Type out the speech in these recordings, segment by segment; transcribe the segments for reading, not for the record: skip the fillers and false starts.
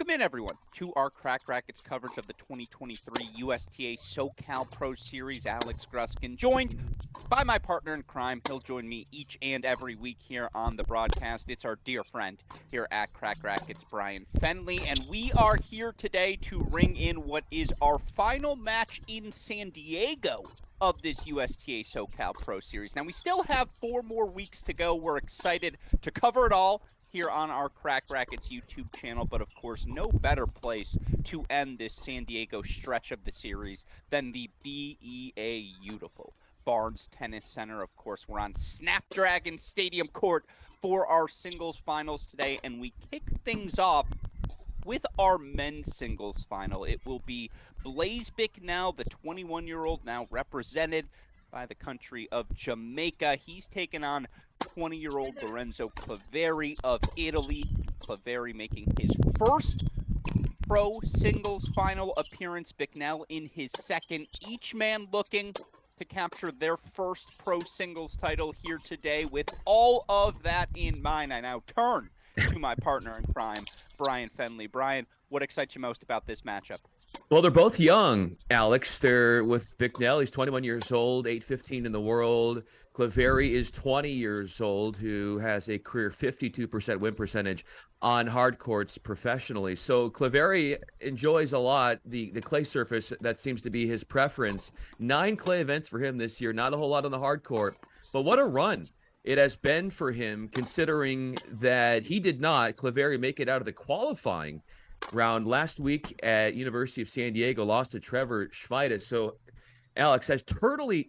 Welcome in, everyone, to our Crack Rackets coverage of the 2023 USTA SoCal Pro Series. Alex Gruskin, joined by my partner in crime. He'll join me each and every week here on the broadcast. It's our dear friend here at Crack Rackets, Brian Fenley, and we are here today to ring in what is our final match in San Diego of this USTA SoCal Pro Series. Now, we still have 4 more weeks to go. We're excited to cover it all here on our Crack Rackets YouTube channel, but of course, no better place to end this San Diego stretch of the series than the BEA Beautiful Barnes Tennis Center. Of course, we're on Snapdragon Stadium court for our singles finals today, and we kick things off with our men's singles final. It will be Blaise Bicknell, the 21-year-old, now represented by the country of Jamaica. He's taken on 20-year-old Lorenzo Claveri of Italy. Claveri making his first pro singles final appearance. Bicknell in his second. Each man looking to capture their first pro singles title here today. With all of that in mind, I now turn to my partner in crime, Brian Fenley. Brian, what excites you most about this matchup? Well, they're both young, Alex. They're with Bicknell. He's 21 years old, 8-15 in the world. Claveri is 20 years old, who has a career 52% win percentage on hard courts professionally. So Claveri enjoys a lot the clay surface. That seems to be his preference. 9 clay events for him this year. Not a whole lot on the hard court, but what a run it has been for him, considering that he did not, Claveri, make it out of the qualifying round last week at University of San Diego, lost to Trevor Schweida. So Alex has totally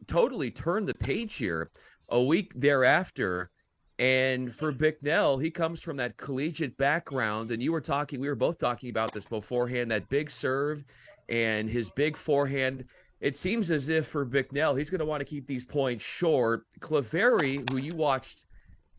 turned the page here a week thereafter. And for Bicknell, he comes from that collegiate background, and we were both talking about this beforehand, that big serve and his big forehand. It seems as if for Bicknell, he's going to want to keep these points short. Claveri, who you watched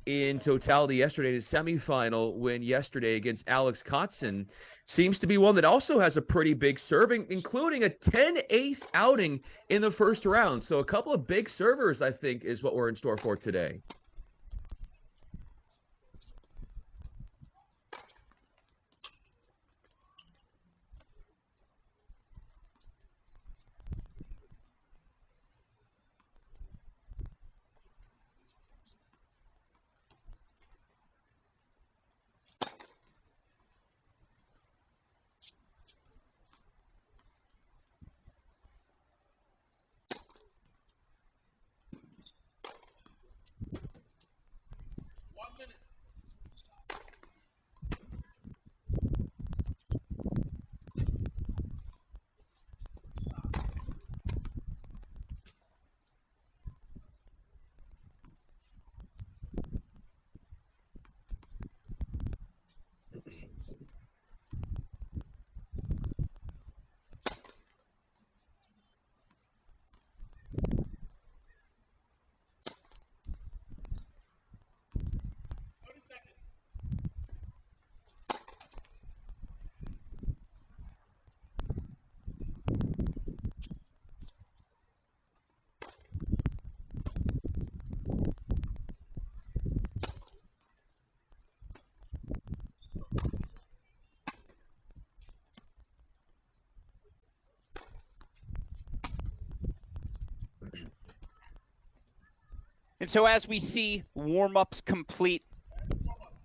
in totality yesterday in his semifinal win yesterday against Alex Kotzen, seems to be one that also has a pretty big serving, including a 10-ace outing in the first round. So a couple of big servers, I think, is what we're in store for today. And so as we see warm-ups complete,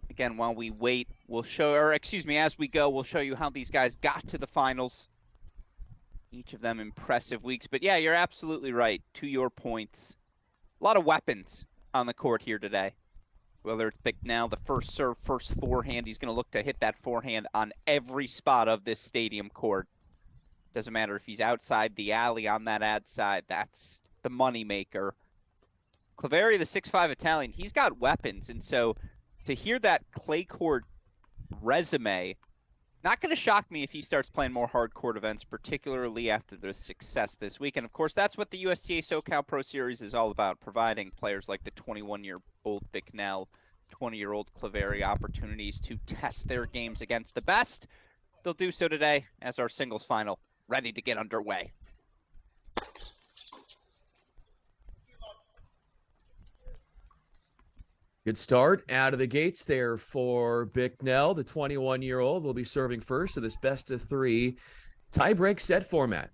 again, while we wait, as we go, we'll show you how these guys got to the finals. Each of them impressive weeks. But yeah, you're absolutely right. To your points, a lot of weapons on the court here today. Whether it's Bicknell, the first serve, first forehand, he's going to look to hit that forehand on every spot of this stadium court. Doesn't matter if he's outside the alley on that ad side. That's the moneymaker. Claveri, the 6'5" Italian, he's got weapons. And so to hear that clay court resume, not going to shock me if he starts playing more hard court events, particularly after the success this week. And of course, that's what the USTA SoCal Pro Series is all about, providing players like the 21-year-old Bicknell, 20-year-old Claveri opportunities to test their games against the best. They'll do so today as our singles final ready to get underway. Good start out of the gates there for Bicknell. The 21-year-old will be serving first of this best of three tie-break set format.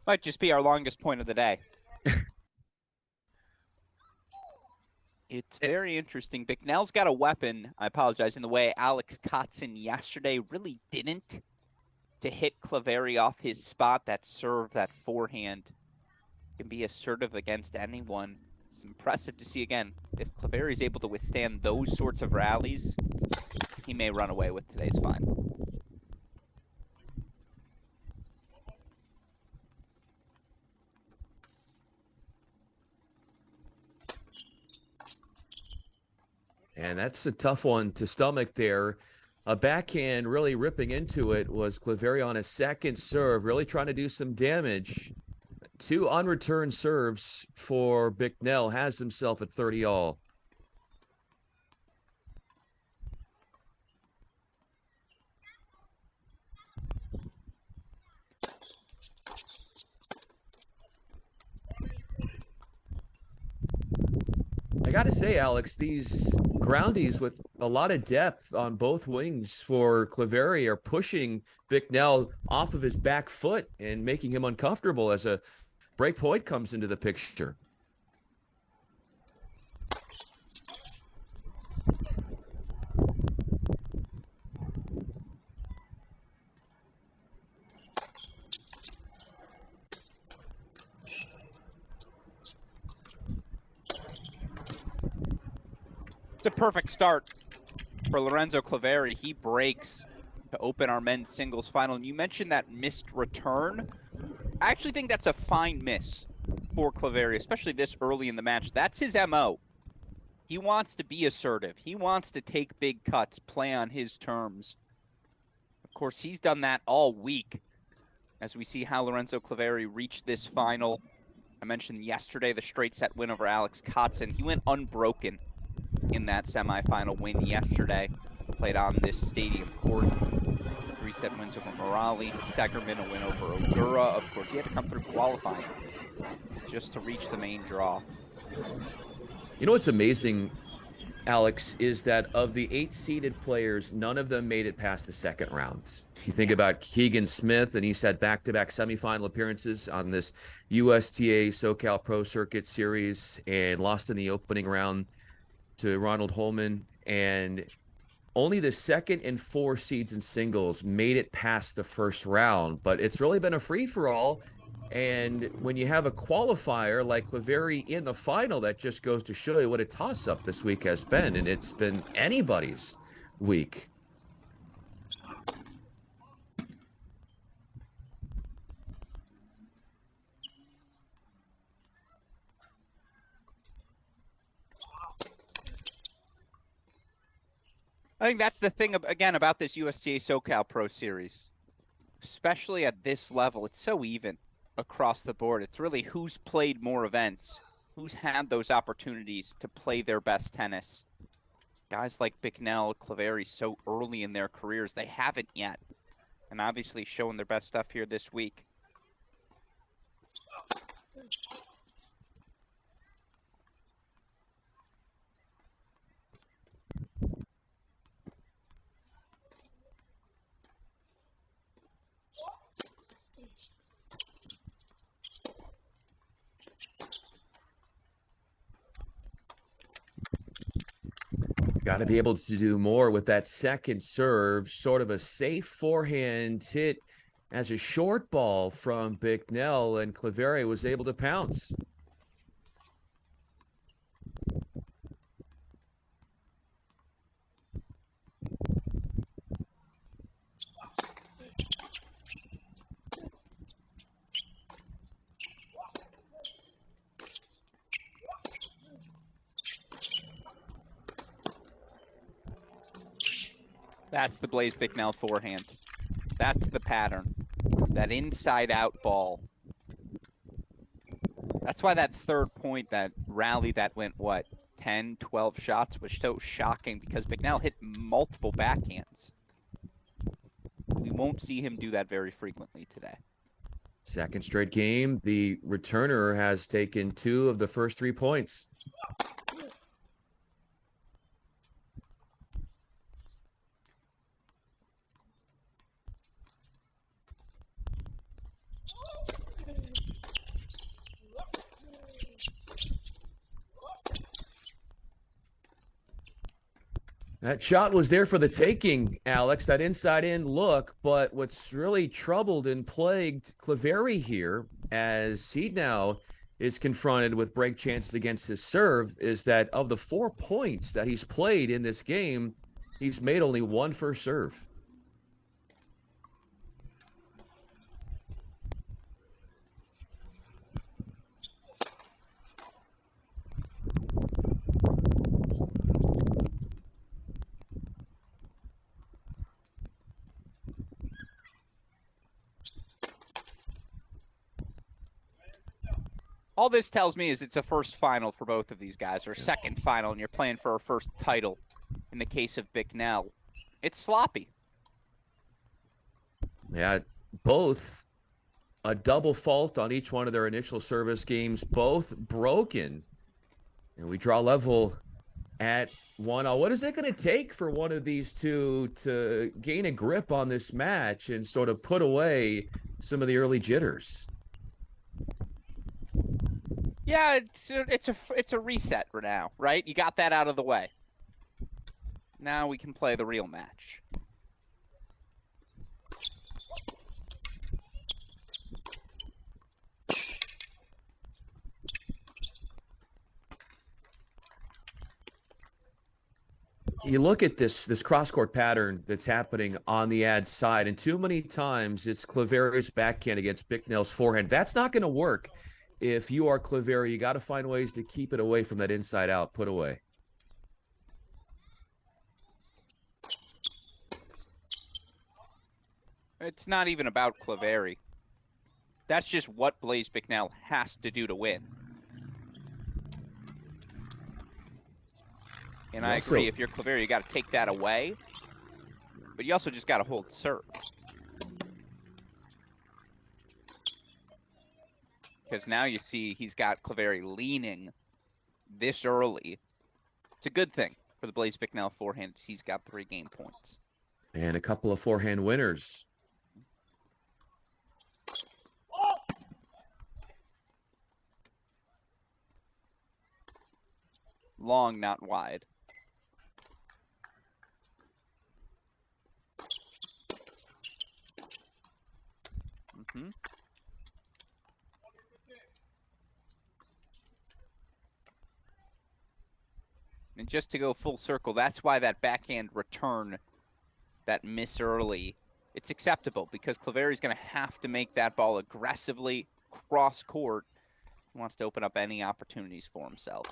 Might just be our longest point of the day. It's very interesting. Bicknell's got a weapon, I apologize, in the way Alex Kotzen yesterday really didn't, to hit Claveri off his spot. That serve, that forehand, can be assertive against anyone. It's impressive to see again. If Claveri is able to withstand those sorts of rallies, he may run away with today's final. And that's a tough one to stomach there. A backhand really ripping into it was Claveri on his second serve, really trying to do some damage. 2 unreturned serves for Bicknell, has himself at 30 all. I got to say, Alex, these groundies with a lot of depth on both wings for Claveri are pushing Bicknell off of his back foot and making him uncomfortable as a break point comes into the picture. It's a perfect start for Lorenzo Claveri. He breaks to open our men's singles final. And you mentioned that missed return. I actually think that's a fine miss for Claveri, especially this early in the match. That's his MO. He wants to be assertive. He wants to take big cuts, play on his terms. Of course, he's done that all week as we see how Lorenzo Claveri reached this final. I mentioned yesterday the straight set win over Alex Kotzen. He went unbroken in that semifinal win yesterday. Played on this stadium court. 3-set wins over Morali. Segerman a win over Ogura. Of course, he had to come through qualifying just to reach the main draw. You know what's amazing, Alex, is that of the 8 seeded players, none of them made it past the second round. If you think about Keegan Smith, and he's had back-to-back semifinal appearances on this USTA SoCal Pro Circuit Series and lost in the opening round to Ronald Holman, and only the second and 4 seeds in singles made it past the first round. But it's really been a free-for-all, and when you have a qualifier like Claveri in the final, that just goes to show you what a toss-up this week has been, and it's been anybody's week. I think that's the thing, again, about this USTA SoCal Pro Series. Especially at this level, it's so even across the board. It's really who's played more events, who's had those opportunities to play their best tennis. Guys like Bicknell, Claveri, so early in their careers, they haven't yet. And obviously showing their best stuff here this week. Got to be able to do more with that second serve, sort of a safe forehand hit as a short ball from Bicknell, and Cleveri was able to pounce. That's the Blaze Bicknell forehand. That's the pattern. That inside-out ball. That's why that third point, that rally that went, what, 10, 12 shots was so shocking, because Bicknell hit multiple backhands. We won't see him do that very frequently today. Second straight game, the returner has taken 2 of the first 3 points. That shot was there for the taking, Alex, that inside-in look, but what's really troubled and plagued Cleveri here, as he now is confronted with break chances against his serve, is that of the 4 points that he's played in this game, he's made only 1 first serve. All this tells me is it's a first final for both of these guys, or second final, and you're playing for a first title in the case of Bicknell. It's sloppy. Yeah, both a double fault on each one of their initial service games, both broken. And we draw level at 1-0. What is it going to take for one of these two to gain a grip on this match and sort of put away some of the early jitters? Yeah, it's a reset for now, right? You got that out of the way. Now we can play the real match. You look at this cross-court pattern that's happening on the ad side, and too many times it's Cleveri's backhand against Bicknell's forehand. That's not going to work. If you are Cleveri, you got to find ways to keep it away from that inside-out put away. It's not even about Cleveri. That's just what Blaze Bicknell has to do to win. And I agree, if you're Cleveri, you got to take that away. But you also just got to hold serve. Because now you see he's got Cleveri leaning this early. It's a good thing for the Blaze Bicknell forehand. He's got 3 game points. And a couple of forehand winners. Long, not wide. Mm-hmm. And just to go full circle, that's why that backhand return, that miss early, it's acceptable, because Cleveri's going to have to make that ball aggressively cross court. He wants to open up any opportunities for himself.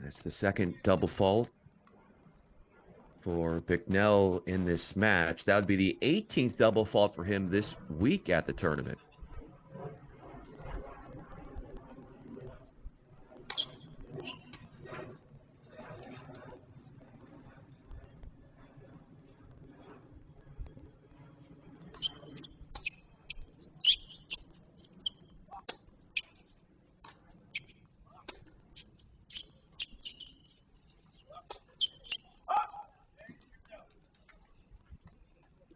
That's the second double fault for Bicknell in this match. That would be the 18th double fault for him this week at the tournament.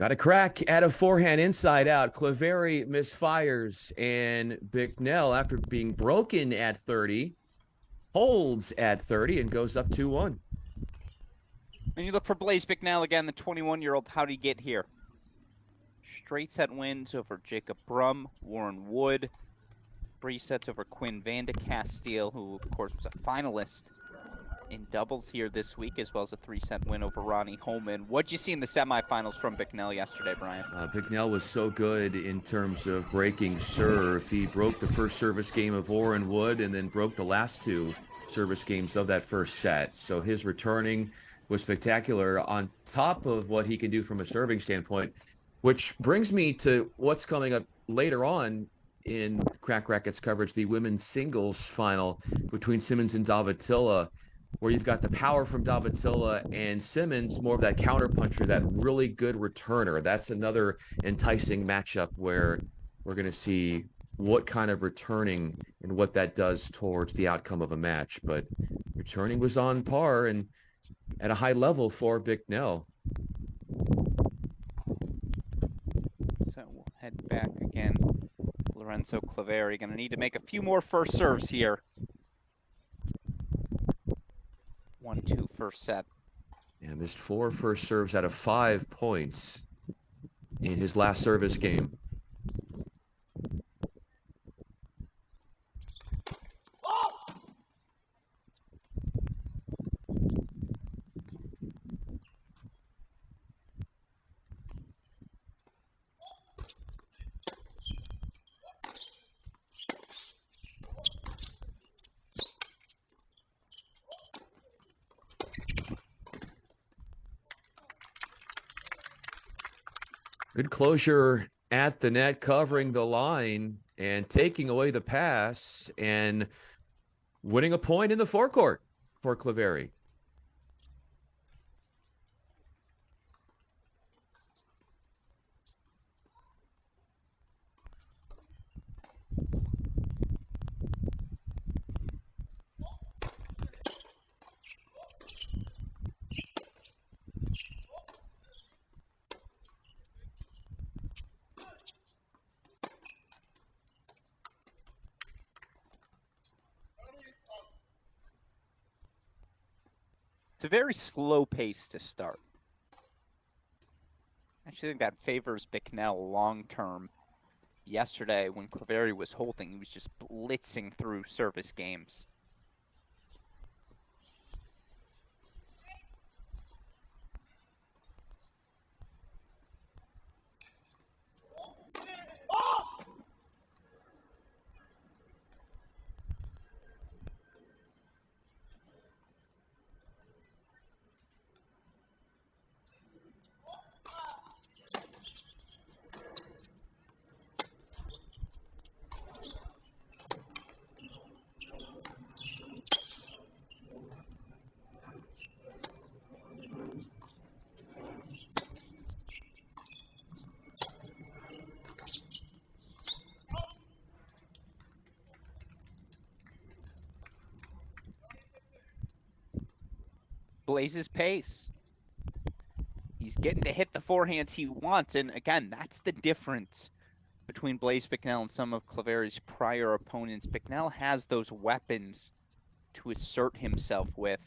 Got a crack at a forehand inside out. Cleveri misfires, and Bicknell, after being broken at 30, holds at 30 and goes up 2-1. And you look for Blaise Bicknell again, the 21-year-old. How'd he get here? Straight set wins over Jacob Brum, Warren Wood. 3 sets over Quinn Van de Castile, who, of course, was a finalist in doubles here this week, as well as a 3-set win over Ronnie Holman. What'd you see in the semifinals from Bicknell yesterday, Brian? Bicknell was so good in terms of breaking serve. He broke the first service game of Warren Wood and then broke the last 2 service games of that first set. So his returning was spectacular on top of what he can do from a serving standpoint, which brings me to what's coming up later on in Crack Rackets coverage, the women's singles final between Simmons and Davatilla, where you've got the power from Davatilla and Simmons, more of that counterpuncher, that really good returner. That's another enticing matchup where we're going to see what kind of returning and what that does towards the outcome of a match. But returning was on par and at a high level for Bicknell. So we'll head back again. Lorenzo Cleveri going to need to make a few more first serves here. 1-2 first set. Yeah, missed 4 first serves out of 5 points in his last service game. Good closure at the net, covering the line and taking away the pass and winning a point in the forecourt for Cleveri. It's a very slow pace to start. I actually think that favors Bicknell long-term. Yesterday, when Cleveri was holding, he was just blitzing through service games. Blaise's pace. He's getting to hit the forehands he wants, and again, that's the difference between Blaise Bicknell and some of Cleveri's prior opponents. Bicknell has those weapons to assert himself with.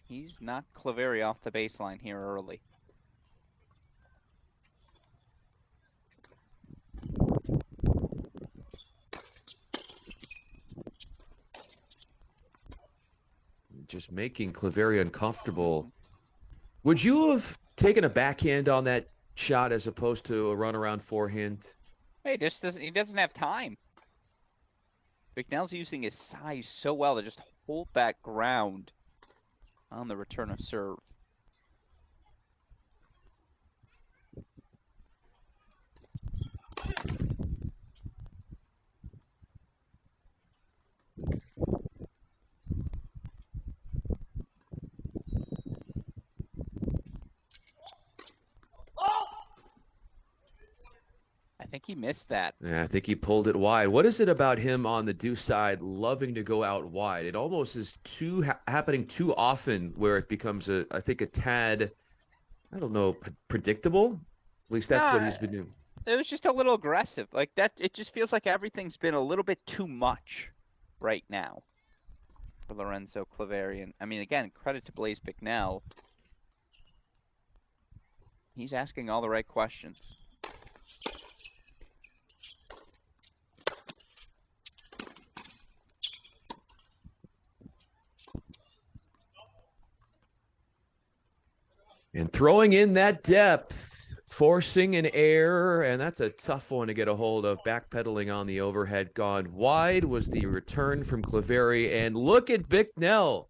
He's knocked Cleveri off the baseline here early. Just making Cleveri uncomfortable. Would you have taken a backhand on that shot as opposed to a runaround forehand? He doesn't have time. Bicknell's using his size so well to just hold that ground on the return of serve. I think he missed that. Yeah, I think he pulled it wide. What is it about him on the deuce side loving to go out wide? It almost is happening too often where it becomes, I think, a tad I don't know, predictable. At least that's what Nah, he's been doing. it was just a little aggressive. Like that, it just feels like everything's been a little bit too much right now for Lorenzo Claveri. And I mean, again, credit to Blaise Bicknell. He's asking all the right questions. And throwing in that depth, forcing an error, and that's a tough one to get a hold of. Backpedaling on the overhead, gone wide was the return from Claveri. And look at Bicknell.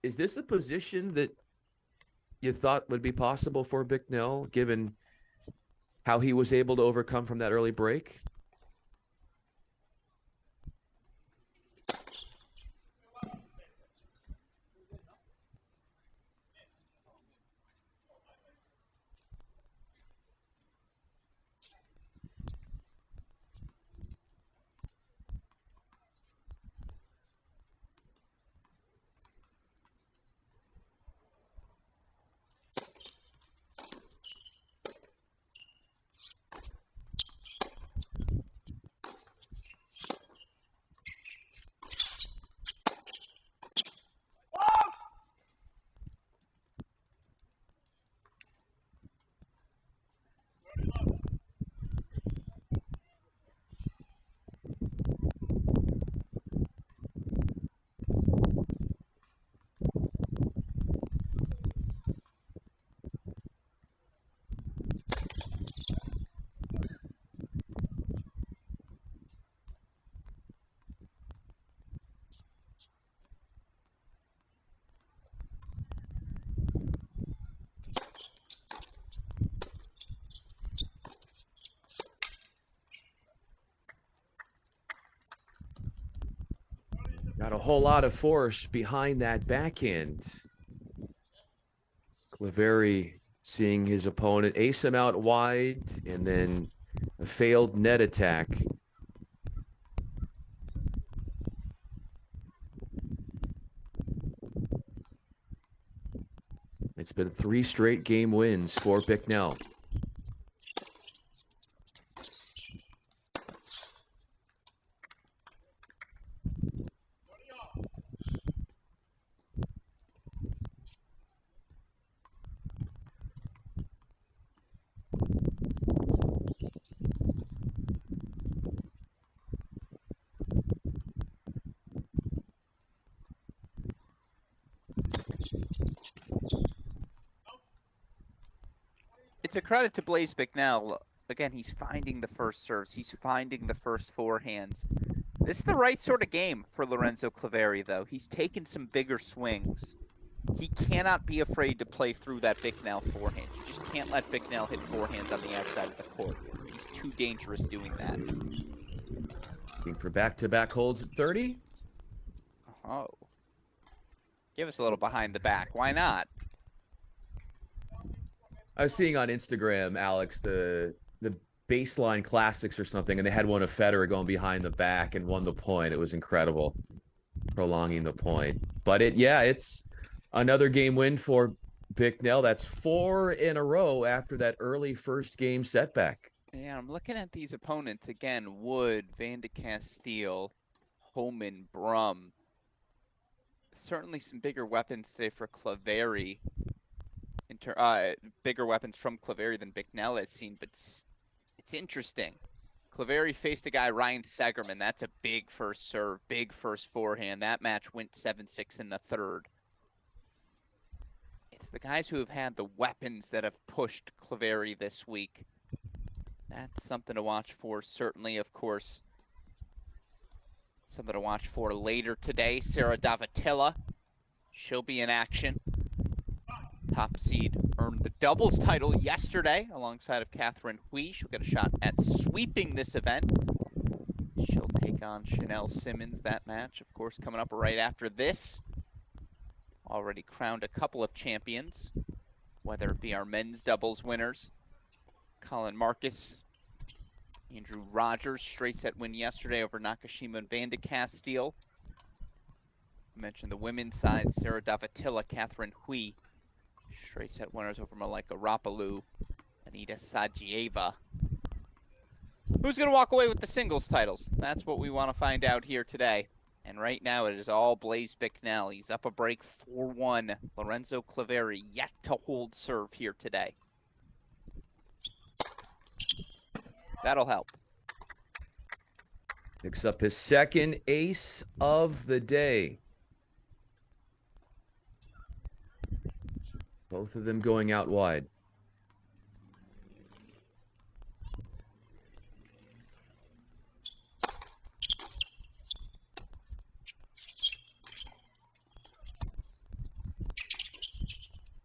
Is this a position that you thought would be possible for Bicknell, given how he was able to overcome from that early break? Got a whole lot of force behind that backhand. Claveri seeing his opponent ace him out wide, and then a failed net attack. It's been 3 straight game wins for Bicknell. It's a credit to Blaise Bicknell. Again, he's finding the first serves. He's finding the first forehands. This is the right sort of game for Lorenzo Claveri, though. He's taken some bigger swings. He cannot be afraid to play through that Bicknell forehand. You just can't let Bicknell hit forehands on the outside of the court. He's too dangerous doing that. Looking for back-to-back holds at 30. Oh. Give us a little behind the back. Why not? I was seeing on Instagram, Alex, the baseline classics or something, and they had one of Federer going behind the back and won the point. It was incredible, prolonging the point. But it's another game win for Bicknell. That's 4 in a row after that early first game setback. Yeah, I'm looking at these opponents again. Wood, Van de Castile, Homan, Brum. Certainly some bigger weapons today for Claveri. Bigger weapons from Claveri than Bicknell has seen, but it's interesting. Claveri faced a guy, Ryan Segerman. That's a big first serve, big first forehand. That match went 7-6 in the third. It's the guys who have had the weapons that have pushed Claveri this week. That's something to watch for, certainly, of course. Something to watch for later today. Sarah Davatilla. She'll be in action. Top seed earned the doubles title yesterday alongside of Catherine Hui. She'll get a shot at sweeping this event. She'll take on Chanel Simmons. That match, of course, coming up right after this. Already crowned a couple of champions, whether it be our men's doubles winners, Colin Marcus, Andrew Rogers, straight set win yesterday over Nakashima and Van de Castile. I mentioned the women's side, Sarah Davatilla, Catherine Hui. Straight set winners over Malika Rapalu, Anita Sajieva. Who's going to walk away with the singles titles? That's what we want to find out here today. And right now it is all Blaise Bicknell. He's up a break 4-1. Lorenzo Claveri yet to hold serve here today. That'll help. Picks up his second ace of the day. Both of them going out wide.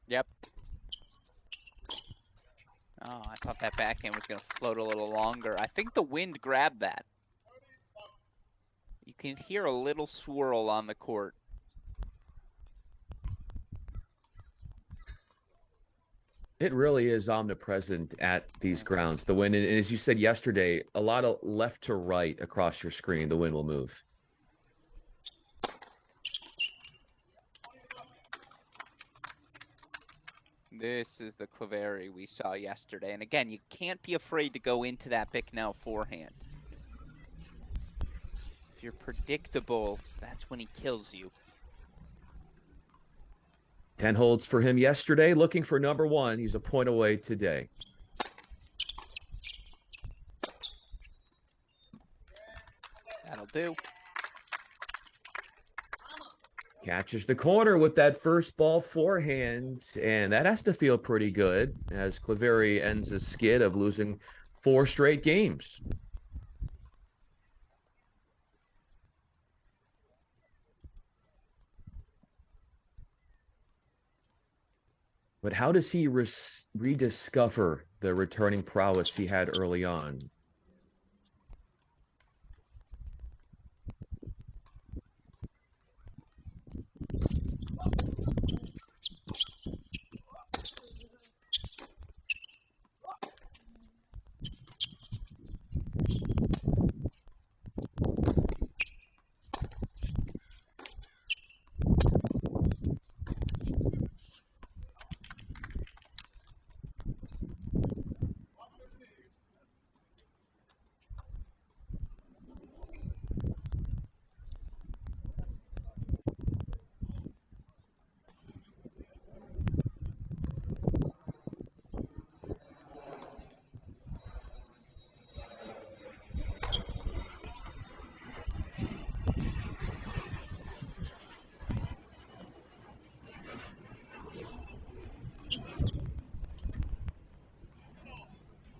Yep. Oh, I thought that backhand was going to float a little longer. I think the wind grabbed that. You can hear a little swirl on the court. It really is omnipresent at these grounds. The wind, and as you said yesterday, a lot of left to right across your screen, the wind will move. This is the Claveri we saw yesterday. And again, you can't be afraid to go into that Bicknell forehand. If you're predictable, that's when he kills you. 10 holds for him yesterday, looking for number one. He's a point away today. That'll do. Catches the corner with that first ball forehand, and that has to feel pretty good as Claveri ends a skid of losing 4 straight games. But how does he rediscover the returning prowess he had early on?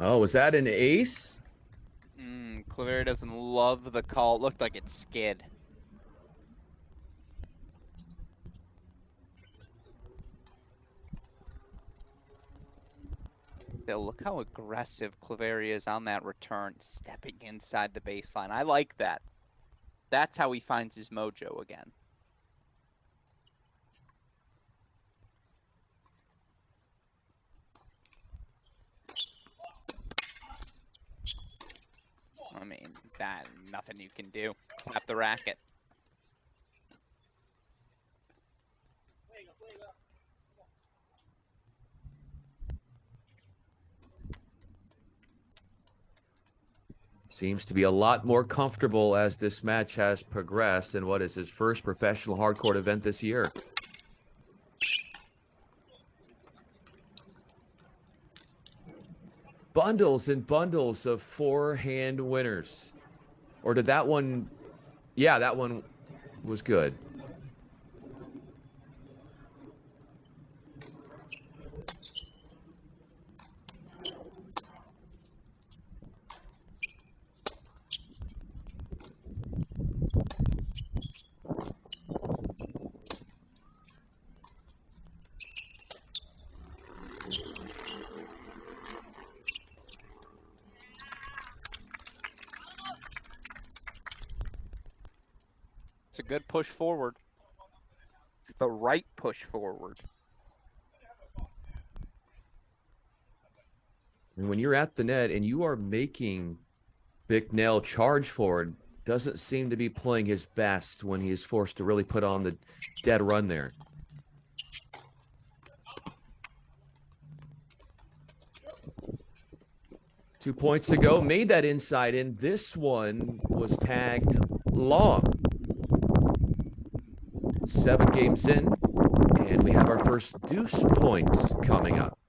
Oh, was that an ace? Claveri doesn't love the call. It looked like it skid. Still, look how aggressive Claveri is on that return, stepping inside the baseline. I like that. That's how he finds his mojo again. I mean, that nothing you can do. Clap the racket. Seems to be a lot more comfortable as this match has progressed in what is his first professional hardcourt event this year. Bundles and bundles of forehand winners. Or did that one? Yeah, that one was good. It's a good push forward. It's the right push forward. And when you're at the net and you are making Bicknell charge forward, doesn't seem to be playing his best when he is forced to really put on the dead run there. 2 points ago, made that inside in. This one was tagged long. 7 games in, and we have our first deuce point coming up.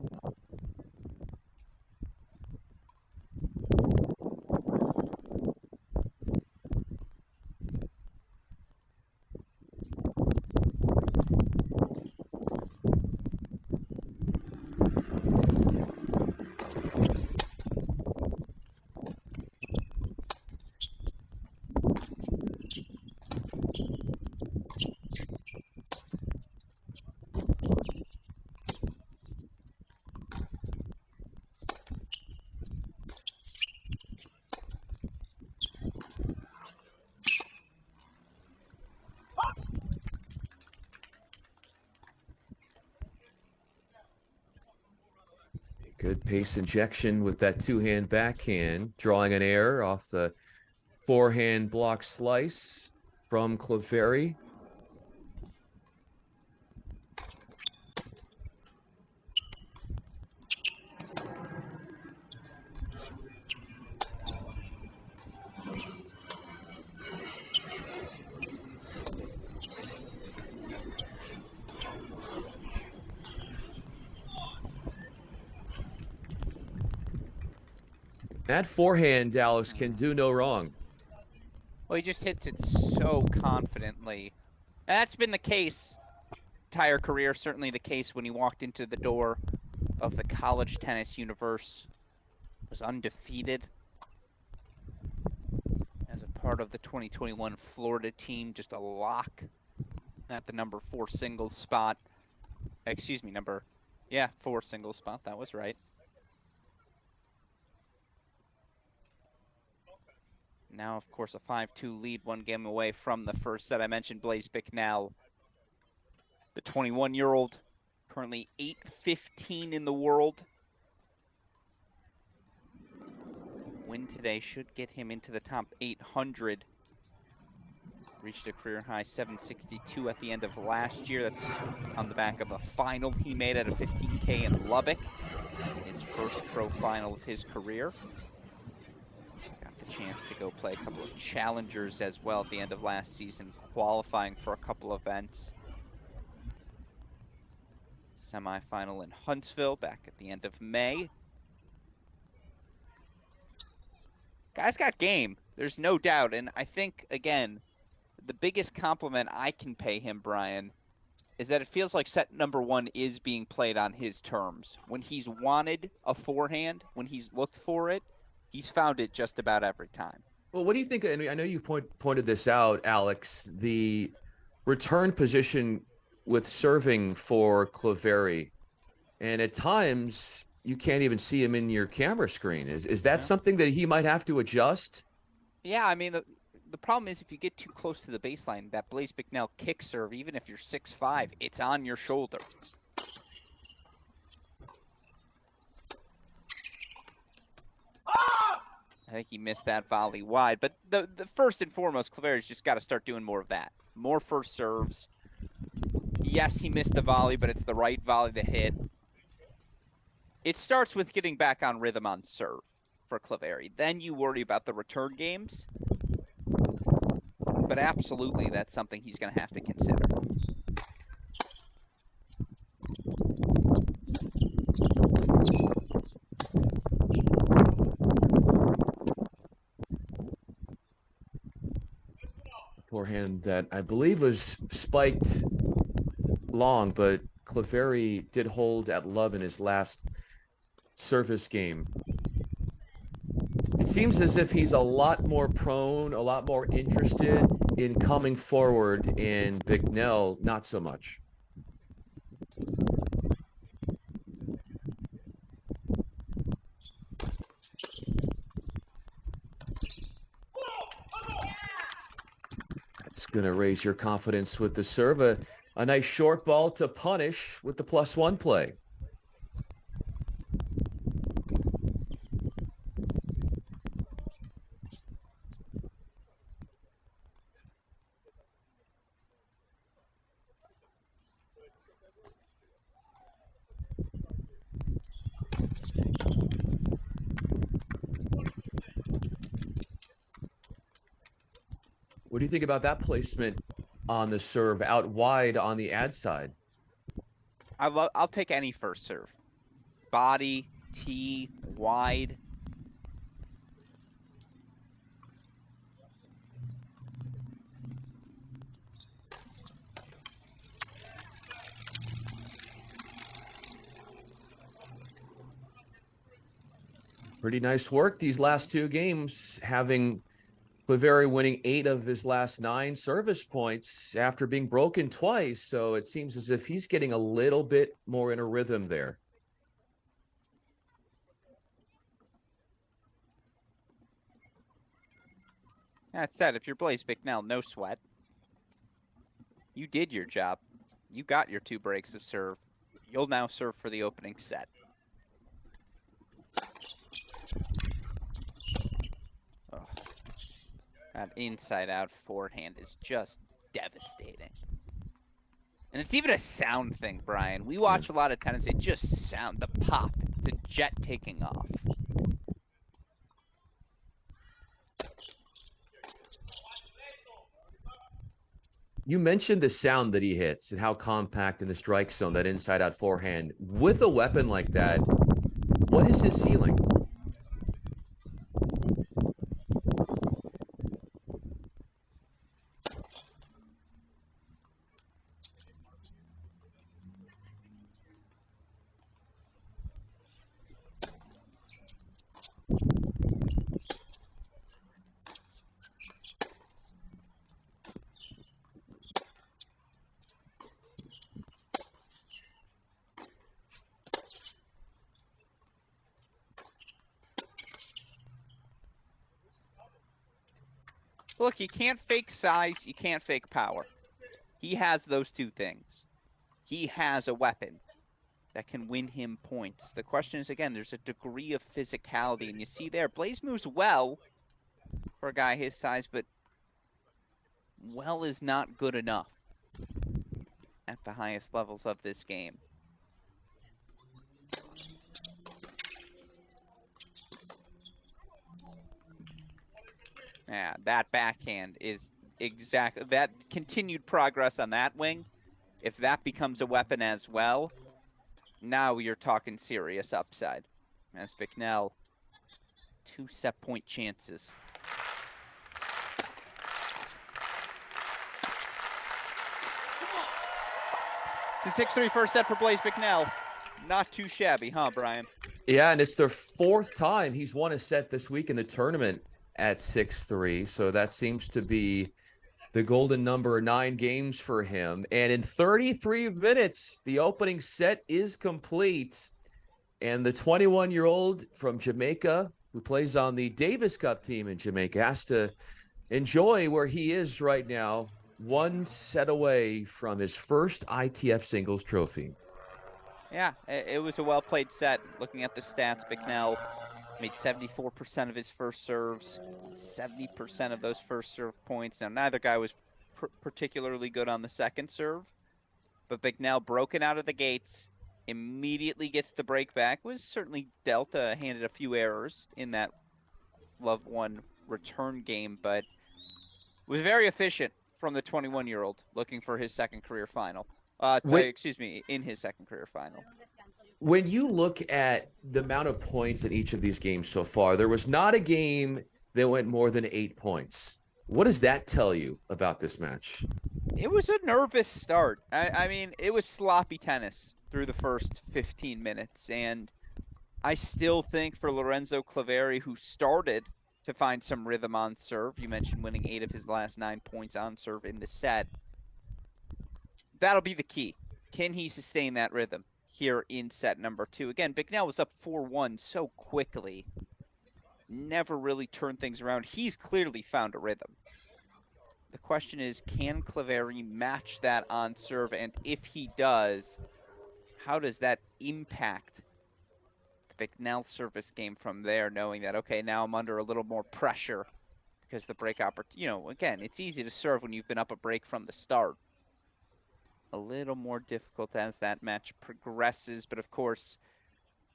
Good pace injection with that 2-hand backhand, drawing an error off the forehand block slice from Clefairy. That forehand, Alex, can do no wrong. Well, he just hits it so confidently. And that's been the case entire career, certainly the case when he walked into the door of the college tennis universe. Was undefeated as a part of the 2021 Florida team, just a lock at the number 4 singles spot. Excuse me, 4 singles spot, that was right. Now, of course, a 5-2 lead, 1 game away from the first set. I mentioned Blaise Bicknell, the 21-year-old, currently 8-15 in the world. Win today should get him into the top 800. Reached a career high 762 at the end of last year. That's on the back of a final he made at a 15K in Lubbock, his first pro final of his career. Chance to go play a couple of challengers as well at the end of last season, qualifying for a couple events. Semi-final in Huntsville back at the end of May. Guy's got game, there's no doubt, and I think, again, the biggest compliment I can pay him, Brian, is that it feels like set number 1 is being played on his terms. When he's wanted a forehand, when he's looked for it, he's found it just about every time. Well, what do you think? And I know you've pointed this out, Alex, the return position with serving for Clefairy. And at times, you can't even see him in your camera screen. Is that something that he might have to adjust? Yeah, I mean, the problem is if you get too close to the baseline, that Blaise Bicknell kick serve, even if you're 6'5", it's on your shoulder. I think he missed that volley wide. But the first and foremost, Clefairy's just got to start doing more of that. More first serves. Yes, he missed the volley, but it's the right volley to hit. It starts with getting back on rhythm on serve for Clefairy. Then you worry about the return games. But absolutely, that's something he's going to have to consider. Forehand that I believe was spiked long, but Clefairy did hold at love in his last service game. It seems as if he's a lot more prone, a lot more interested in coming forward, and Bicknell not so much. That's going to raise your confidence with the serve. A nice short ball to punish with the +1 play. What do you think about that placement on the serve out wide on the ad side? I'll take any first serve. Body, tee, wide. Pretty nice work these last two games, having Claveri winning 8 of his last 9 service points after being broken twice. So it seems as if he's getting a little bit more in a rhythm there. That said, if you're Blaise Bicknell, no sweat. You did your job. You got your 2 breaks of serve. You'll now serve for the opening set. Oh, that inside-out forehand is just devastating. And it's even a sound thing, Brian. We watch a lot of tennis. It just sound the pop. It's a jet taking off. You mentioned the sound that he hits and how compact in the strike zone, that inside out forehand. With a weapon like that, what is his ceiling? Look, you can't fake size, you can't fake power. He has those 2 things. He has a weapon that can win him points. The question is, again, there's a degree of physicality, and you see there, Blaise moves well for a guy his size, but well is not good enough at the highest levels of this game. Yeah, that backhand is exactly that continued progress on that wing. If that becomes a weapon as well, now you're talking serious upside. As Bicknell, 2 set point chances. It's a 6-3 first set for Blaise Bicknell. Not too shabby, huh, Brian? Yeah, and it's their 4th time he's won a set this week in the tournament at 6-3. So that seems to be the golden number, 9 games for him. And in 33 minutes, the opening set is complete. And the 21-year-old from Jamaica, who plays on the Davis Cup team in Jamaica, has to enjoy where he is right now, 1 set away from his first ITF singles trophy. Yeah, it was a well-played set. Looking at the stats, Bicknell made 74% of his first serves, 70% of those first serve points. Now, neither guy was particularly good on the second serve, but Bicknell broken out of the gates, immediately gets the break back, was certainly dealt, handed a few errors in that Love 1 return game, but was very efficient from the 21-year-old looking for his second career final. Excuse me, in his second career final. When you look at the amount of points in each of these games so far, there was not a game that went more than 8 points. What does that tell you about this match? It was a nervous start. I mean, it was sloppy tennis through the first 15 minutes, and I still think for Lorenzo Claveri, who started to find some rhythm on serve, you mentioned winning 8 of his last 9 points on serve in the set, that'll be the key. Can he sustain that rhythm here in set number 2? Again, Bicknell was up 4-1 so quickly. Never really turned things around. He's clearly found a rhythm. The question is, can Claveri match that on serve? And if he does, how does that impact the Bicknell service game from there, knowing that, okay, now I'm under a little more pressure because the break opportunity, again, it's easy to serve when you've been up a break from the start. A little more difficult as that match progresses. But, of course,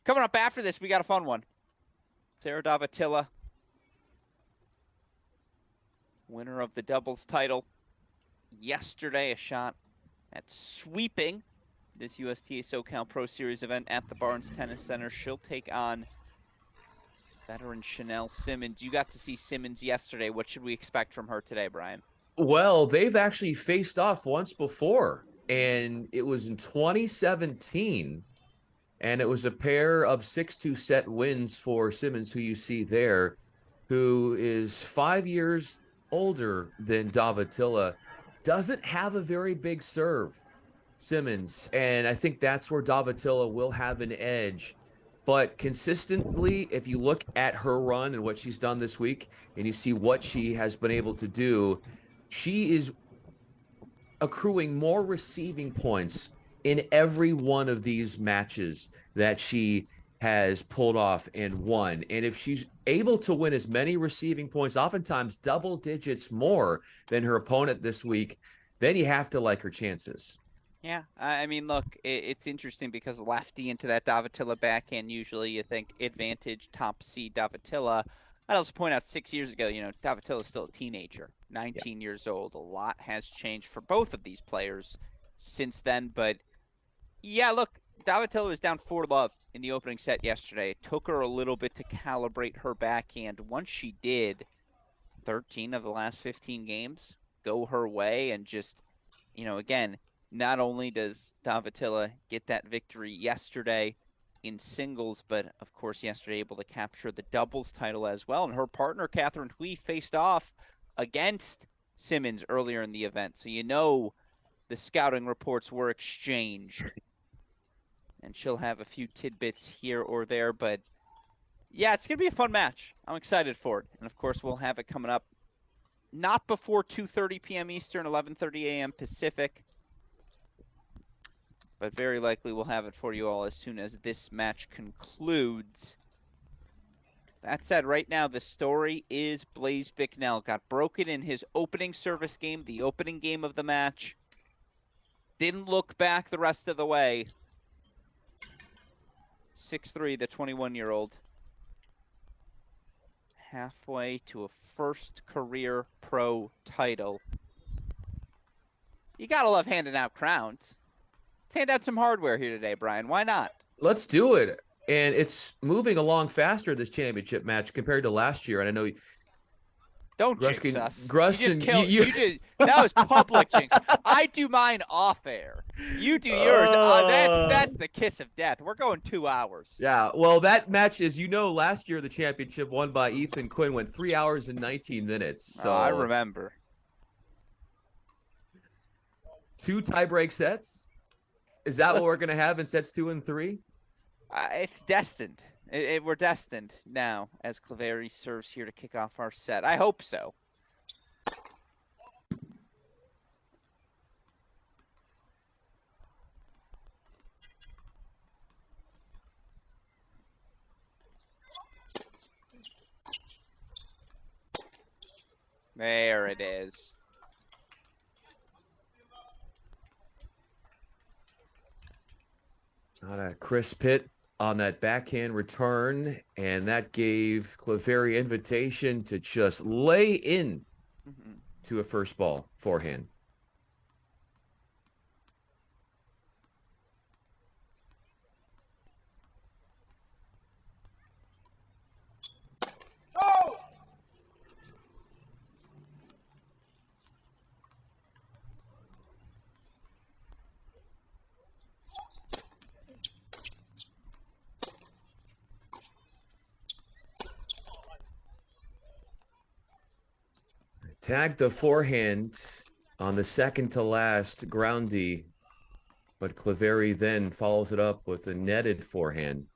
coming up after this, we got a fun one. Sarah Davatila winner of the doubles title yesterday, a shot at sweeping this USTA SoCal Pro Series event at the Barnes Tennis Center. She'll take on veteran Chanel Simmons. You got to see Simmons yesterday. What should we expect from her today, Brian? Well, they've actually faced off once before, and it was in 2017. And it was a pair of 6-2 set wins for Simmons, who you see there, who is 5 years older than Davatilla. Doesn't have a very big serve, Simmons. And I think that's where Davatilla will have an edge. But consistently, if you look at her run and what she's done this week, and you see what she has been able to do, she is accruing more receiving points in every one of these matches that she has pulled off and won. And if she's able to win as many receiving points, oftentimes double digits more than her opponent this week, then you have to like her chances. Yeah, I mean, look, it's interesting because lefty into that Davatilla backhand, usually you think advantage, top seed Davatilla. I'd also point out 6 years ago, Davatilla's still a teenager, 19 years old. A lot has changed for both of these players since then. But, yeah, look, Davatilla was down 4-love in the opening set yesterday. It took her a little bit to calibrate her backhand. Once she did, 13 of the last 15 games go her way. And just, again, not only does Davatilla get that victory yesterday in singles, but of course yesterday able to capture the doubles title as well. And her partner, Catherine Hui, faced off against Simmons earlier in the event. So the scouting reports were exchanged. And she'll have a few tidbits here or there. But yeah, it's going to be a fun match. I'm excited for it. And of course, we'll have it coming up not before 2:30 p.m. Eastern, 11:30 a.m. Pacific. But very likely we'll have it for you all as soon as this match concludes. That said, right now the story is Blaise Bicknell. Got broken in his opening service game, the opening game of the match. Didn't look back the rest of the way. 6-3, the 21-year-old. Halfway to a first career pro title. You gotta love handing out crowns. Let's hand out some hardware here today, Brian. Why not? Let's do it. And it's moving along faster, this championship match, compared to last year. And I know Don't jinx us. Gruskin, that was public jinx. I do mine off air. You do yours. That's the kiss of death. We're going 2 hours. Yeah, well, that match is, last year the championship won by Ethan Quinn went 3 hours and 19 minutes. So I remember. 2 tiebreak sets. Is that what we're going to have in sets 2 and 3? It's destined. We're destined now as Claveri serves here to kick off our set. I hope so. There it is. Not a crisp hit on that backhand return, and that gave Claveri invitation to just lay in to a first ball forehand. Tagged the forehand on the second to last groundy, but Claveri then follows it up with a netted forehand.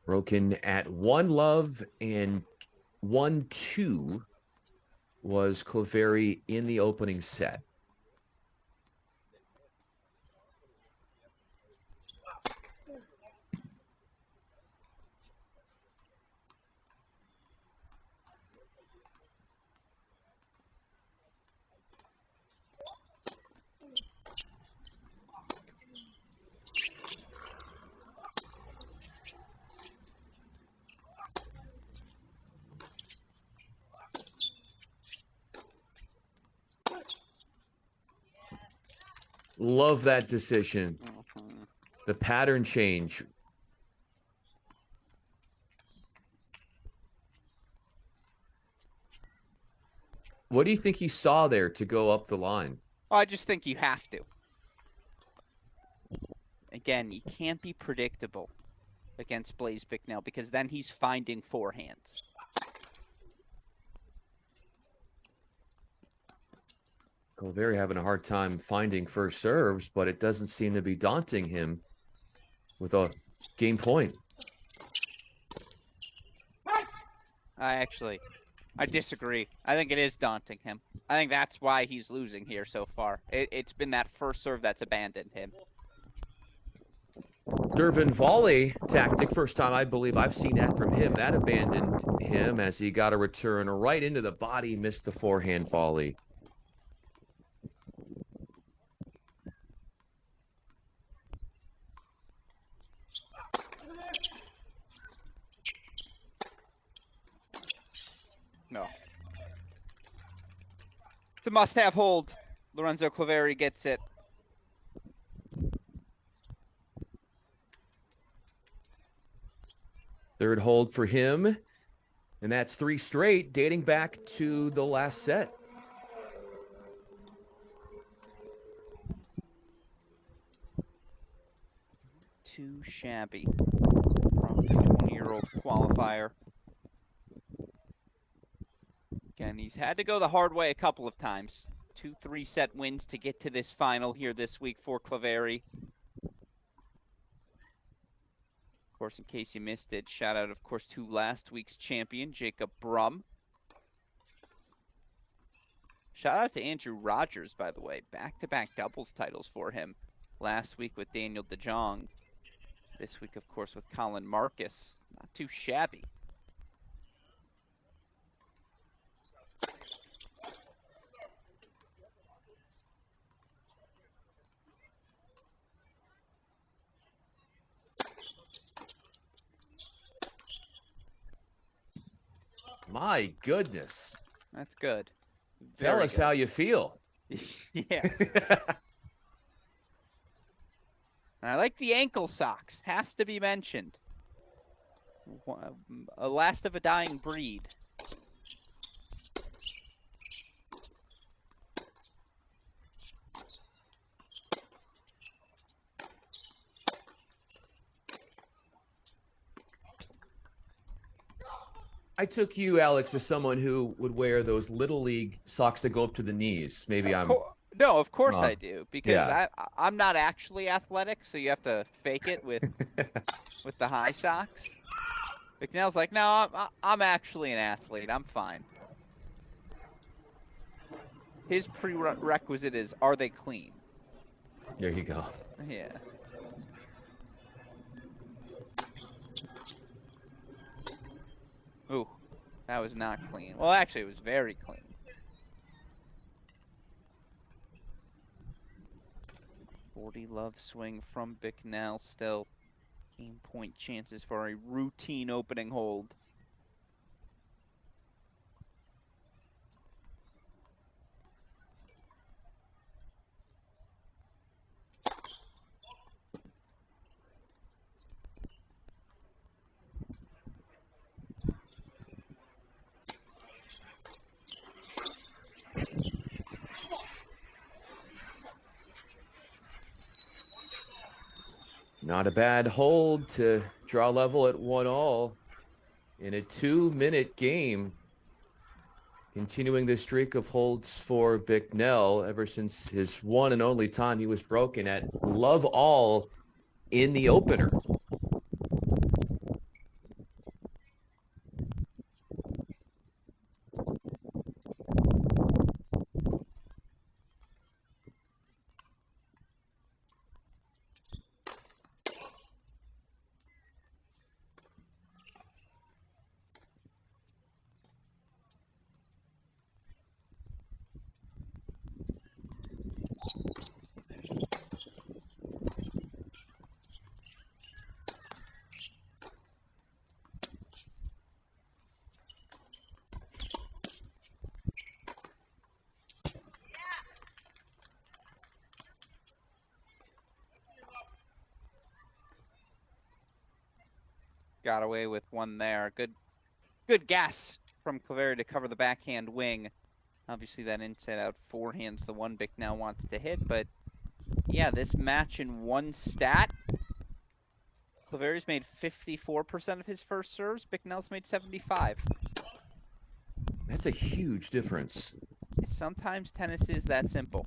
Broken at 1-love, and 1-2 was Claveri in the opening set. Love that decision. The pattern change. What do you think he saw there to go up the line? I just think you have to. Again, you can't be predictable against Blaise Bicknell because then he's finding forehands. Claveri having a hard time finding first serves, but it doesn't seem to be daunting him with a game point. I disagree. I think it is daunting him. I think that's why he's losing here so far. It's been that first serve that's abandoned him. Serve and volley tactic. First time I believe I've seen that from him. That abandoned him as he got a return right into the body, missed the forehand volley. No. It's a must-have hold. Lorenzo Claveri gets it. Third hold for him, and that's 3 straight, dating back to the last set. Too shabby from the 20-year-old qualifier. Again, he's had to go the hard way a couple of times. 2 3-set wins to get to this final here this week for Claveri. Of course, in case you missed it, shout out, of course, to last week's champion, Jacob Brum. Shout out to Andrew Rogers, by the way. Back-to-back doubles titles for him. Last week with Daniel DeJong. This week, of course, with Colin Marcus. Not too shabby. My goodness. That's good. Tell us how you feel. Yeah. I like the ankle socks. Has to be mentioned. A last of a dying breed. I took you, Alex, as someone who would wear those little league socks that go up to the knees. Maybe I'm... No, of course I do, because yeah. I'm not actually athletic, so you have to fake it with with the high socks. McNeil's like, no, I'm actually an athlete. I'm fine. His prerequisite is, are they clean? There you go. Yeah. Ooh, that was not clean. Well, actually, it was very clean. Love swing from Bicknell. Still game point chances for a routine opening hold. Not a bad hold to draw level at 1-all in a 2-minute game. Continuing the streak of holds for Bicknell ever since his one and only time he was broken at love all in the opener. got away with one there. Good guess from Claveri to cover the backhand wing. Obviously, that inside-out forehand's the one Bicknell wants to hit, but yeah, this match in one stat, Claveri's made 54% of his first serves. Bicknell's made 75. That's a huge difference. Sometimes tennis is that simple.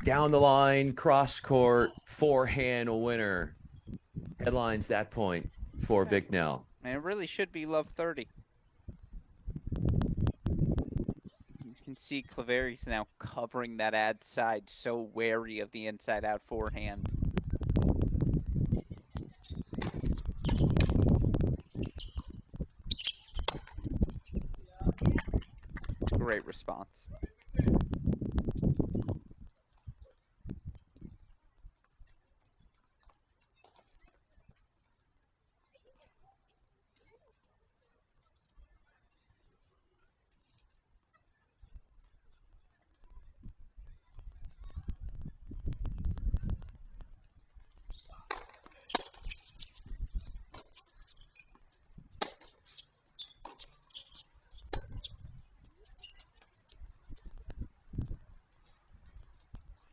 Down the line, cross court, forehand winner. Headlines that point for Bicknell. And it really should be love 30. You can see Claveri's now covering that ad side, so wary of the inside-out forehand. Great response.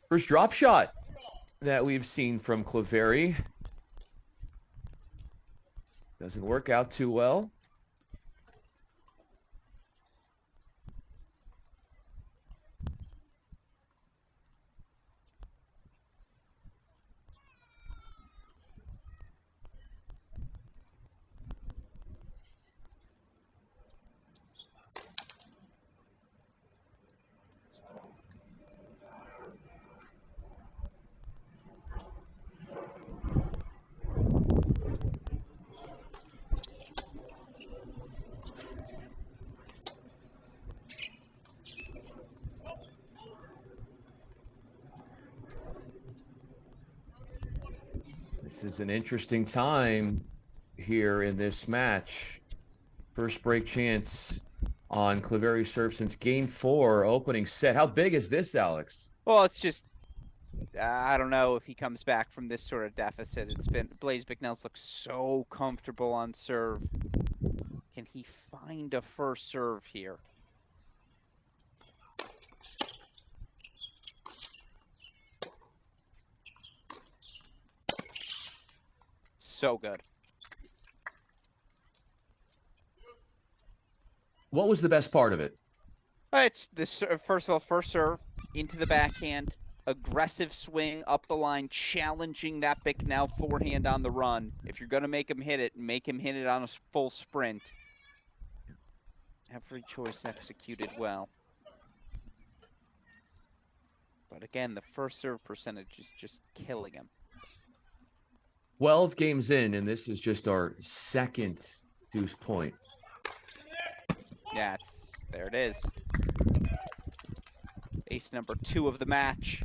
First drop shot that we've seen from Claveri. Doesn't work out too well. This is an interesting time here in this match. First break chance on Claveri's serve since game 4, opening set. How big is this, Alex? Well, it's just, I don't know if he comes back from this sort of deficit. It's been, Blaise Bicknell's looked so comfortable on serve. Can he find a first serve here? So good. What was the best part of it? It's this. First of all, first serve into the backhand, aggressive swing up the line, challenging that Bicknell forehand on the run. If you're gonna make him hit it on a full sprint. Every choice executed well. But again, the first serve percentage is just killing him. 12 games in, and this is just our second deuce point. Yeah, there it is. Ace number 2 of the match.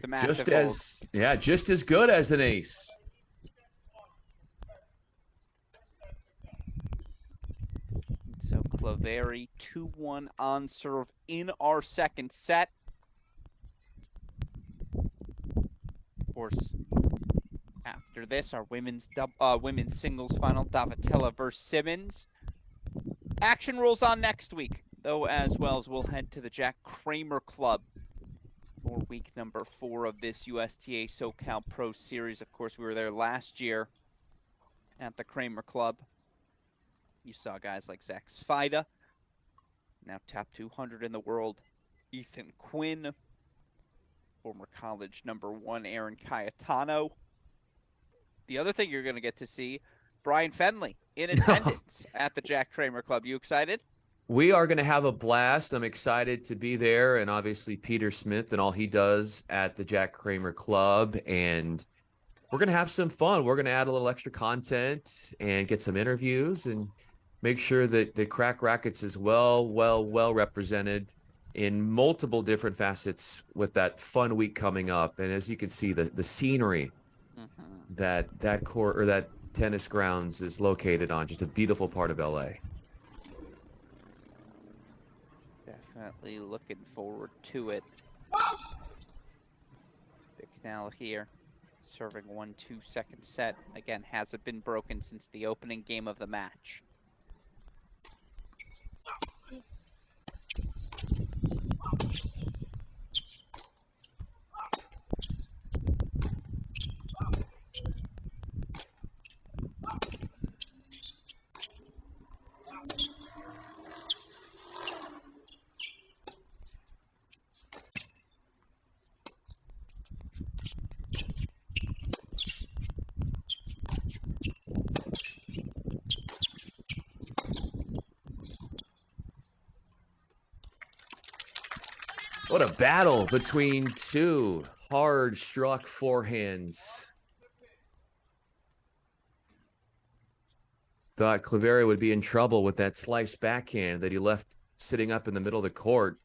The massive just as good as an ace. So Claveri 2-1 on serve in our second set. Of course, after this, our women's singles final, Davatella versus Simmons. Action rolls on next week, though, as well as we'll head to the Jack Kramer Club for week number 4 of this USTA SoCal Pro Series. Of course, we were there last year at the Kramer Club. You saw guys like Zach Svida, now top 200 in the world, Ethan Quinn, former college #1 Aaron Cayetano. The other thing you're going to get to see, Brian Fenley in attendance at the Jack Kramer Club. You excited? We are going to have a blast. I'm excited to be there, and obviously Peter Smith and all he does at the Jack Kramer Club. And we're going to have some fun. We're going to add a little extra content and get some interviews and make sure that the Crack Rackets is well represented in multiple different facets with that fun week coming up. And as you can see, the scenery that court or that tennis grounds is located on, just a beautiful part of LA. Definitely looking forward to it. Bicknell here, serving 1-2 second set. Again, hasn't been broken since the opening game of the match. What a battle between two hard-struck forehands. Thought Claveri would be in trouble with that slice backhand that he left sitting up in the middle of the court.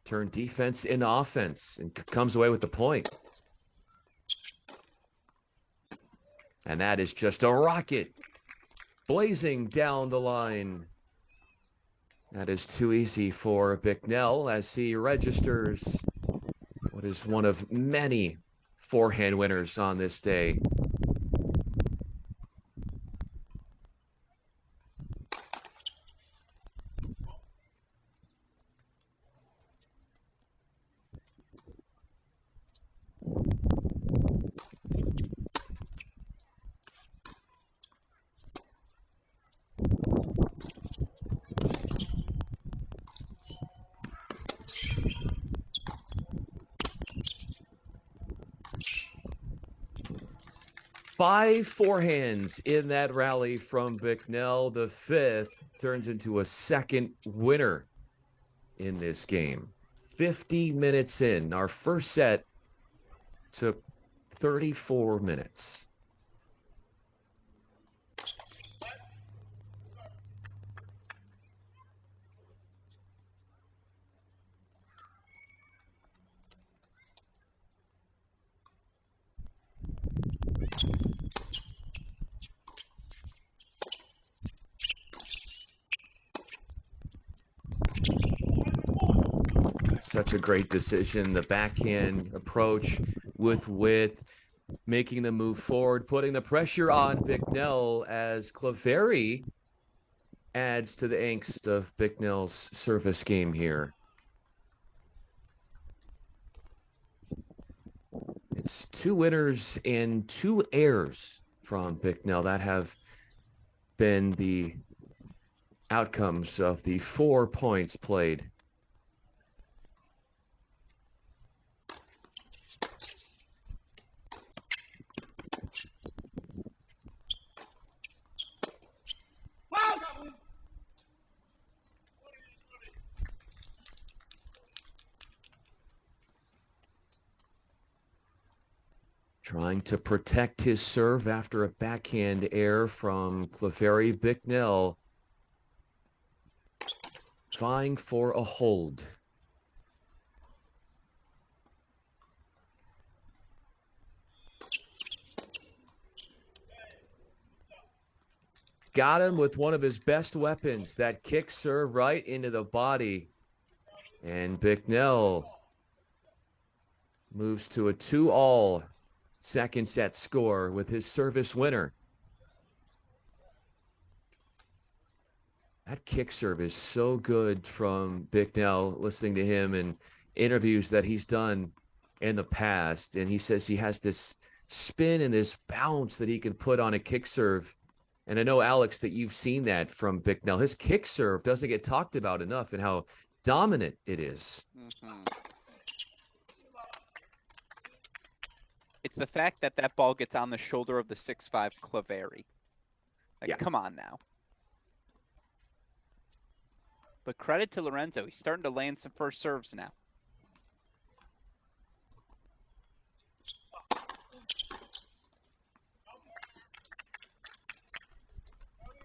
Turned defense into offense and comes away with the point. And that is just a rocket blazing down the line. That is too easy for Bicknell as he registers what is one of many forehand winners on this day. Five forehands in that rally from Bicknell. The fifth turns into a second winner in this game. 50 minutes in. Our first set took 34 minutes. Such a great decision. The backhand approach with width, making the move forward, putting the pressure on Bicknell as Claveri adds to the angst of Bicknell's service game here. It's two winners and two errors from Bicknell that have been the outcomes of the 4 points played. Trying to protect his serve after a backhand error from Claveri. Bicknell vying for a hold. Got him with one of his best weapons, that kick serve right into the body. And Bicknell moves to a 2-all second set score with his service winner. That kick serve is so good from Bicknell, listening to him in interviews that he's done in the past. And he says he has this spin and this bounce that he can put on a kick serve. And I know, Alex, that you've seen that from Bicknell. His kick serve doesn't get talked about enough and how dominant it is. It's the fact that that ball gets on the shoulder of the 6'5" Claveri. Like, Yeah. Come on now. But credit to Lorenzo. He's starting to land some first serves now.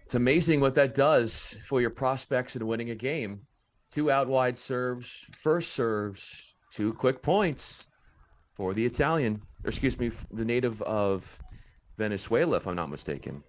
It's amazing what that does for your prospects in winning a game. 2 out wide serves, first serves, 2 quick points for the Italian, or excuse me, the native of Venezuela, if I'm not mistaken.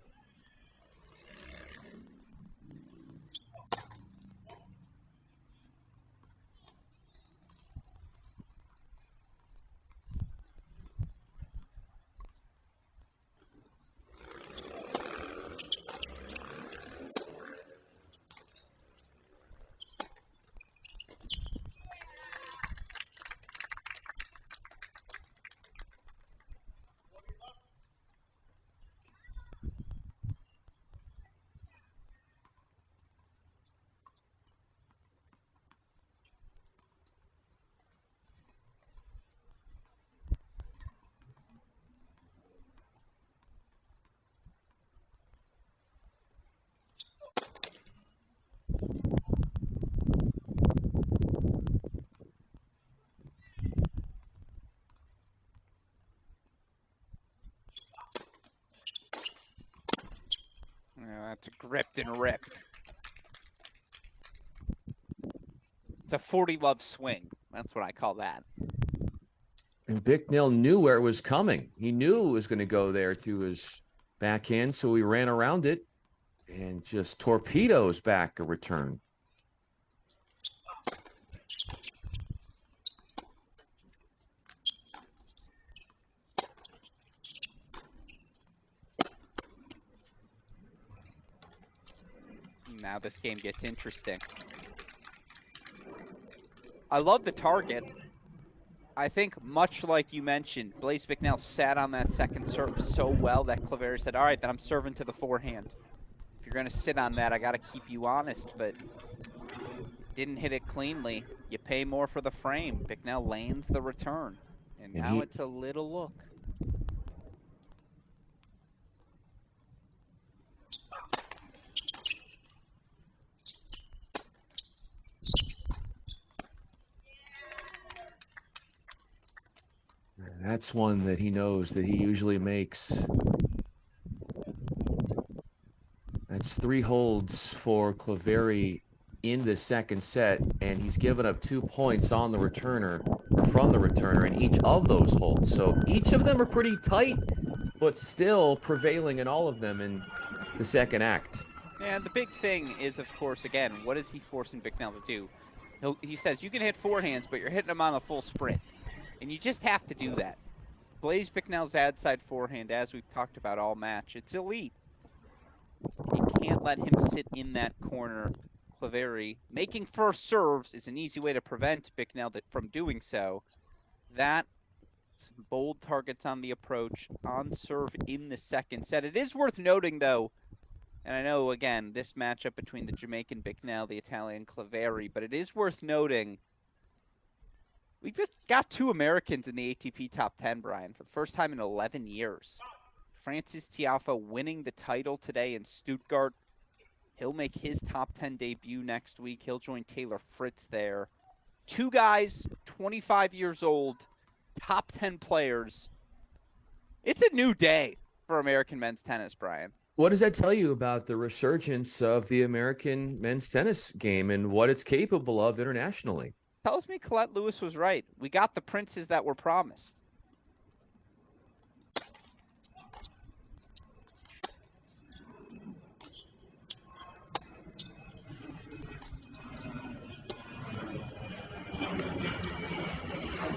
That's gripped and ripped. It's a 40-love swing. That's what I call that. And Bicknell knew where it was coming. He knew it was going to go there to his backhand, so he ran around it and just torpedoes back a return. Now this game gets interesting. I love the target. I think much like you mentioned, Blaise Bicknell sat on that second serve so well that Claveri said, all right, then I'm serving to the forehand. If you're going to sit on that, I got to keep you honest, but didn't hit it cleanly. You pay more for the frame. Bicknell lands the return, and now it's a little look. That's one that he knows that he usually makes. That's 3 holds for Claveri in the second set, and he's given up 2 points on the returner, or from the returner, in each of those holds. So each of them are pretty tight, but still prevailing in all of them in the second act. And the big thing is, of course, again, what is he forcing Bicknell to do? He says, you can hit forehands, but you're hitting them on a full sprint. And you just have to do that. Blaise Bicknell's ad side forehand, as we've talked about all match, it's elite. You can't let him sit in that corner. Claveri making first serves is an easy way to prevent Bicknell from doing so. That, some bold targets on the approach, on serve in the second set. It is worth noting, though, and I know, again, this matchup between the Jamaican Bicknell, the Italian Claveri, but it is worth noting we've got 2 Americans in the ATP top 10, Brian, for the first time in 11 years. Francis Tiafoe winning the title today in Stuttgart. He'll make his top 10 debut next week. He'll join Taylor Fritz there. 2 guys, 25 years old, top 10 players. It's a new day for American men's tennis, Brian. What does that tell you about the resurgence of the American men's tennis game and what it's capable of internationally? Tells me Colette Lewis was right. We got the princes that were promised.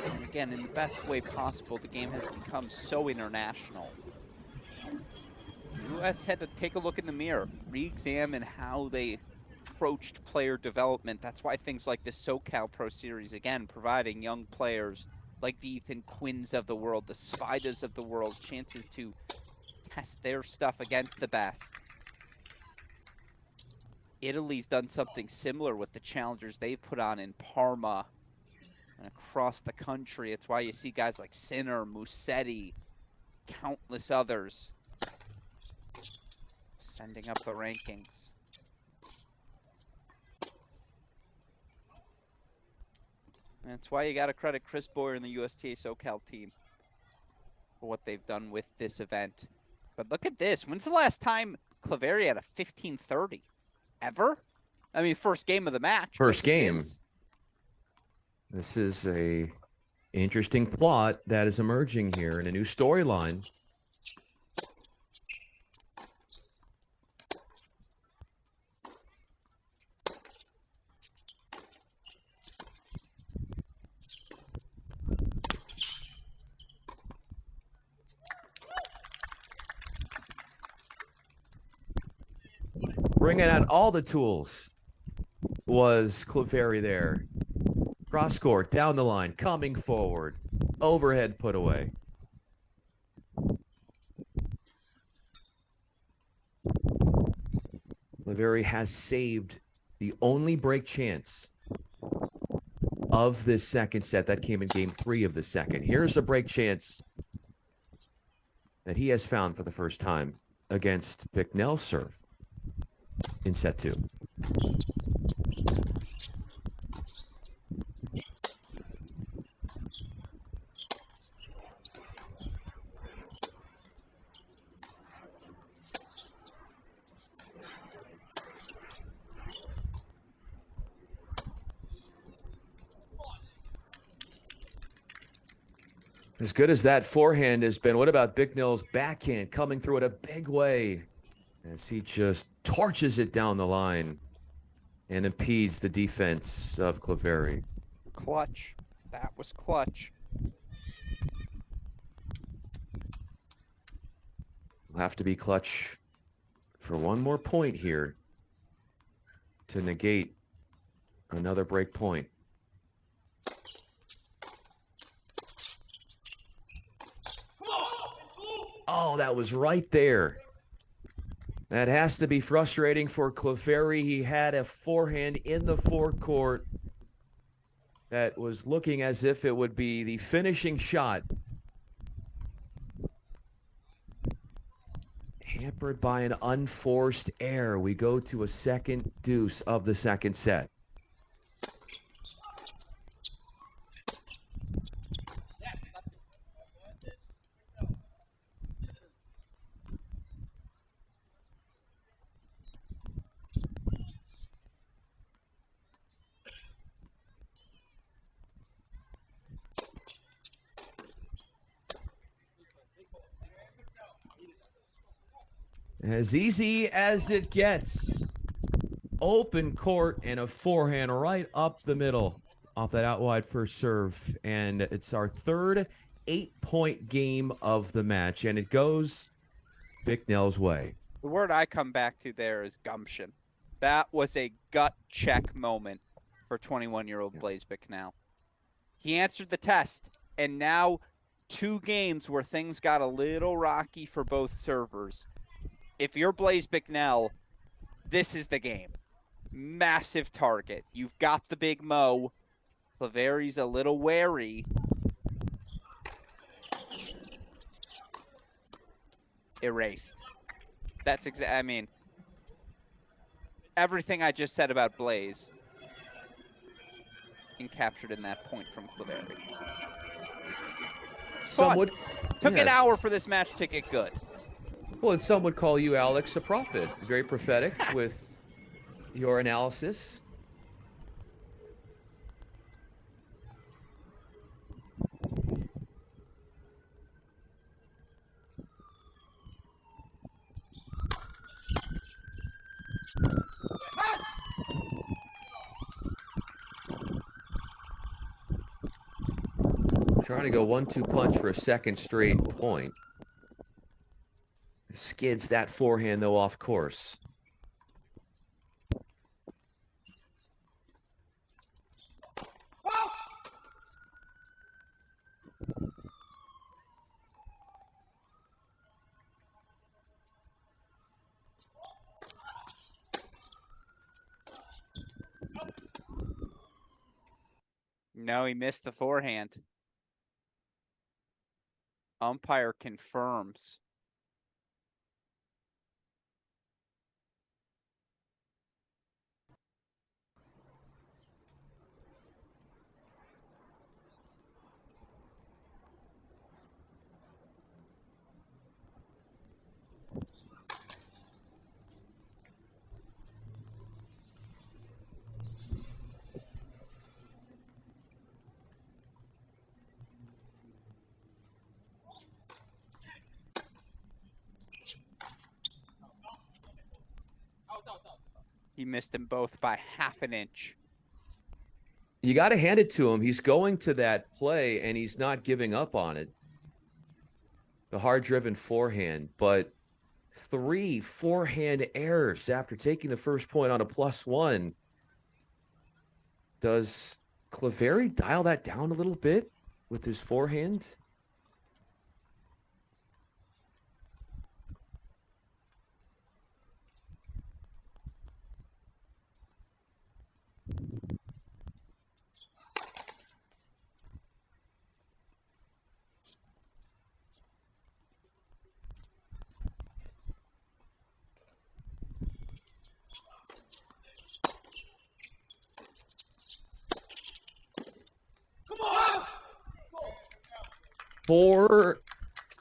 And again, in the best way possible, the game has become so international. The U.S. had to take a look in the mirror, re-examine how they approached player development. That's why things like the SoCal Pro Series, again, providing young players like the Ethan Quinns of the world, the Spidas of the world, chances to test their stuff against the best. Italy's done something similar with the challengers they've put on in Parma and across the country. It's why you see guys like Sinner, Musetti, countless others sending up the rankings. That's why you got to credit Chris Boyer and the USTA SoCal team for what they've done with this event. But look at this. When's the last time Claveri had a 15-30? Ever? I mean, first game of the match. First but game. Since. This is a interesting plot that is emerging here in a new storyline. Bringing out all the tools was Claveri there. Cross court, down the line, coming forward. Overhead put away. Claveri has saved the only break chance of this second set. That came in game 3 of the second. Here's a break chance that he has found for the first time against Bicknell's serve in set 2. As good as that forehand has been, what about Bicknell's backhand coming through in a big way as he just torches it down the line and impedes the defense of Claveri. Clutch. That was clutch. Will have to be clutch for one more point here to negate another break point. Oh, that was right there. That has to be frustrating for Claveri. He had a forehand in the forecourt that was looking as if it would be the finishing shot. Hampered by an unforced error. We go to a second deuce of the second set. As easy as it gets. Open court and a forehand right up the middle off that out wide first serve. And it's our third 8-point game of the match. And it goes Bicknell's way. The word I come back to there is gumption. That was a gut check moment for 21-year-old Blaise Bicknell. He answered the test. And now 2 games where things got a little rocky for both servers. If you're Blaise Bicknell, this is the game. Massive target. You've got the big mo. Claveri's a little wary. Erased. That's I mean, everything I just said about Blaise captured in that point from Claveri. Took an hour for this match to get good. Well, and some would call you, Alex, a prophet. Very prophetic with your analysis. Trying to go 1-2 punch for a second straight point. Skids that forehand, though, off course. No, he missed the forehand. Umpire confirms. He missed them both by half an inch. You got to hand it to him. He's going to that play, and he's not giving up on it. The hard-driven forehand, but 3 forehand errors after taking the first point on a +1. Does Cleveri dial that down a little bit with his forehand?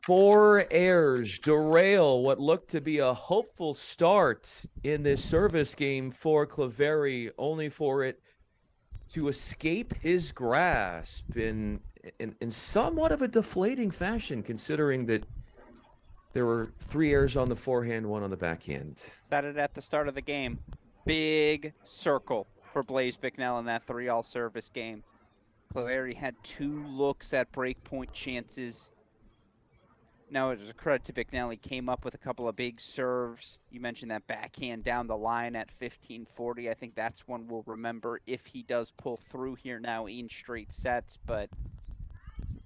Four errors derail what looked to be a hopeful start in this service game for Cleveri, only for it to escape his grasp in somewhat of a deflating fashion, considering that there were 3 errors on the forehand, 1 on the backhand. Said it at the start of the game. Big circle for Blaise Bicknell in that 3-all service game. Cleveri had 2 looks at breakpoint chances. Now, it was a credit to Bicknell. He came up with a couple of big serves. You mentioned that backhand down the line at 15-40. I think that's one we'll remember if he does pull through here now in straight sets. But,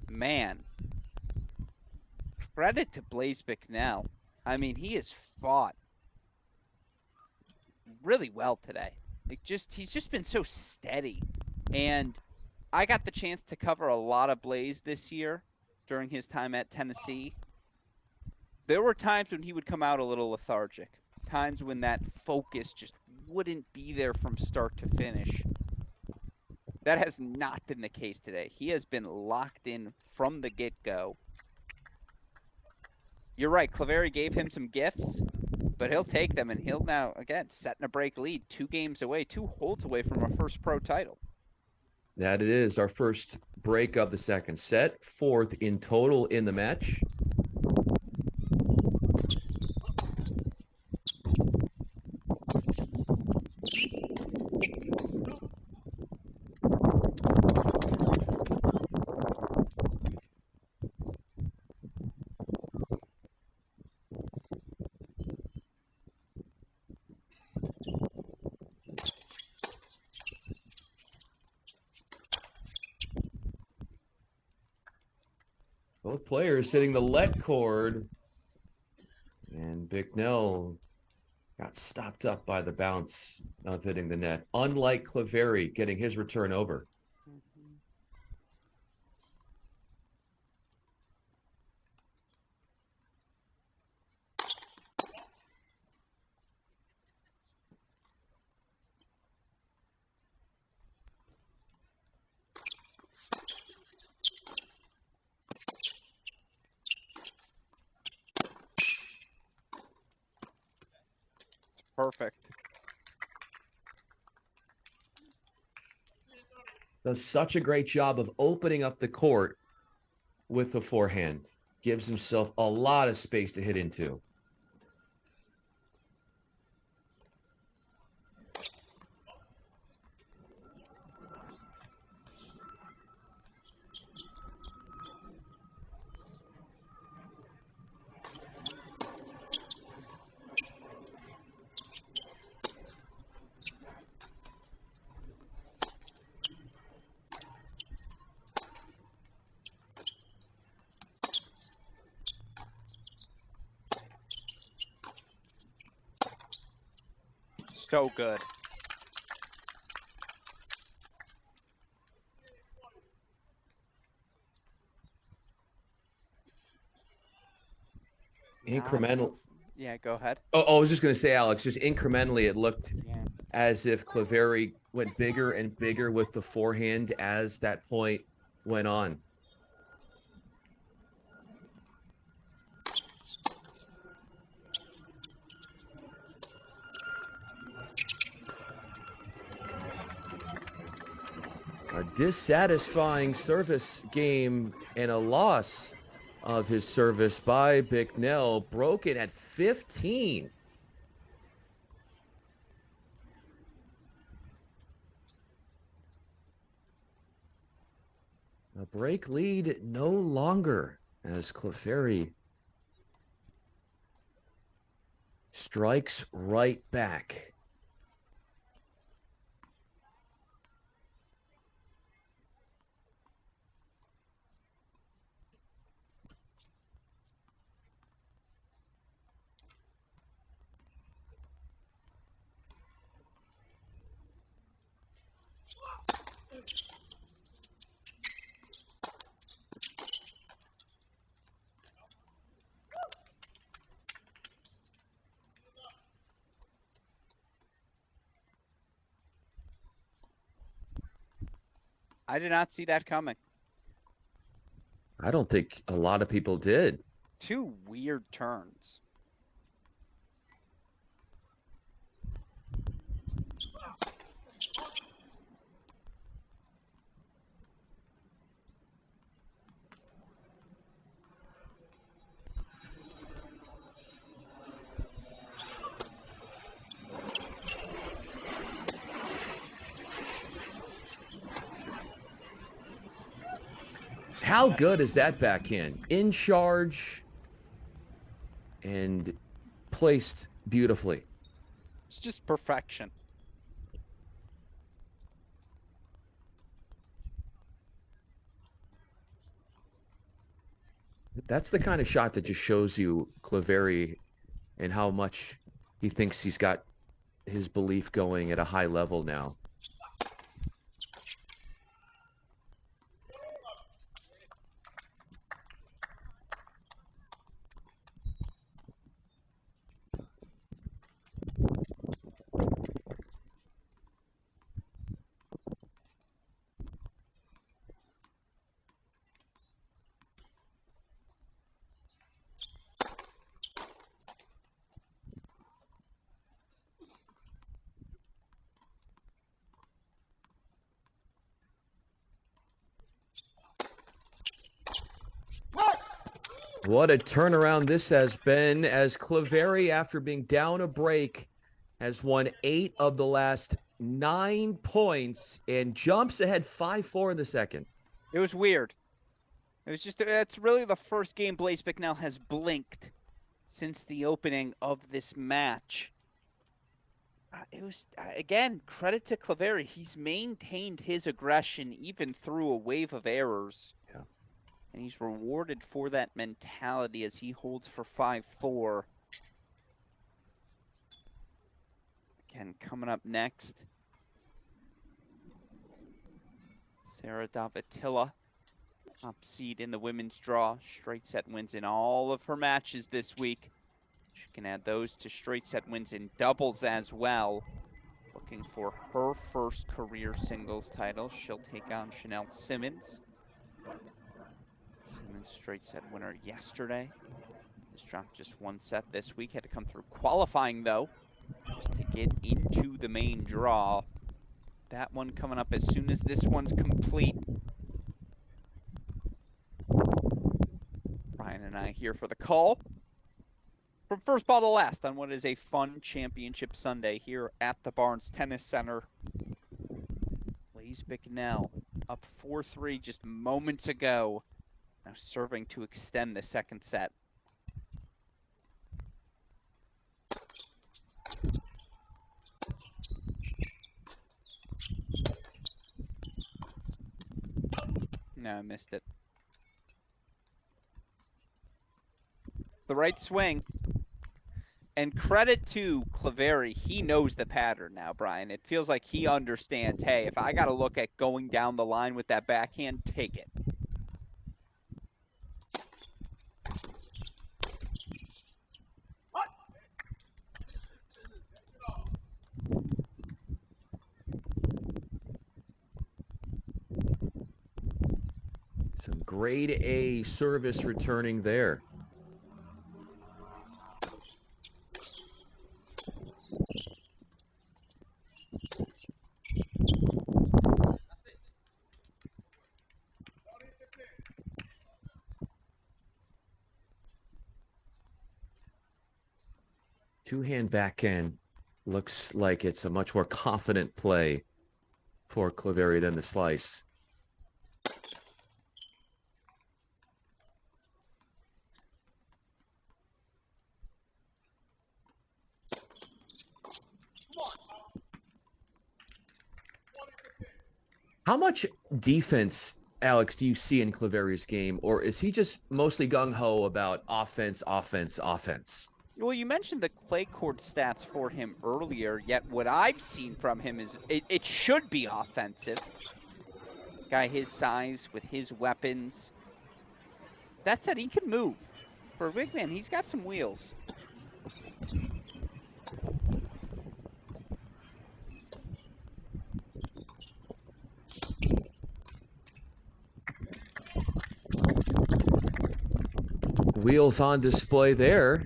man, credit to Blaise Bicknell. I mean, he has fought really well today. He's just been so steady. And I got the chance to cover a lot of Blaise this year during his time at Tennessee. There were times when he would come out a little lethargic, times when that focus just wouldn't be there from start to finish. That has not been the case today. He has been locked in from the get-go. You're right, Cleveri gave him some gifts, but he'll take them, and he'll now, again, setting a break lead, 2 games away, 2 holds away from our first pro title. That it is our first break of the second set, 4th in total in the match. Both players hitting the let cord, and Bicknell got stopped up by the bounce of hitting the net, unlike Cleveri getting his return over. Perfect. Does such a great job of opening up the court with the forehand. Gives himself a lot of space to hit into. So good. Incremental. Yeah, go ahead. Oh, I was just going to say, Alex, just incrementally, it looked as if Cleveri went bigger and bigger with the forehand as that point went on. A dissatisfying service game and a loss of his service by Bicknell, broken at 15. A break lead no longer as Clefairy strikes right back. I did not see that coming. I don't think a lot of people did. Two weird turns. How good is that backhand? In charge and placed beautifully. It's just perfection. That's the kind of shot that just shows you Clefairy and how much he thinks he's got his belief going at a high level now. What a turnaround this has been, as Clefairy, after being down a break, has won 8 of the last 9 points and jumps ahead 5-4 in the second. It was weird. It was just, it's really the first game Blaise Bicknell has blinked since the opening of this match. It was, again, credit to Clefairy. He's maintained his aggression even through a wave of errors. Yeah. And he's rewarded for that mentality as he holds for 5-4. Again, coming up next, Sarah Davatila, top seed in the women's draw. Straight set wins in all of her matches this week. She can add those to straight set wins in doubles as well. Looking for her first career singles title. She'll take on Chanel Simmons. Simmons straight set winner yesterday. Has dropped just 1 set this week. Had to come through qualifying though, just to get into the main draw. That one coming up as soon as this one's complete. Brian and I here for the call. From first ball to last on what is a fun championship Sunday here at the Barnes Tennis Center. Blaise Bicknell up 4-3 just moments ago. Now serving to extend the second set. No, I missed it. The right swing. And credit to Clefairy, he knows the pattern now, Brian. It feels like he understands, hey, if I got to look at going down the line with that backhand, take it. Some grade A service returning there. Two-hand backhand looks like it's a much more confident play for Clefairy than the slice. How much defense, Alex, do you see in Cleveri's game, or is he just mostly gung-ho about offense, offense, offense? Well, you mentioned the clay court stats for him earlier, yet what I've seen from him is it should be offensive. Guy his size with his weapons. That said, he can move. For a big man, he's got some wheels. Wheels on display there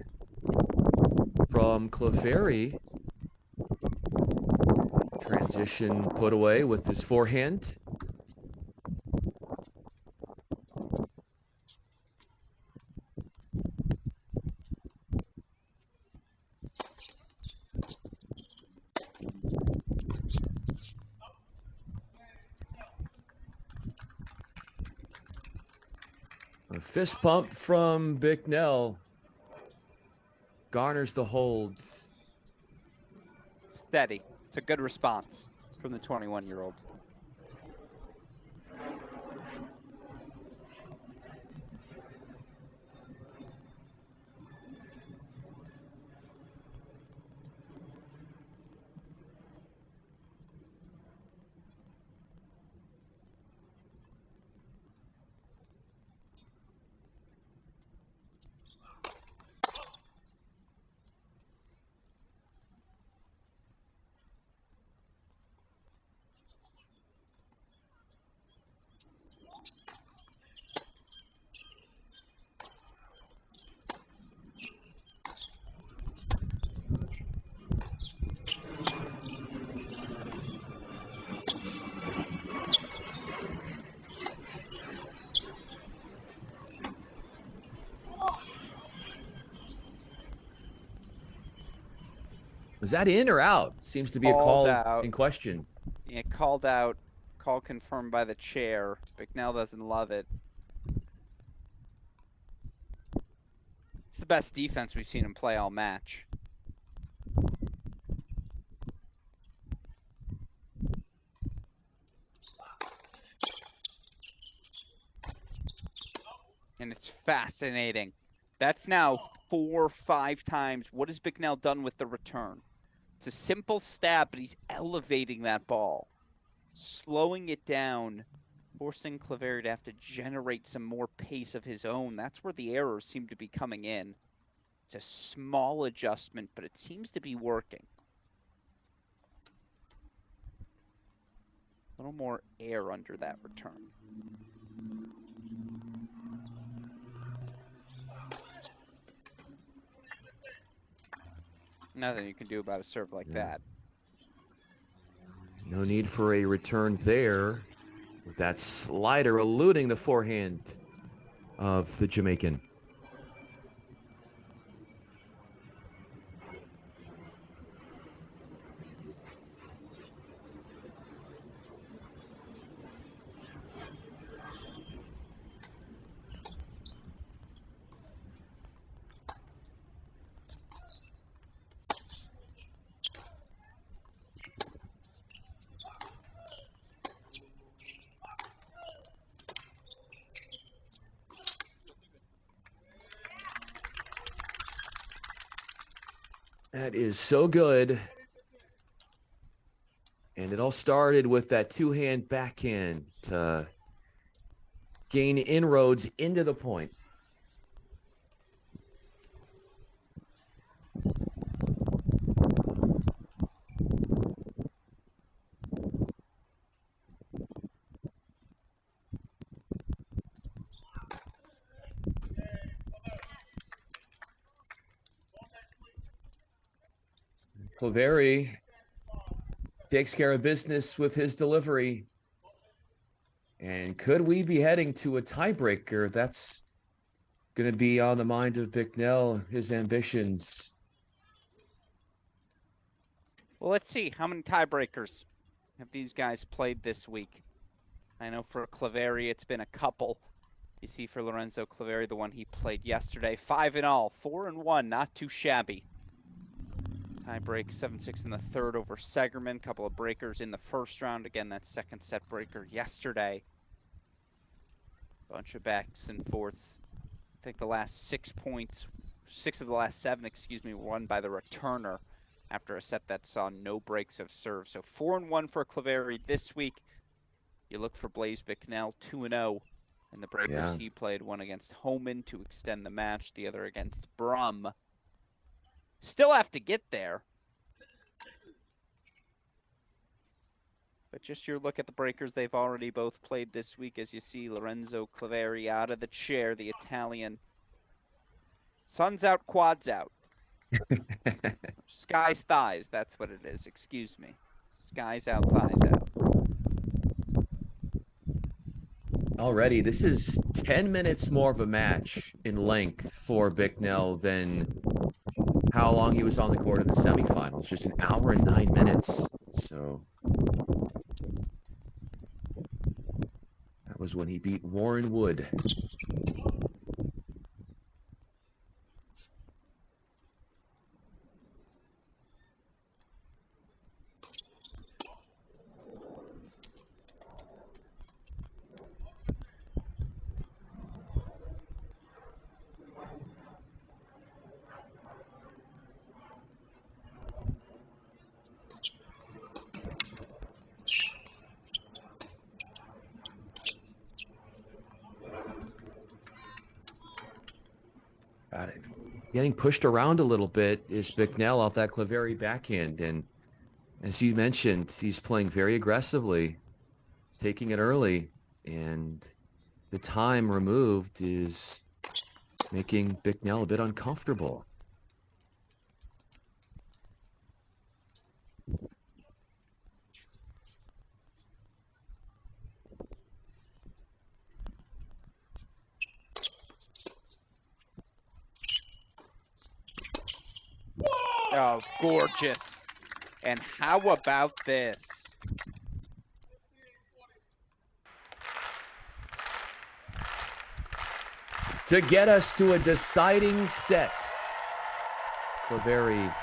from Cleveri. Transition put away with his forehand. A fist pump from Bicknell garners the hold. Steady. It's a good response from the 21-year-old. Was that in or out? Seems to be a Called call out. in question. Yeah, called out. Call confirmed by the chair. Bicknell doesn't love it. It's the best defense we've seen him play all match. And it's fascinating. That's now 4 or 5 times. What has Bicknell done with the return? It's a simple stab, but he's elevating that ball, slowing it down, forcing Cleveri to have to generate some more pace of his own. That's where the errors seem to be coming in. It's a small adjustment, but it seems to be working. A little more air under that return. Nothing you can do about a serve like that. No need for a return there. With that slider eluding the forehand of the Jamaican. That is so good. And it all started with that two-hand backhand to gain inroads into the point. Cleveri takes care of business with his delivery. And could we be heading to a tiebreaker? That's going to be on the mind of Bicknell, his ambitions. Well, let's see. How many tiebreakers have these guys played this week? I know for Cleveri, it's been a couple. You see for Lorenzo Cleveri, the one he played yesterday, 5 in all, 4-1, not too shabby. Tie break 7-6 in the third over Segerman. Couple of breakers in the first round. Again, that second set breaker yesterday. Bunch of backs and forths. I think the last 6 points, 6 of the last 7, excuse me, were won by the returner after a set that saw no breaks of serve. So 4-1 for Cleveri this week. You look for Blaise Bicknell, 2-0 in the breakers he played. One against Homan to extend the match, the other against Brum. Still have to get there. But just your look at the breakers they've already both played this week, as you see Lorenzo Cleveri out of the chair, the Italian. Sun's out, quads out. Sky's thighs, that's what it is. Excuse me. Sky's out, thighs out. Already, this is 10 minutes more of a match in length for Bicknell than how long he was on the court in the semifinals. Just an hour and 9 minutes. So that was when he beat Warren Wood. Got it. Getting pushed around a little bit is Bicknell off that Cleveri backhand. And as you mentioned, he's playing very aggressively, taking it early. And the time removed is making Bicknell a bit uncomfortable. Oh, gorgeous. And how about this? To get us to a deciding set, Cleveri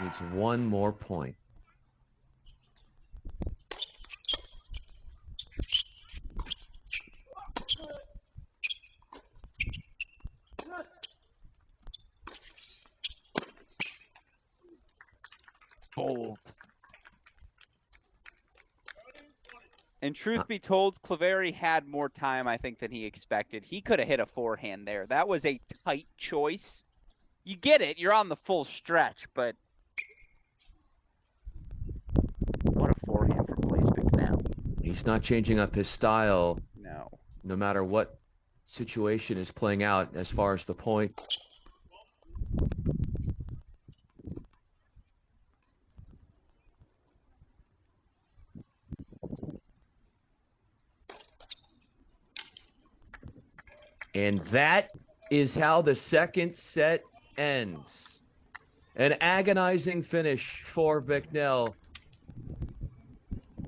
needs one more point. Bold. And truth be told, Cleveri had more time, I think, than he expected. He could have hit a forehand there. That was a tight choice. You get it. You're on the full stretch, but what a forehand for Blaise Bicknell. He's not changing up his style. No matter what situation is playing out as far as the point. And that is how the second set ends. An agonizing finish for Bicknell.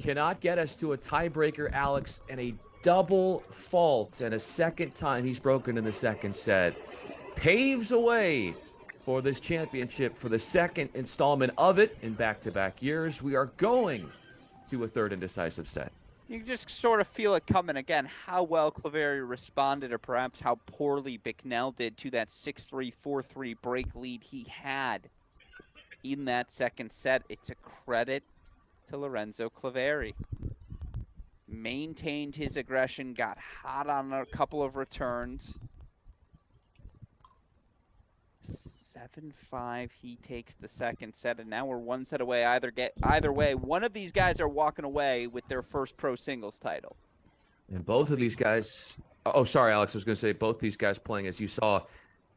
Cannot get us to a tiebreaker, Alex, and a double fault. And a second time he's broken in the second set. Paves a way for this championship for the second installment of it in back-to-back years. We are going to a third and decisive set. You can just sort of feel it coming again, how well Cleveri responded, or perhaps how poorly Bicknell did to that 6-3, 4-3 break lead he had in that second set. It's a credit to Lorenzo Cleveri. Maintained his aggression, got hot on a couple of returns. 7-5, he takes the second set, and now we're one set away. Either way, one of these guys are walking away with their first pro singles title. And both of these guys, oh, sorry, Alex, I was going to say both these guys playing, as you saw,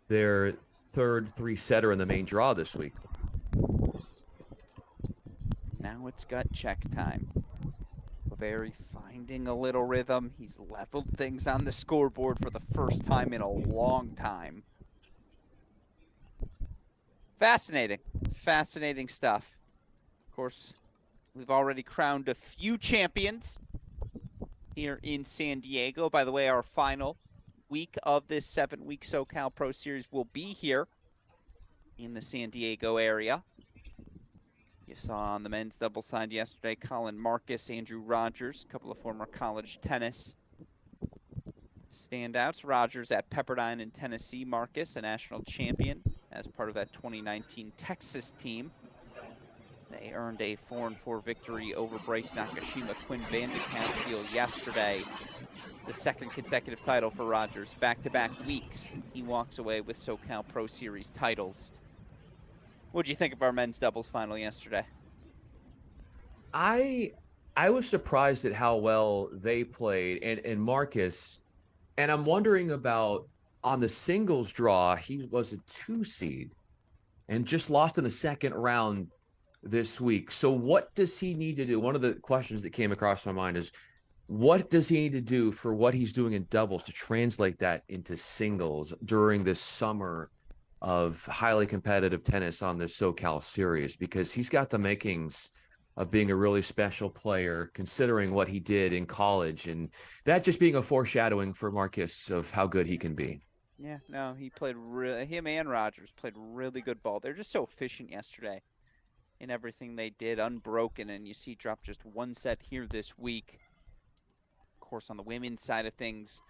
their third three-setter in the main draw this week. Now it's gut check time. Cleveri finding a little rhythm. He's leveled things on the scoreboard for the first time in a long time. Fascinating. Fascinating stuff. Of course, we've already crowned a few champions here in San Diego. By the way, our final week of this 7-week SoCal Pro Series will be here in the San Diego area. You saw on the men's double side yesterday, Colin Marcus, Andrew Rogers, a couple of former college tennis standouts. Rogers at Pepperdine in Tennessee. Marcus, a national champion as part of that 2019 Texas team. They earned a 4-4 victory over Bryce Nakashima, Quinn Van de Castile yesterday. It's a second consecutive title for Rogers. Back-to-back weeks, he walks away with SoCal Pro Series titles. What did you think of our men's doubles final yesterday? I was surprised at how well they played, and Marcus, and I'm wondering about on the singles draw, he was a 2 seed and just lost in the second round this week. So what does he need to do? One of the questions that came across my mind is, what does he need to do for what he's doing in doubles to translate that into singles during this summer of highly competitive tennis on the SoCal series? Because he's got the makings of being a really special player, considering what he did in college, and that just being a foreshadowing for Marcus of how good he can be. Yeah, no, he played really, him and Rogers played really good ball. They're just so efficient yesterday in everything they did, unbroken, and you see drop just 1 set here this week. Of course, on the women's side of things,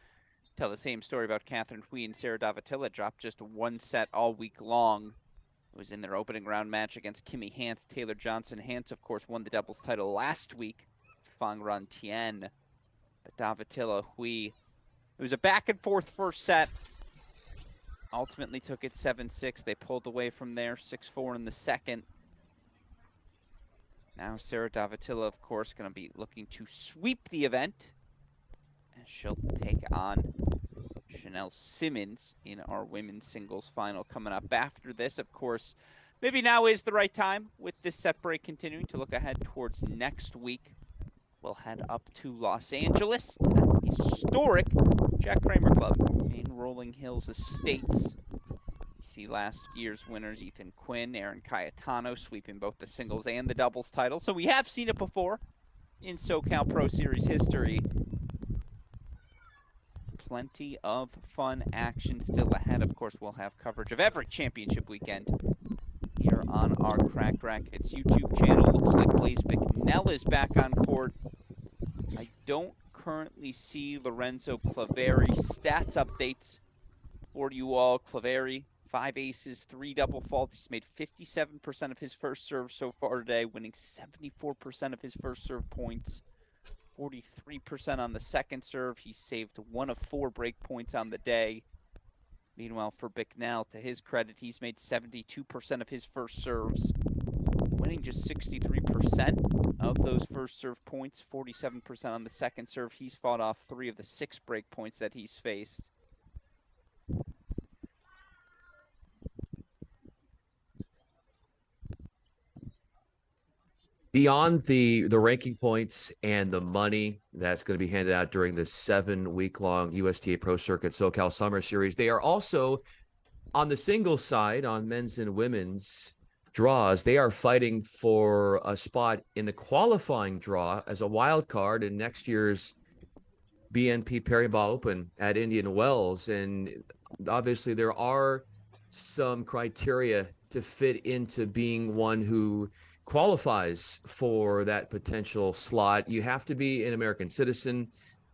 tell the same story about Catherine Hui and Sarah Davatila. Dropped just 1 set all week long. It was in their opening round match against Kimmy Hance, Taylor Johnson. Hance, of course, won the doubles title last week, Fang Ran Tien. But Davatila, Hui, it was a back-and-forth first set. Ultimately took it 7-6. They pulled away from there, 6-4 in the second. Now Sarah Davatila, of course, going to be looking to sweep the event. And she'll take on Chanel Simmons in our women's singles final coming up after this. Of course, maybe now is the right time with this set break continuing to look ahead towards next week. We'll head up to Los Angeles to the historic Jack Kramer Club in Rolling Hills Estates. You see last year's winners, Ethan Quinn, Aaron Cayetano, sweeping both the singles and the doubles title. So we have seen it before in SoCal Pro Series history. Plenty of fun action still ahead. Of course, we'll have coverage of every championship weekend here on our Crack Rackets YouTube channel. Looks like Blaise Bicknell is back on court. I don't currently see Lorenzo Claveri. Stats updates for you all. Claveri, 5 aces, 3 double faults. He's made 57% of his first serve so far today, winning 74% of his first serve points. 43% on the second serve. He saved 1 of 4 break points on the day. Meanwhile, for Bicknell, to his credit, he's made 72% of his first serves, winning just 63% of those first serve points, 47% on the second serve. He's fought off 3 of the 6 break points that he's faced. Beyond the ranking points and the money that's going to be handed out during the 7-week-long USTA Pro Circuit SoCal Summer Series, they are also on the singles side, on men's and women's draws. They are fighting for a spot in the qualifying draw as a wild card in next year's BNP Paribas Open at Indian Wells. And obviously there are some criteria to fit into being one who qualifies for that potential slot. You have to be an American citizen.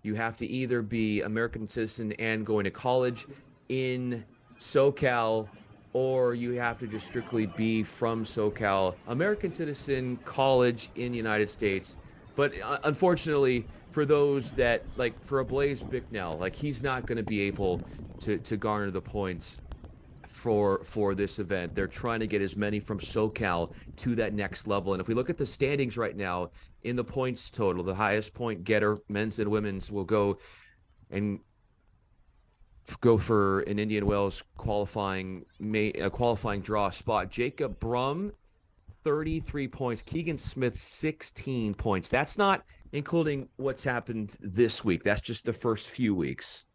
You have to either be American citizen and going to college in SoCal, or you have to just strictly be from SoCal, American citizen, college in the United States. But unfortunately, for those that, like for a Blaise Bicknell, like he's not going to be able to garner the points for this event. They're trying to get as many from SoCal to that next level. And if we look at the standings right now in the points total, the highest point getter, men's and women's, will go for an Indian Wells qualifying draw spot. Jacob Brum, 33 points. Keegan Smith, 16 points. That's not including what's happened this week. That's just the first few weeks.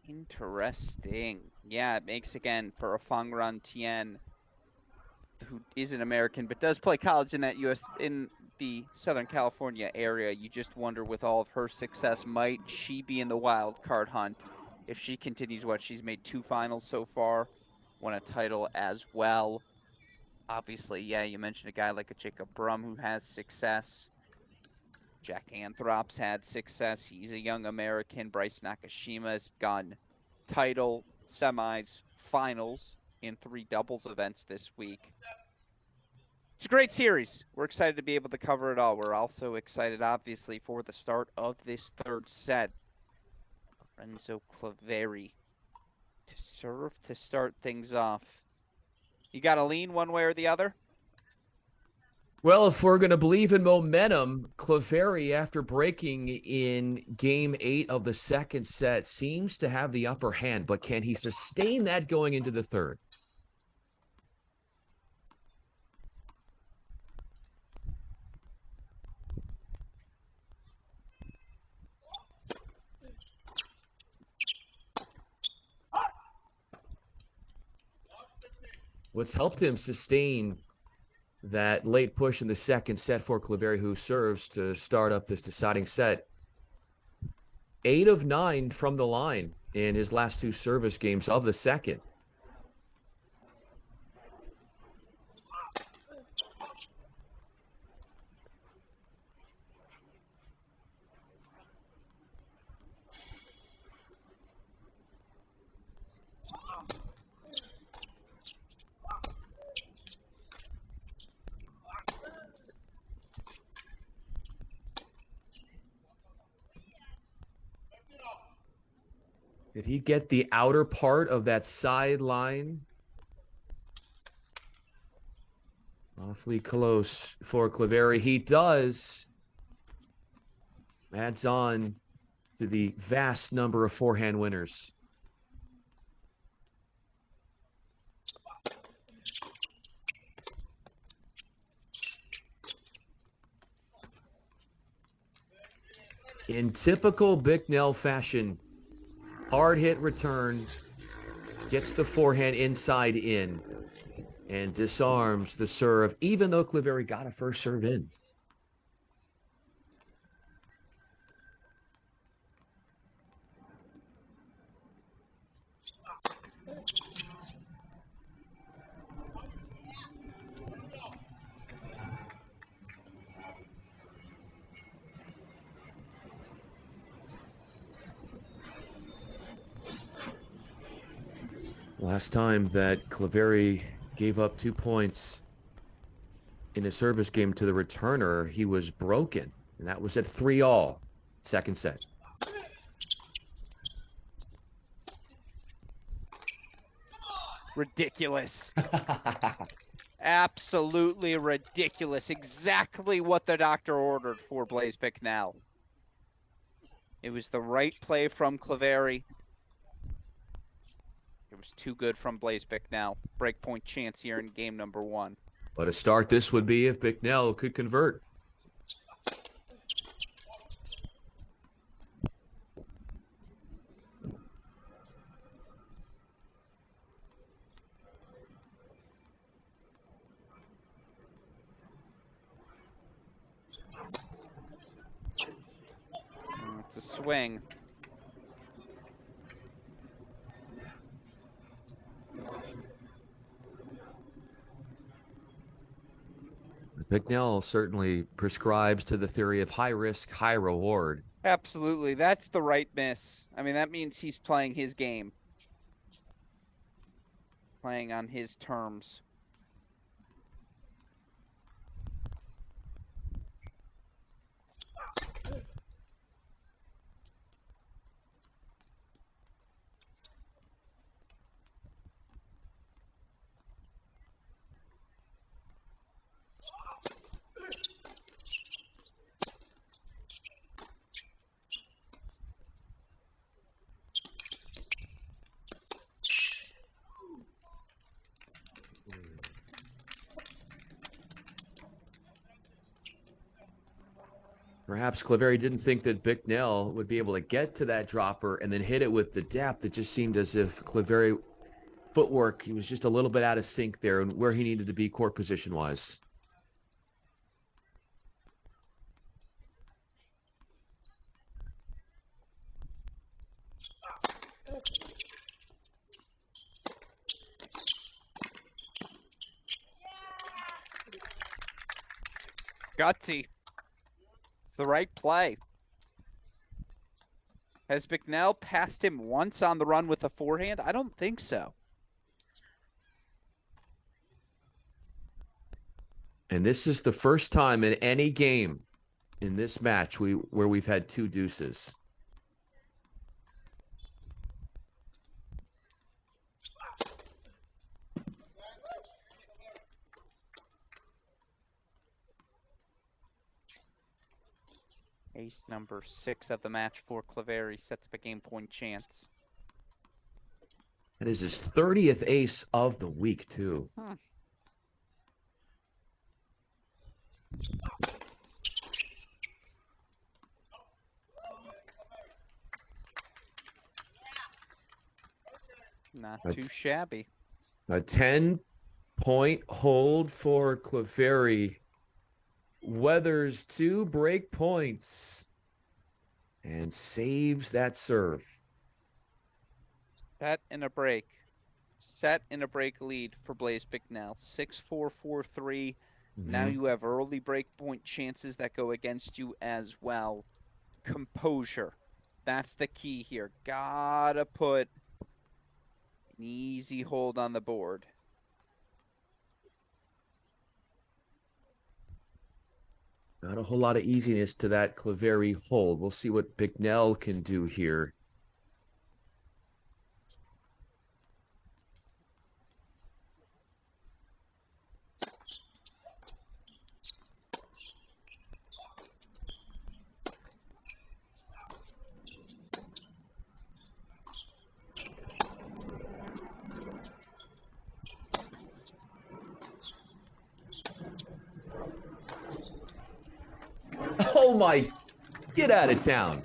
Interesting. Yeah, it makes, again, for a Fang Ran Tien, who is an American but does play college in that in the Southern California area, you just wonder, with all of her success, might she be in the wild card hunt if she continues what she's made 2 finals so far, won a title as well. Obviously, yeah, you mentioned a guy like a Jacob Brum who has success. Jack Anthrop's had success. He's a young American. Bryce Nakashima's gotten title, semis, finals in 3 doubles events this week. It's a great series. We're excited to be able to cover it all. We're also excited, obviously, for the start of this 3rd set. Renzo Claveri to serve to start things off. You got to lean one way or the other? Well, if we're going to believe in momentum, Claveri, after breaking in game 8 of the 2nd set, seems to have the upper hand. But can he sustain that going into the 3rd? What's helped him sustain that late push in the 2nd set for Claveri, who serves to start up this deciding set. 8 of 9 from the line in his last 2 service games of the 2nd. Did he get the outer part of that sideline? Awfully close for Claveri. He does. Adds on to the vast number of forehand winners. In typical Bicknell fashion, hard hit return, gets the forehand inside in, and disarms the serve, even though Claveri got a first serve in. Last time that Claveri gave up 2 points in a service game to the returner, he was broken. And that was at 3-all, 2nd set. Ridiculous. Absolutely ridiculous. Exactly what the doctor ordered for Blaise Bicknell. It was the right play from Claveri. It was too good from Blaise Bicknell. Breakpoint chance here in game number 1. What a start this would be if Bicknell could convert. It's a swing. Bicknell certainly prescribes to the theory of high risk, high reward. Absolutely. That's the right miss. I mean, that means he's playing his game. Playing on his terms. Perhaps Claveri didn't think that Bicknell would be able to get to that dropper and then hit it with the depth. It just seemed as if Claveri footwork, he was just a little bit out of sync there and where he needed to be court position-wise. Gutsy. It's the right play. Has McNell passed him once on the run with a forehand? I don't think so. And this is the first time in any game in this match where we've had two deuces. Ace number 6 of the match for Cleveri sets up a game point chance. That is his 30th ace of the week, too. Not too shabby. A 10-point hold for Cleveri. Weathers 2 break points and saves that serve. Set in a break. Set in a break lead for Blaise Bicknell. 6-4, 4-3. Now you have early break point chances that go against you as well. Composure. That's the key here. Gotta put an easy hold on the board. Not a whole lot of easiness to that Cleveri hold. We'll see what Bicknell can do here. Oh my, get out of town.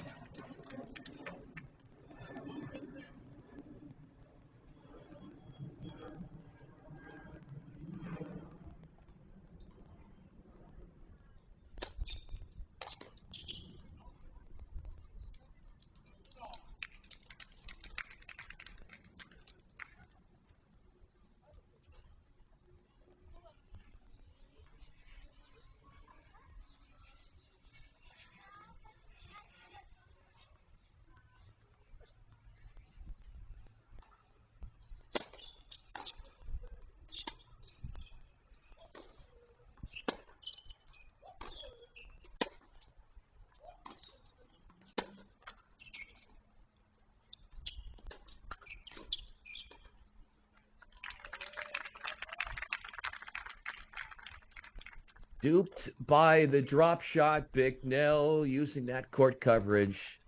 Duped by the drop shot, Bicknell using that court coverage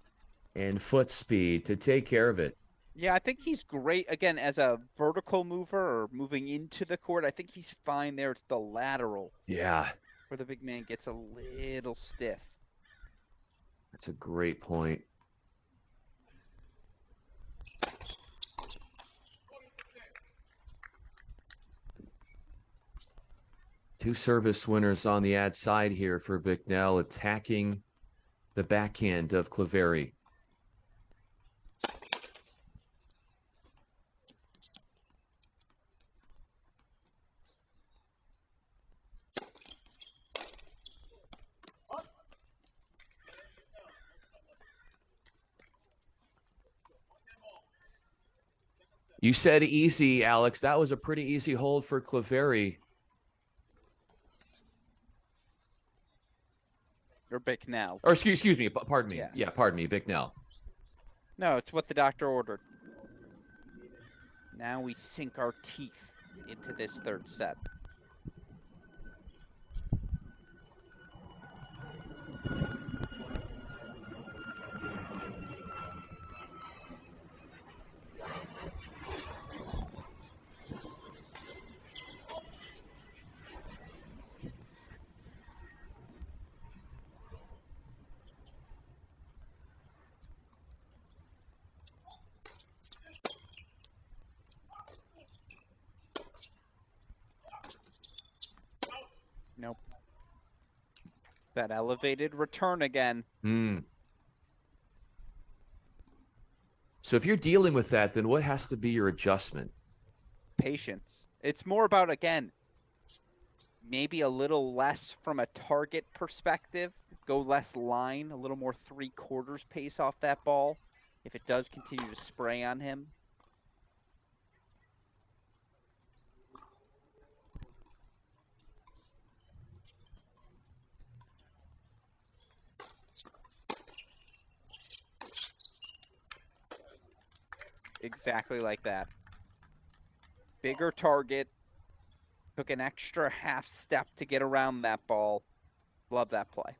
and foot speed to take care of it. Yeah, I think he's great, again, as a vertical mover or moving into the court. I think he's fine there. It's the lateral. Yeah. Where the big man gets a little stiff. That's a great point. Two service winners on the ad side here for Bicknell, attacking the backhand of Cleveri. You said easy, Alex. That was a pretty easy hold for Cleveri. Or Bicknell. Or excuse me, pardon me. Yeah, pardon me, Bicknell. No, it's what the doctor ordered. Now we sink our teeth into this third set. Nope. It's that elevated return again. So if you're dealing with that, then what has to be your adjustment? Patience. It's more about, again, maybe a little less from a target perspective, go less line, a little more 3/4 pace off that ball if it does continue to spray on him. Exactly like that. Bigger target, took an extra half step to get around that ball. Love that play.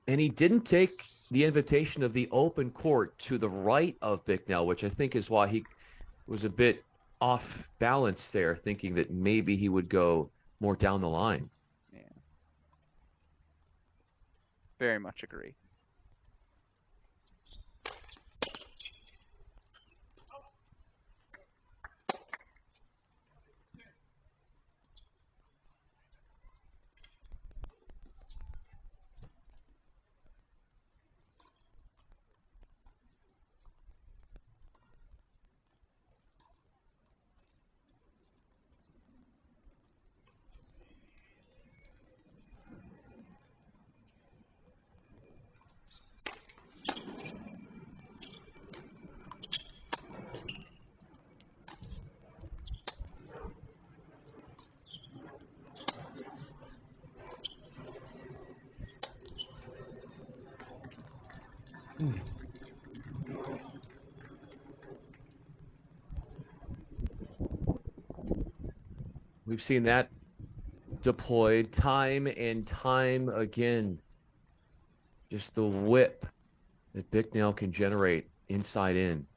And he didn't take the invitation of the open court to the right of Bicknell, which I think is why he was a bit off balance there, thinking that maybe he would go more down the line. Yeah. Very much agree. We've seen that deployed time and time again. Just the whip that Bicknell can generate inside in.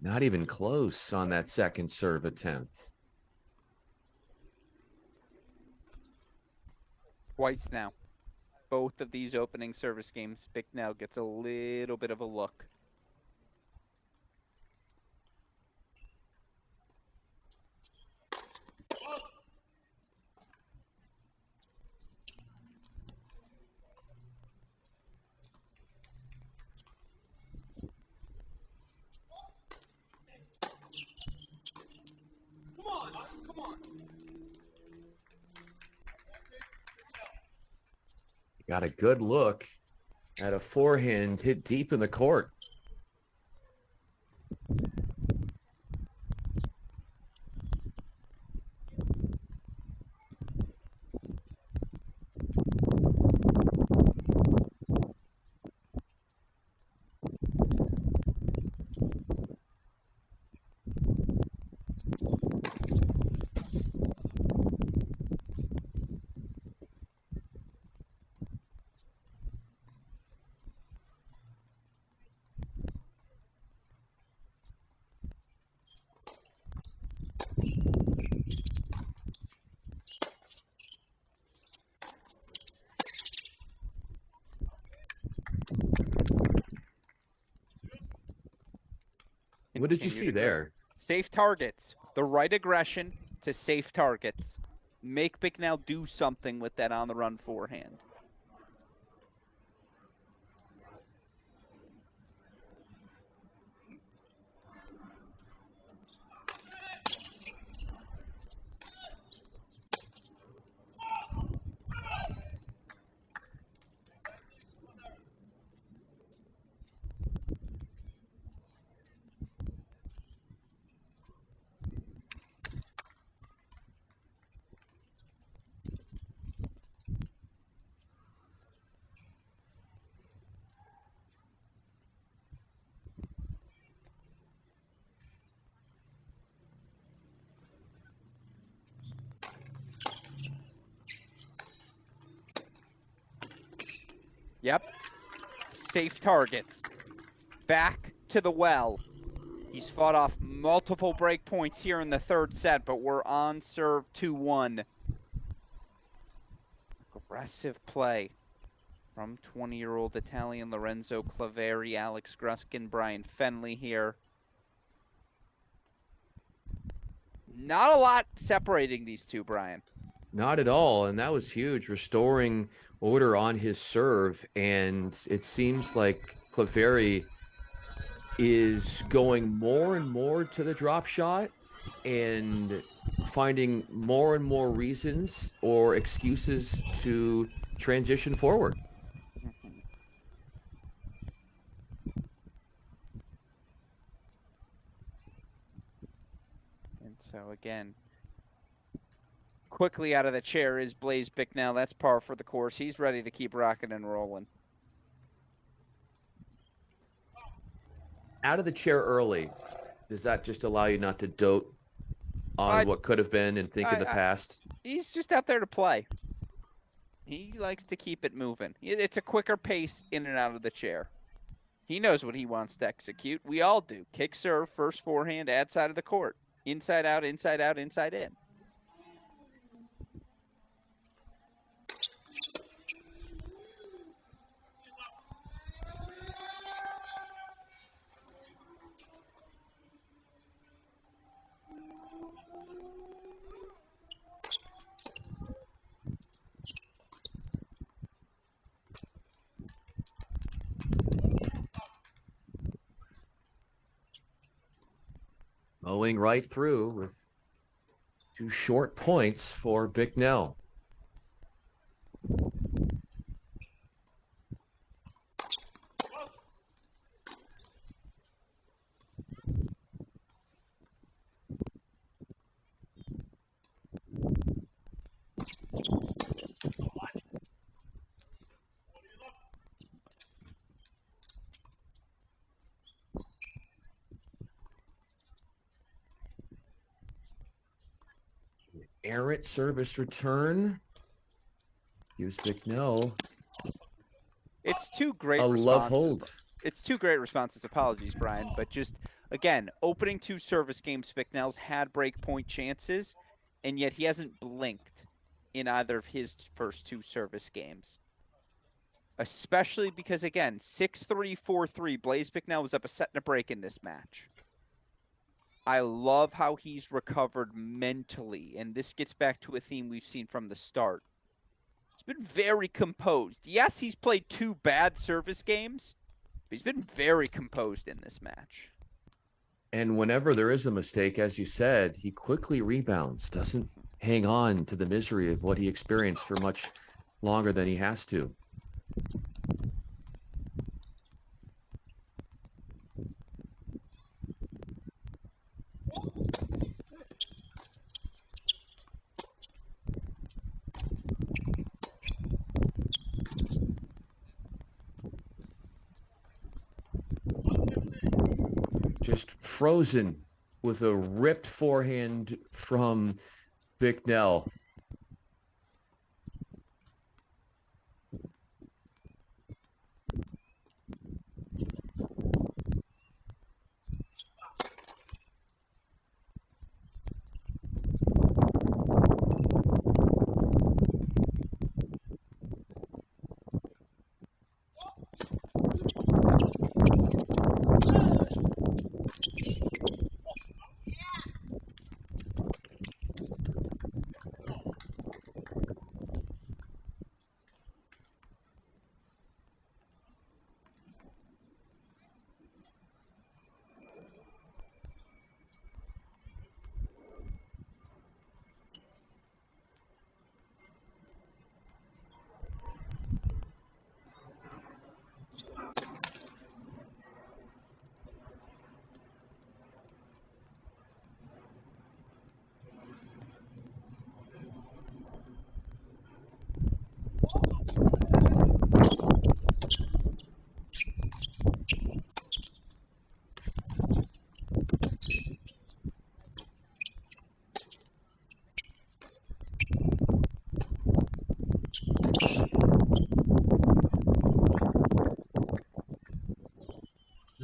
Not even close on that second serve attempt. Twice now. Both of these opening service games, Bicknell gets a little bit of a look. Got a good look at a forehand hit deep in the court. What did you see there? Safe targets. The right aggression to safe targets. Make Bicknell do something with that on the run forehand. Yep. Safe targets. Back to the well. He's fought off multiple break points here in the third set, but we're on serve 2-1. Aggressive play from 20-year-old Italian Lorenzo Claveri, Alex Gruskin, Brian Fenley here. Not a lot separating these two, Brian. Not at all, and that was huge, restoring order on his serve, and it seems like Claveri is going more and more to the drop shot and finding more and more reasons or excuses to transition forward. And so again, quickly out of the chair is Blaise Bicknell. That's par for the course. He's ready to keep rocking and rolling. Out of the chair early, does that just allow you not to dote on what could have been and think of the past? He's just out there to play. He likes to keep it moving. It's a quicker pace in and out of the chair. He knows what he wants to execute. We all do. Kick serve, first forehand, ad side of the court. Inside out, inside out, inside in. Mowing right through with 2 short points for Bicknell. Errant service return. Use Bicknell. It's 2 great responses. A love hold. It's 2 great responses. Apologies, Brian. But just, again, opening 2 service games, Bicknell's had break point chances, and yet he hasn't blinked in either of his first 2 service games. Especially because, again, 6-3, 4-3. Blaise Bicknell was up a set and a break in this match. I love how he's recovered mentally, and this gets back to a theme we've seen from the start. He's been very composed. Yes, he's played 2 bad service games, but he's been very composed in this match. And whenever there is a mistake, as you said, he quickly rebounds, doesn't hang on to the misery of what he experienced for much longer than he has to. Just frozen with a ripped forehand from Bicknell.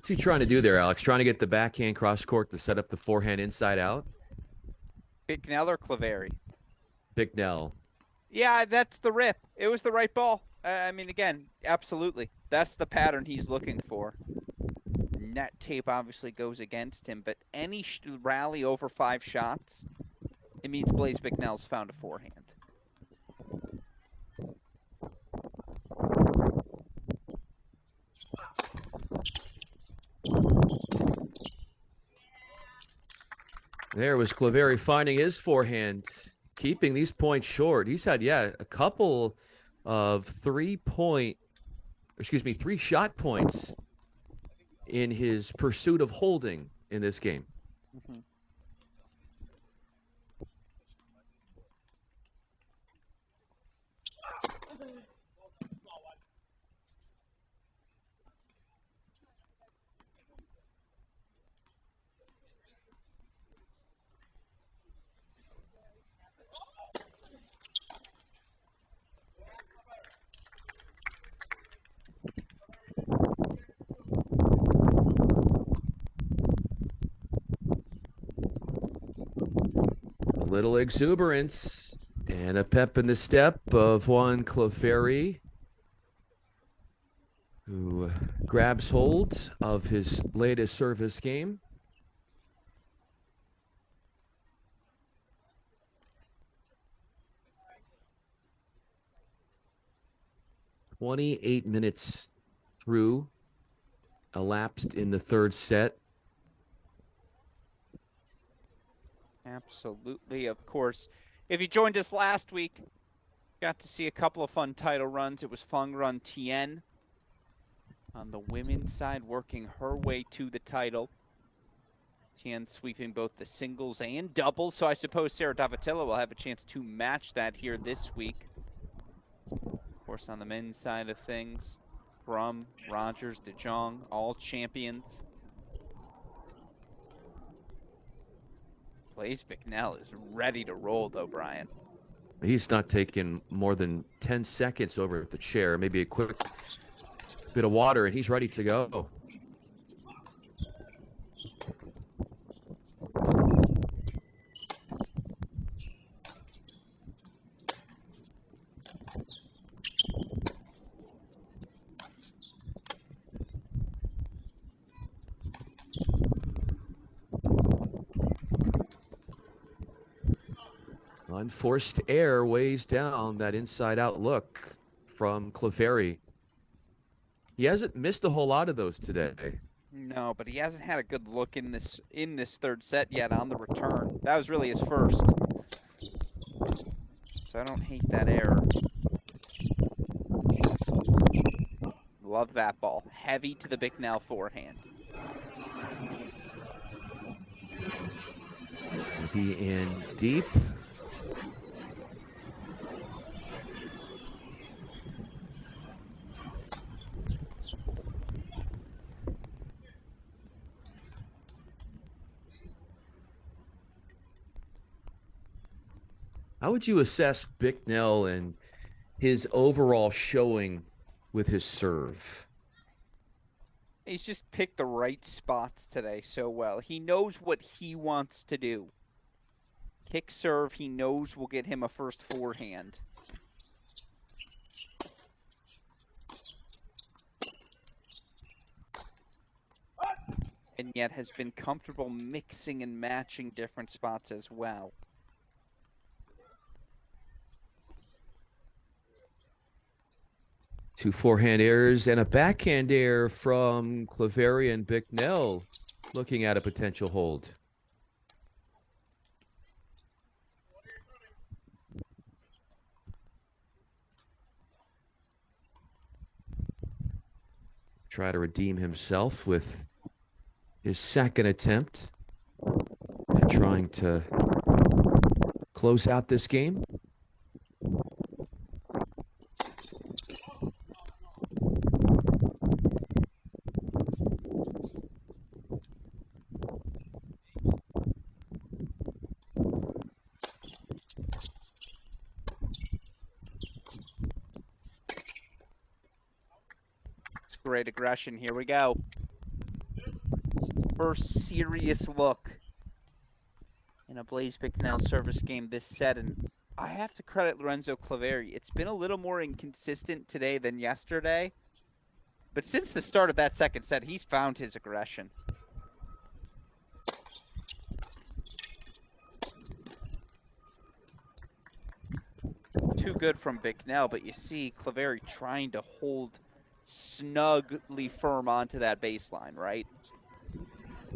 What's he trying to do there, Alex? Trying to get the backhand cross court to set up the forehand inside out? Bicknell or Claveri? Bicknell. Yeah, that's the rip. It was the right ball. I mean, again, absolutely. That's the pattern he's looking for. Net tape obviously goes against him, but any rally over 5 shots, it means Blaise Bicknell's found a forehand. There was Claveri finding his forehand, keeping these points short. He's had, a couple of 3-shot points in his pursuit of holding in this game. Mm-hmm. A little exuberance and a pep in the step of one Claveri, who grabs hold of his latest service game. "28 minutes through, elapsed in the third set." Absolutely, of course. If you joined us last week, got to see a couple of fun title runs. It was Feng Run Tien on the women's side, working her way to the title. Tien sweeping both the singles and doubles, so I suppose Sarah Davatilla will have a chance to match that here this week. Of course, on the men's side of things, Brum, Rogers, De Jong, all champions. Blaise Bicknell is ready to roll, though, Brian. He's not taking more than 10 seconds over at the chair, maybe a quick bit of water, and he's ready to go. Unforced air weighs down that inside-out look from Claveri. He hasn't missed a whole lot of those today. No, but he hasn't had a good look in this third set yet on the return. That was really his first. So I don't hate that error. Love that ball. Heavy to the Bicknell forehand. Heavy and deep. How would you assess Bicknell and his overall showing with his serve? He's just picked the right spots today so well. He knows what he wants to do. Kick serve, he knows will get him a first forehand. And yet has been comfortable mixing and matching different spots as well. Two forehand errors and a backhand error from Claveri and Bicknell, looking at a potential hold. Try to redeem himself with his second attempt at trying to close out this game. Great aggression. Here we go. first serious look in a Blaise Bicknell service game this set, and I have to credit Lorenzo Claveri. It's been a little more inconsistent today than yesterday, but since the start of that second set, he's found his aggression. Too good from Bicknell, but you see Claveri trying to hold snugly firm onto that baseline, right?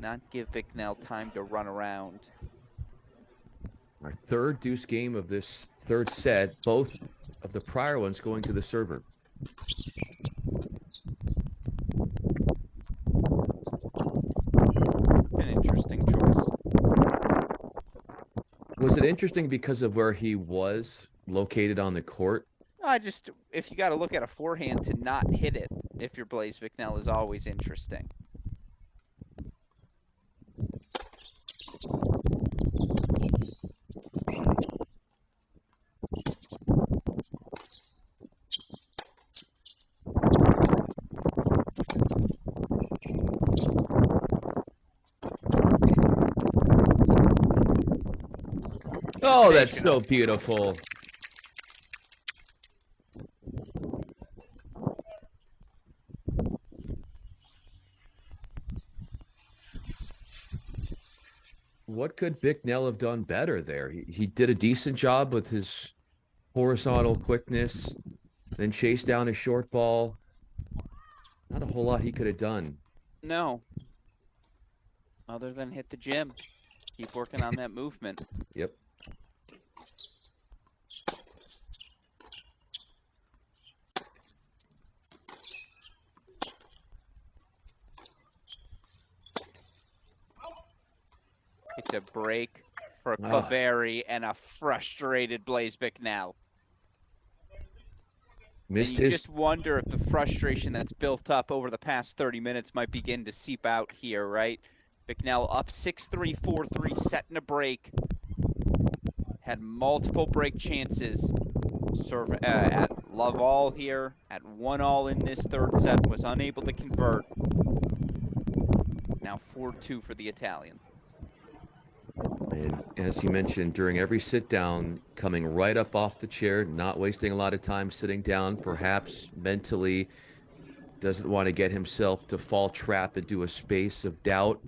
Not give Bicknell time to run around. Our third deuce game of this third set, both of the prior ones going to the server. An interesting choice. Was it interesting because of where he was located on the court? If you got to look at a forehand to not hit it, if you're Blaise Bicknell, is always interesting. Oh, that's so beautiful. What could Bicknell have done better there? He did a decent job with his horizontal quickness, then chased down his short ball. Not a whole lot he could have done. No. Other than hit the gym. Keep working on that movement. Yep. It's a break for Claveri and a frustrated Blaise Bicknell. Missed and you his. just wonder if the frustration that's built up over the past 30 minutes might begin to seep out here, right? Bicknell up 6-3, 4-3, setting a break. Had multiple break chances. Serve at love all here, at 1-all in this third set, was unable to convert. Now 4-2 for the Italian. And as you mentioned, during every sit down, coming right up off the chair, not wasting a lot of time sitting down, perhaps mentally doesn't want to get himself to fall trap into a space of doubt.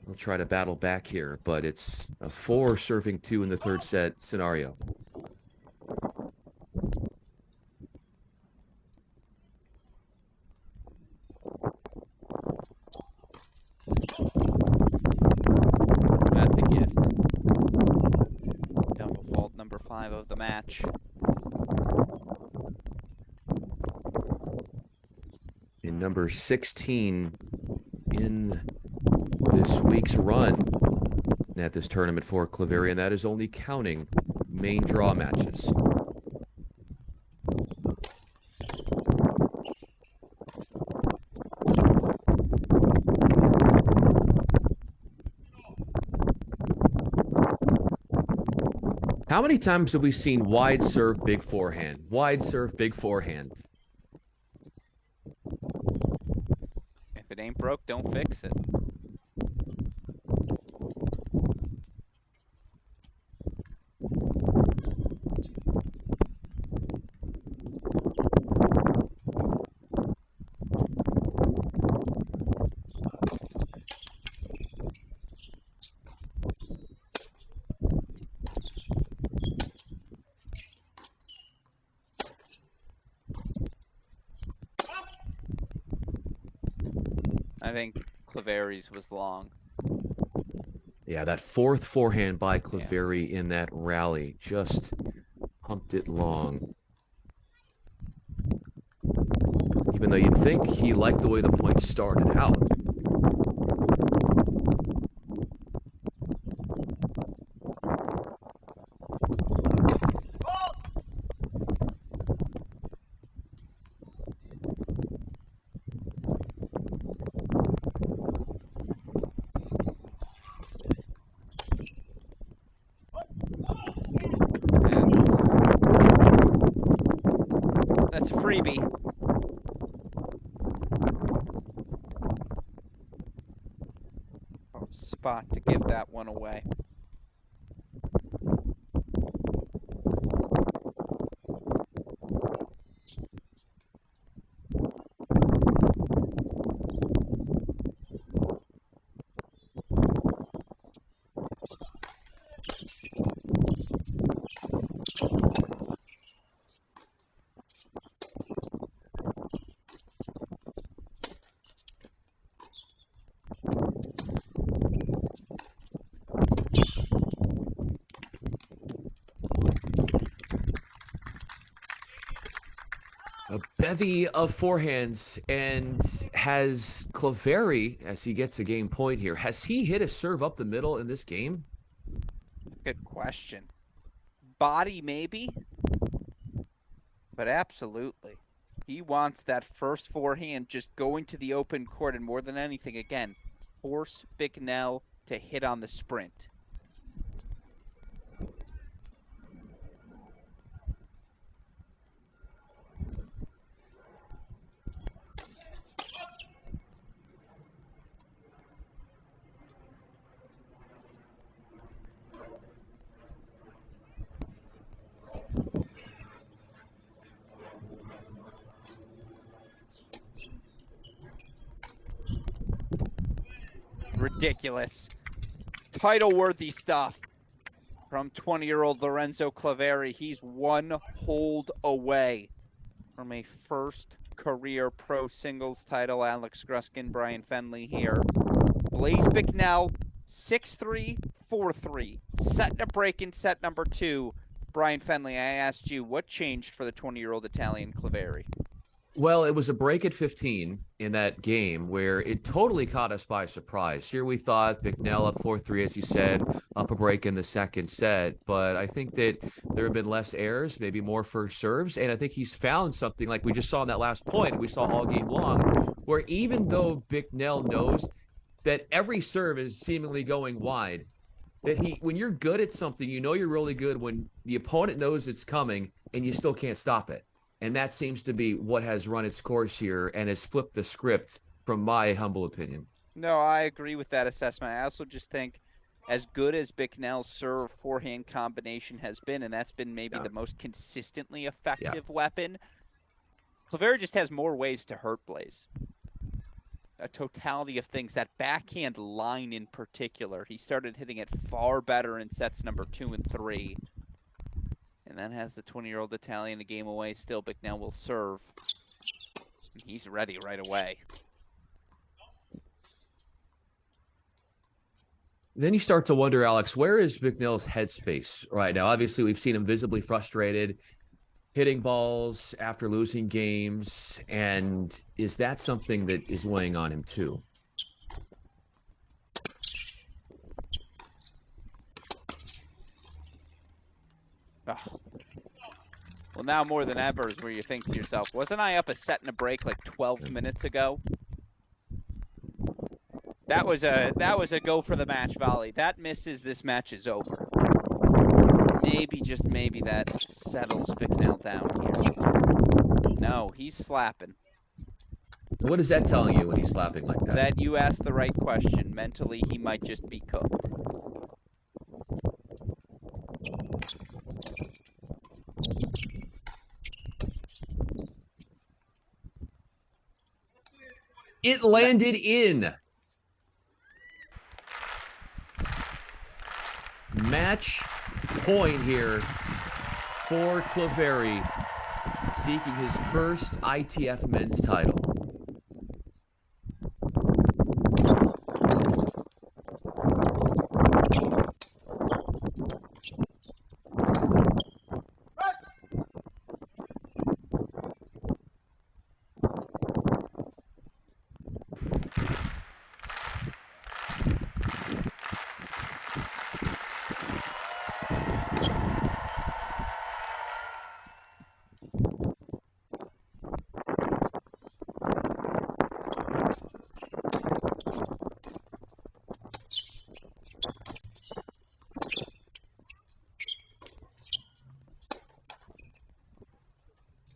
He'll try to battle back here, but it's a 4 serving 2 in the third set scenario. That's a gift. Double fault number 5 of the match. In number 16 in this week's run at this tournament for Claveri, and that is only counting main draw matches. How many times have we seen wide serve, big forehand? Wide serve, big forehand. If it ain't broke, don't fix it. I think Claveri's was long. Yeah, that fourth forehand by Claveri in that rally just pumped it long. Even though you'd think he liked the way the point started out. That's a freebie. spot to give that one away. A bevy of forehands, and has Claveri, as he gets a game point here, has he hit a serve up the middle in this game? Good question. Body, maybe, but absolutely. He wants that first forehand just going to the open court, and more than anything, again, force Bicknell to hit on the sprint. Ridiculous. Title-worthy stuff from 20-year-old Lorenzo Claveri. He's one hold away from a first career pro singles title. Alex Gruskin, Brian Fenley here. Blaise Bicknell, 6-3, 4-3. Setting a break in set number 2. Brian Fenley, I asked you, what changed for the 20-year-old Italian Claveri? Well, it was a break at 15 in that game where it totally caught us by surprise. Here we thought Bicknell up 4-3, as you said, up a break in the second set. But I think that there have been less errors, maybe more first serves. And I think he's found something like we just saw in that last point, we saw all game long, where even though Bicknell knows that every serve is seemingly going wide, that when you're good at something, you know you're really good when the opponent knows it's coming and you still can't stop it. And that seems to be what has run its course here and has flipped the script, from my humble opinion. No, I agree with that assessment. I also just think as good as Bicknell's serve forehand combination has been, and that's been maybe the most consistently effective weapon, Claveri just has more ways to hurt Blaise. A totality of things. That backhand line in particular, he started hitting it far better in sets number 2 and 3. And that has the 20-year-old Italian a game away. Still, Bicknell will serve. He's ready right away. Then you start to wonder, Alex, where is Bicknell's headspace right now? Obviously, we've seen him visibly frustrated, hitting balls after losing games. And is that something that is weighing on him too? Oh. Well, now more than ever is where you think to yourself, wasn't I up a set and a break like 12 minutes ago? That was a go for the match volley. That misses, this match is over. Maybe, just maybe, that settles Bicknell down here. No, he's slapping. What is that telling you when he's slapping like that? That you asked the right question. Mentally, he might just be cooked. It landed in. Match point here for Claveri, seeking his first ITF men's title.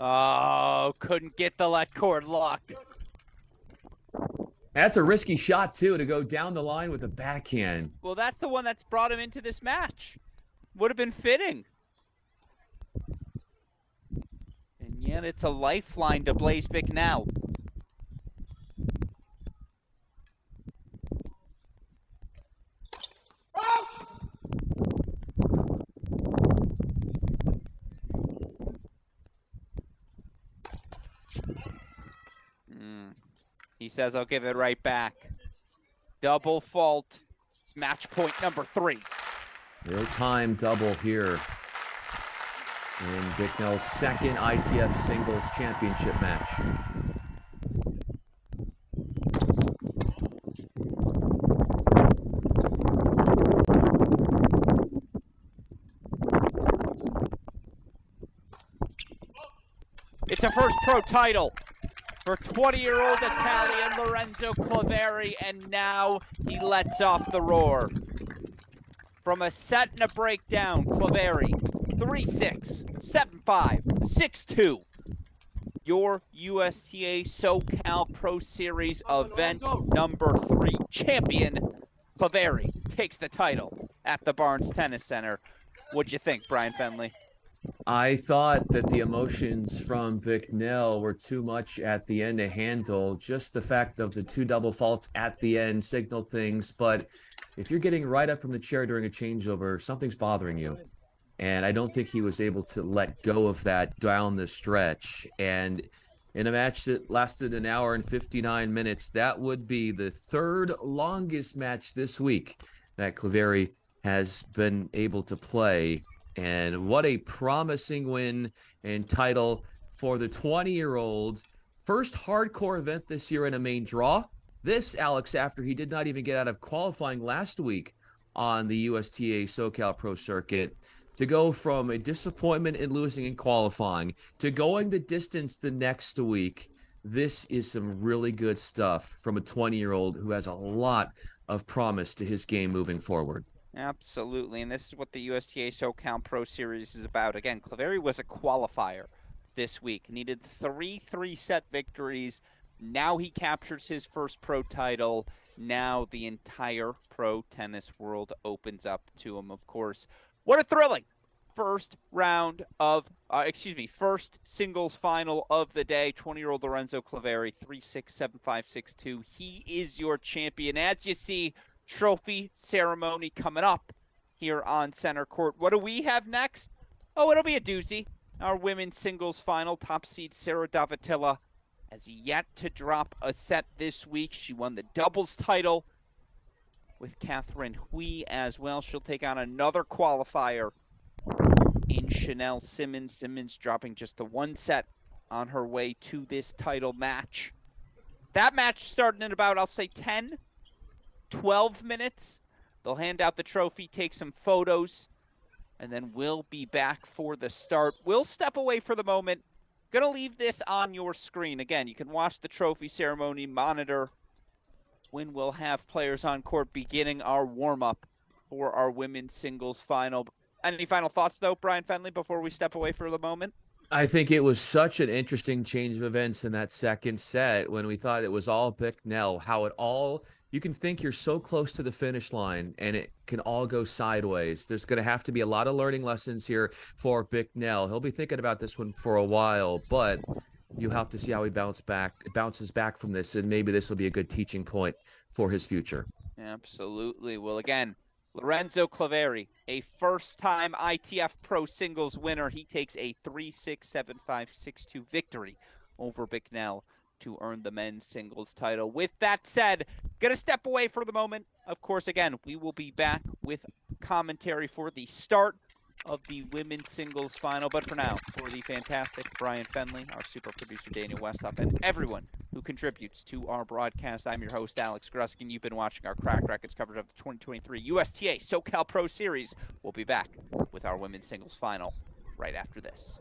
Oh, couldn't get the let cord lock. That's a risky shot, too, to go down the line with a backhand. Well, that's the one that's brought him into this match. Would have been fitting. And yet it's a lifeline to Blaise Bicknell. He says, I'll give it right back. Double fault. It's match point number 3. Real-time double here in Bicknell's second ITF Singles Championship match. It's a first pro title for 20-year-old Italian Lorenzo Claveri, and now he lets off the roar. From a set and a breakdown, Claveri, 3-6, 7-5, 6-2. Your USTA SoCal Pro Series event number 3 champion, Claveri, takes the title at the Barnes Tennis Center. What'd you think, Brian Fenley? I thought that the emotions from Bicknell were too much at the end to handle. Just the fact of the 2 double faults at the end signaled things. But if you're getting right up from the chair during a changeover, something's bothering you. And I don't think he was able to let go of that down the stretch. And in a match that lasted an hour and 59 minutes, that would be the 3rd longest match this week that Claveri has been able to play. And what a promising win and title for the 20-year-old. First hardcore event this year in a main draw. This, Alex, after he did not even get out of qualifying last week on the USTA SoCal Pro Circuit. To go from a disappointment in losing in qualifying to going the distance the next week, this is some really good stuff from a 20-year-old who has a lot of promise to his game moving forward. Absolutely, and this is what the USTA SoCal Pro Series is about. Again, Claveri was a qualifier this week. Needed 3 3-set victories. Now he captures his first pro title. Now the entire pro tennis world opens up to him, of course. What a thrilling first singles final of the day. 20-year-old Lorenzo Claveri, 3-6, 7-5, 6-2. He is your champion. As you see, trophy ceremony coming up here on center court. What do we have next? Oh, it'll be a doozy. Our women's singles final. Top seed Sarah Davatilla has yet to drop a set this week. She won the doubles title with Catherine Hui as well. She'll take on another qualifier in Chanel Simmons. Simmons dropping just the 1 set on her way to this title match. That match starting in about, I'll say, 12 minutes. They'll hand out the trophy, take some photos, and then we'll be back for the start. We'll step away for the moment. Gonna leave this on your screen. Again, you can watch the trophy ceremony, monitor when we'll have players on court beginning our warm-up for our women's singles final. Any final thoughts, though, Brian Fenley, before we step away for the moment? I think it was such an interesting change of events in that second set when we thought it was all Bicknell, how it all, you can think you're so close to the finish line and it can all go sideways. There's going to have to be a lot of learning lessons here for Bicknell. He'll be thinking about this one for a while, but you have to see how he bounces back from this, and maybe this will be a good teaching point for his future. Absolutely. Well, again, Lorenzo Claveri, a first-time ITF Pro Singles winner. He takes a 3-6, 7-5, 6-2 victory over Bicknell to earn the men's singles title. With that said, going to step away for the moment. Of course, again, we will be back with commentary for the start of the women's singles final. But for now, for the fantastic Brian Fenley, our super producer Daniel Westhoff, and everyone who contributes to our broadcast, I'm your host, Alex Gruskin. You've been watching our Crack Rackets coverage of the 2023 USTA SoCal Pro Series. We'll be back with our women's singles final right after this.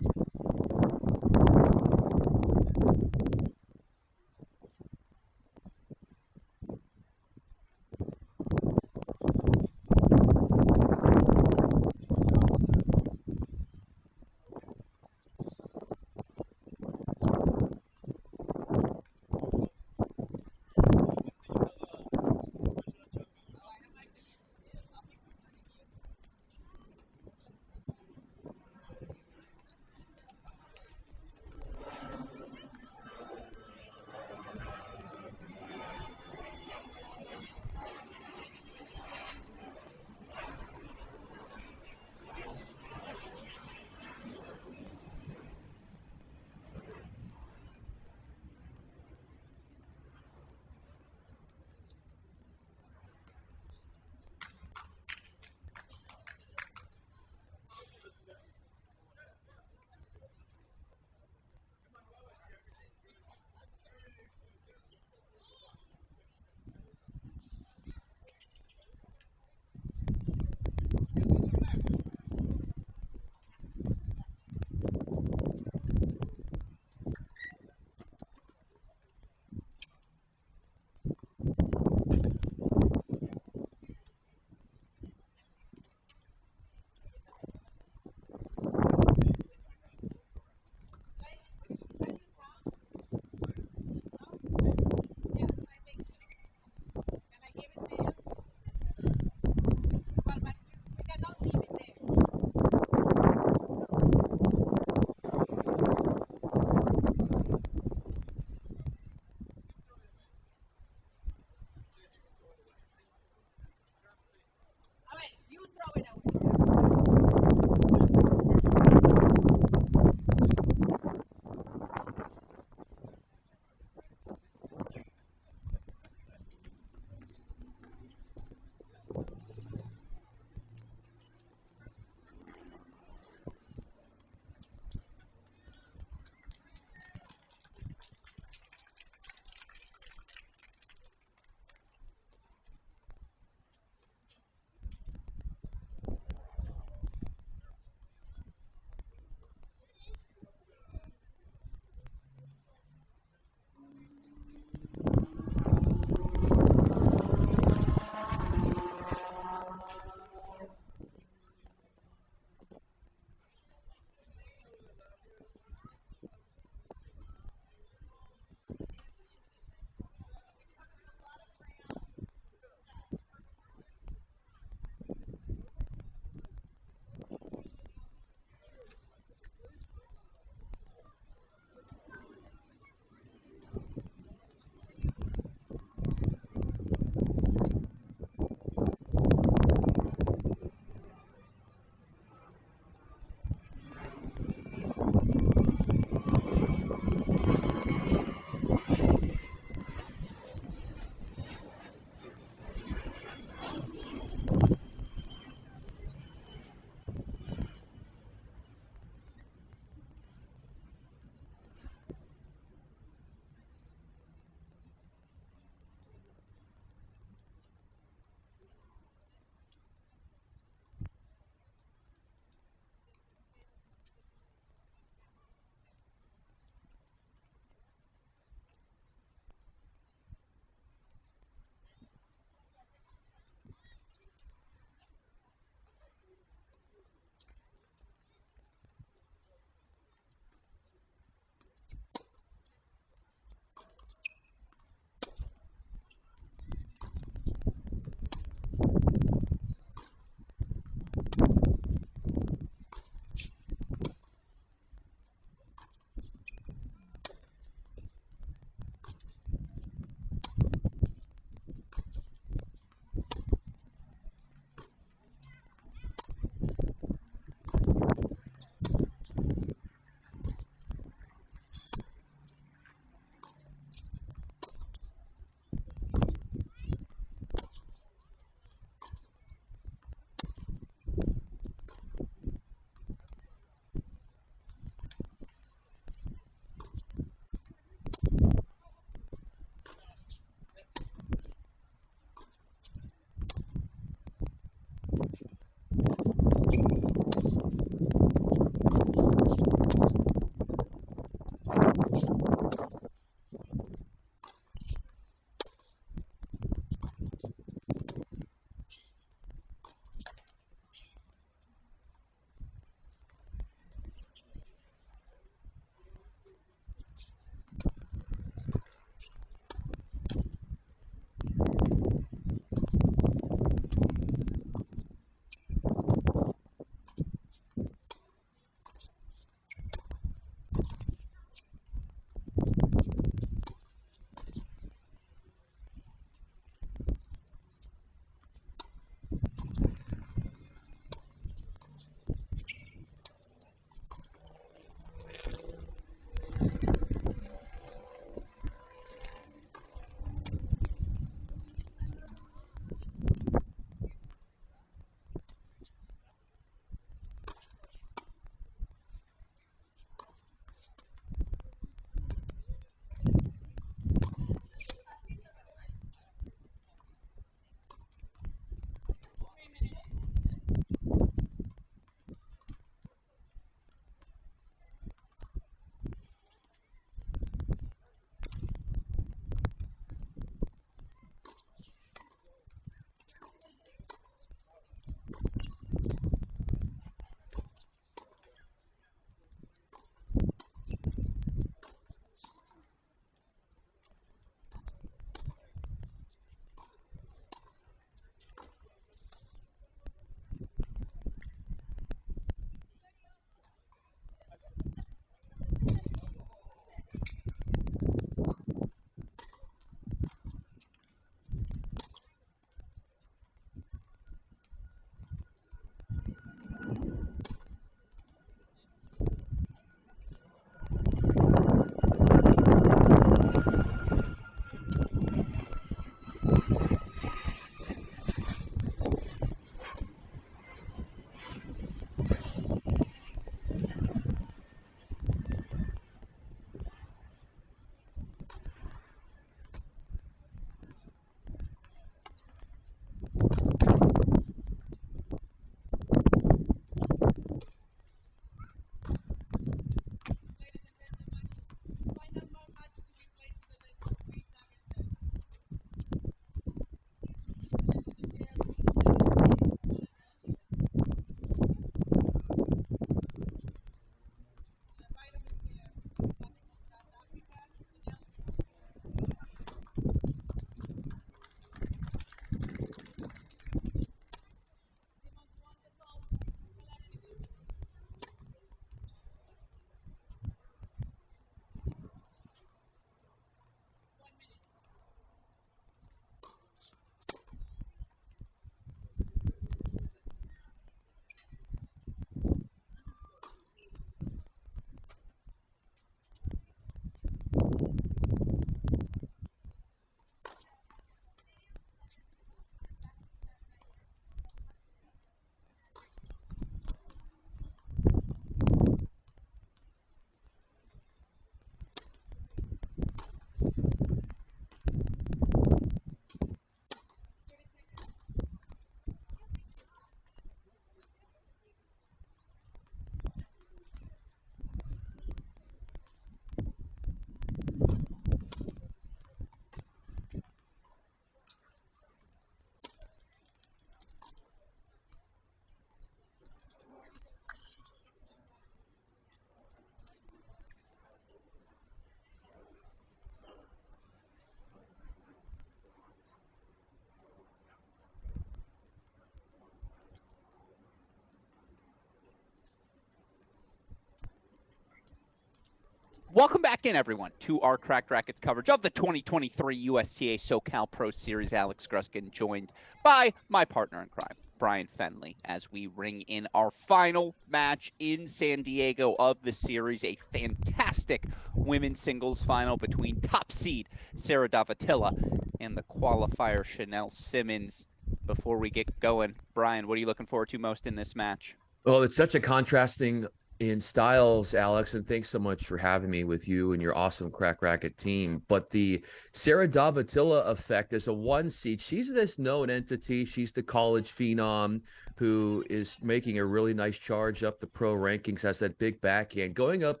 Welcome back in, everyone, to our Cracked Rackets coverage of the 2023 USTA SoCal Pro Series. Alex Gruskin, joined by my partner in crime, Brian Fenley, as we ring in our final match in San Diego of the series, a fantastic women's singles final between top seed Sarah Davatila and the qualifier Chanel Simmons. Before we get going, Brian, what are you looking forward to most in this match? Well, it's such a contrasting in styles, Alex, and thanks so much for having me with you and your awesome Crack Racket team. But the Sarah Davatila effect as a one seed, she's this known entity. She's the college phenom who is making a really nice charge up the pro rankings, has that big backhand going up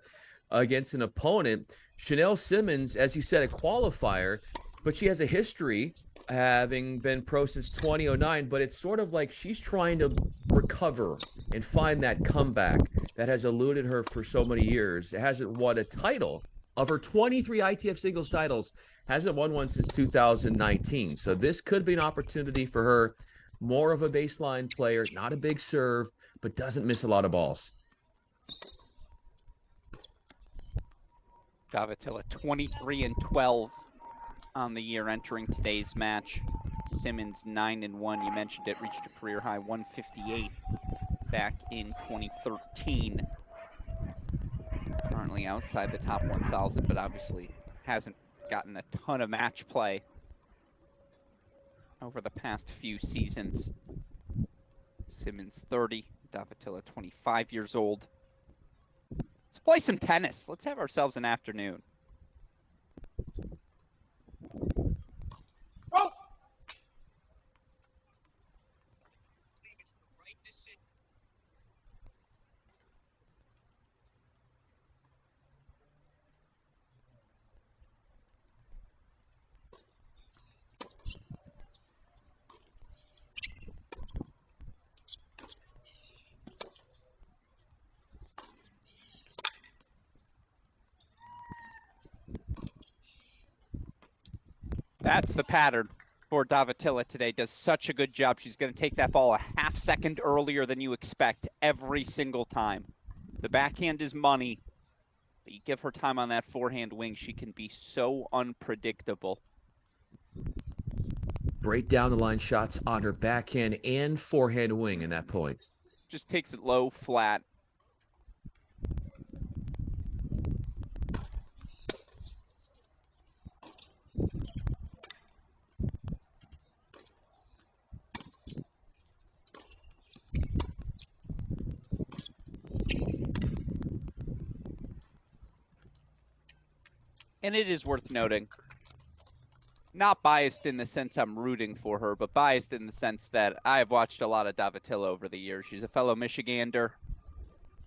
against an opponent. Chanel Simmons, as you said, a qualifier, but she has a history having been pro since 2009, but it's sort of like she's trying to recover and find that comeback that has eluded her for so many years. It hasn't won a title. Of her 23 ITF singles titles, hasn't won one since 2019. So this could be an opportunity for her. More of a baseline player, not a big serve, but doesn't miss a lot of balls. Davatila 23-12 on the year entering today's match. Simmons 9-1. You mentioned it, reached a career high 158 back in 2013. Currently outside the top 1,000, but obviously hasn't gotten a ton of match play over the past few seasons. Simmons 30, Davatila 25 years old. Let's play some tennis. Let's have ourselves an afternoon. That's the pattern for Davatila today. Does such a good job. She's going to take that ball a half second earlier than you expect every single time. The backhand is money, but you give her time on that forehand wing, she can be so unpredictable. Right down the line shots on her backhand and forehand wing in that point. Just takes it low, flat. And it is worth noting, not biased in the sense I'm rooting for her, but biased in the sense that I have watched a lot of Davatila over the years. She's a fellow Michigander.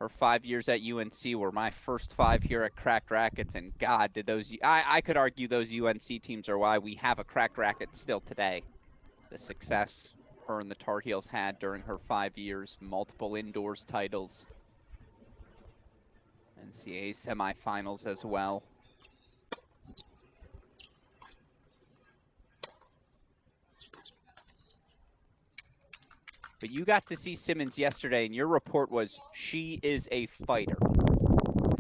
Her 5 years at UNC were my first 5 here at Cracked Rackets, and God, did those... I could argue those UNC teams are why we have a Cracked Racket still today. The success her and the Tar Heels had during her 5 years, multiple indoors titles, NCAA semifinals as well. But you got to see Simmons yesterday, and your report was she is a fighter.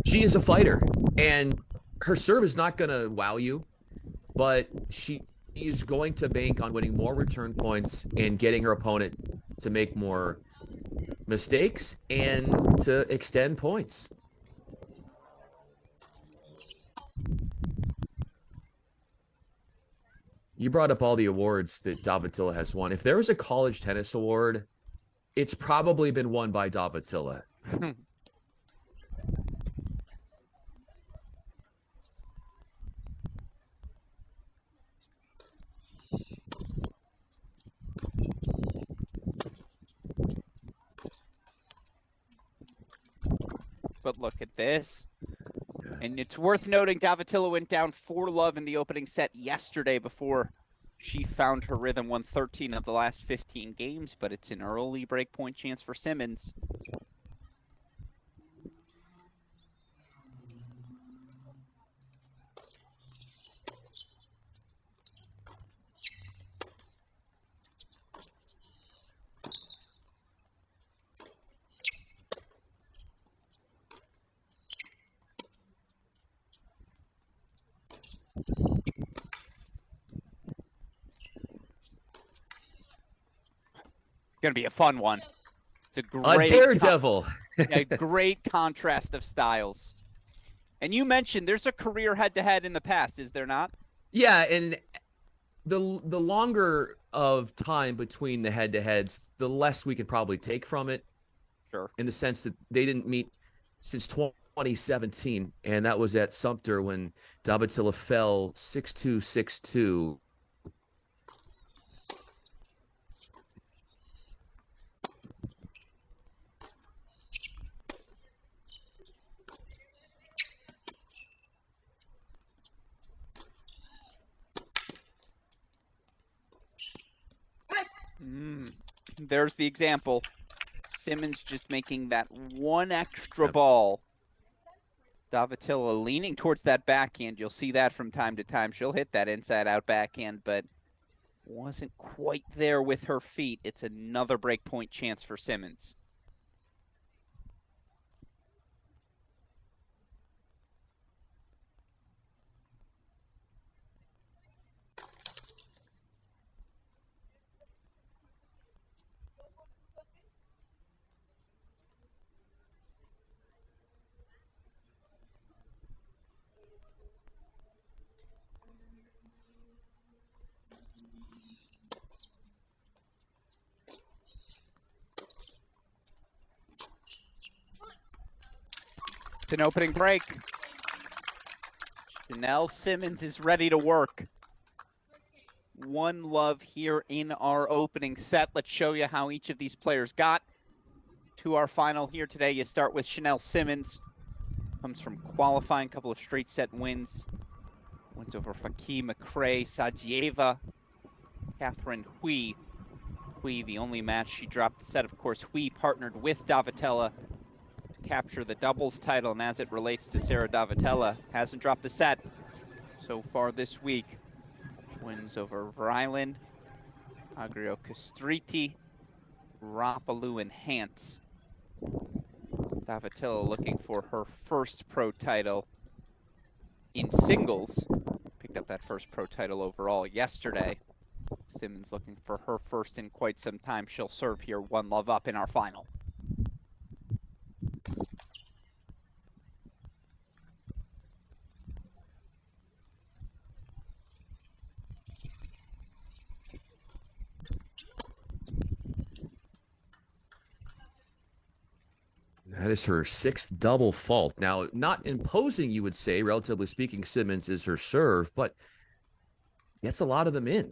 She is a fighter, and her serve is not going to wow you, but she is going to bank on winning more return points and getting her opponent to make more mistakes and to extend points. You brought up all the awards that Davatila has won. If there was a college tennis award, it's probably been won by Davatila. But look at this. And it's worth noting Davatila went down 4-love in the opening set yesterday before she found her rhythm, won 13 of the last 15 games, but it's an early breakpoint chance for Simmons. It's going to be a fun one. It's a A great, daredevil. a great contrast of styles. And you mentioned there's a career head-to-head in the past, is there not? Yeah, and the longer of time between the head-to-heads, the less we can probably take from it. Sure. In the sense that they didn't meet since 2017, and that was at Sumter when Davatilla fell 6-2, 6-2. There's the example. Simmons just making that one extra ball. Davatilla leaning towards that backhand. You'll see that from time to time. She'll hit that inside-out backhand, but wasn't quite there with her feet. It's another breakpoint chance for Simmons. It's an opening break. Chanel Simmons is ready to work. One love here in our opening set. Let's show you how each of these players got to our final here today. You start with Chanel Simmons. Comes from qualifying, couple of straight set wins. Wins over Faki, McCray, Sajieva, Catherine Hui. Hui, the only match she dropped the set. Of course, Hui partnered with Davatilla to capture the doubles title, and as it relates to Sarah Davatilla, hasn't dropped a set so far this week. Wins over Vryland, Agrio Castriti, Rapalu, and Hance. Davatilla looking for her first pro title in singles. Picked up that first pro title overall yesterday. Simmons looking for her first in quite some time. She'll serve here, one love up in our final. That is her sixth double fault. Now, not imposing, you would say, relatively speaking, Simmons is her serve, but gets a lot of them in.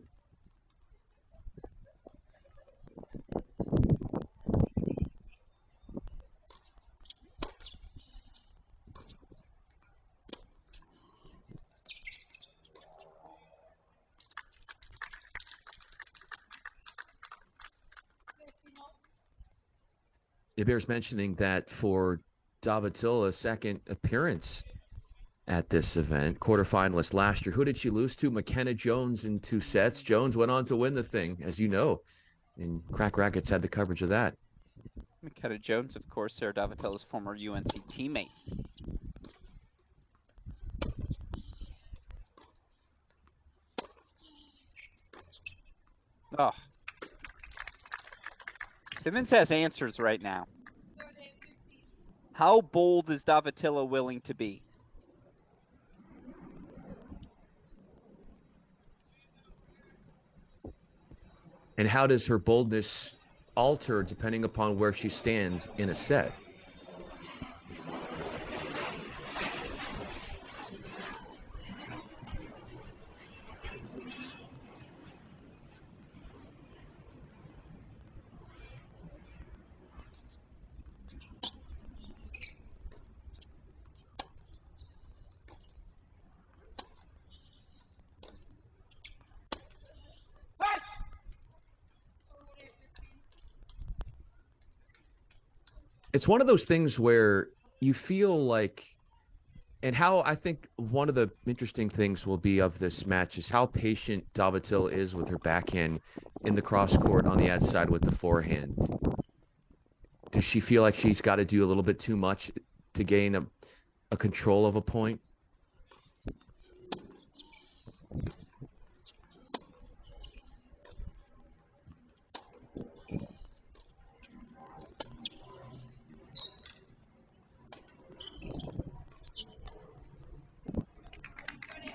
It bears mentioning that for Davatilla's second appearance at this event, quarterfinalist last year, who did she lose to? McKenna Jones in 2 sets. Jones went on to win the thing, as you know, and Crack Rackets had the coverage of that. McKenna Jones, of course, Sarah Davatilla's former UNC teammate. Oh. Simmons has answers right now. How bold is Davatilla willing to be? And how does her boldness alter depending upon where she stands in a set? It's one of those things where you feel like, and how I think one of the interesting things will be of this match is how patient Davatilla is with her backhand in the cross court on the outside with the forehand. Does she feel like she's got to do a little bit too much to gain a control of a point?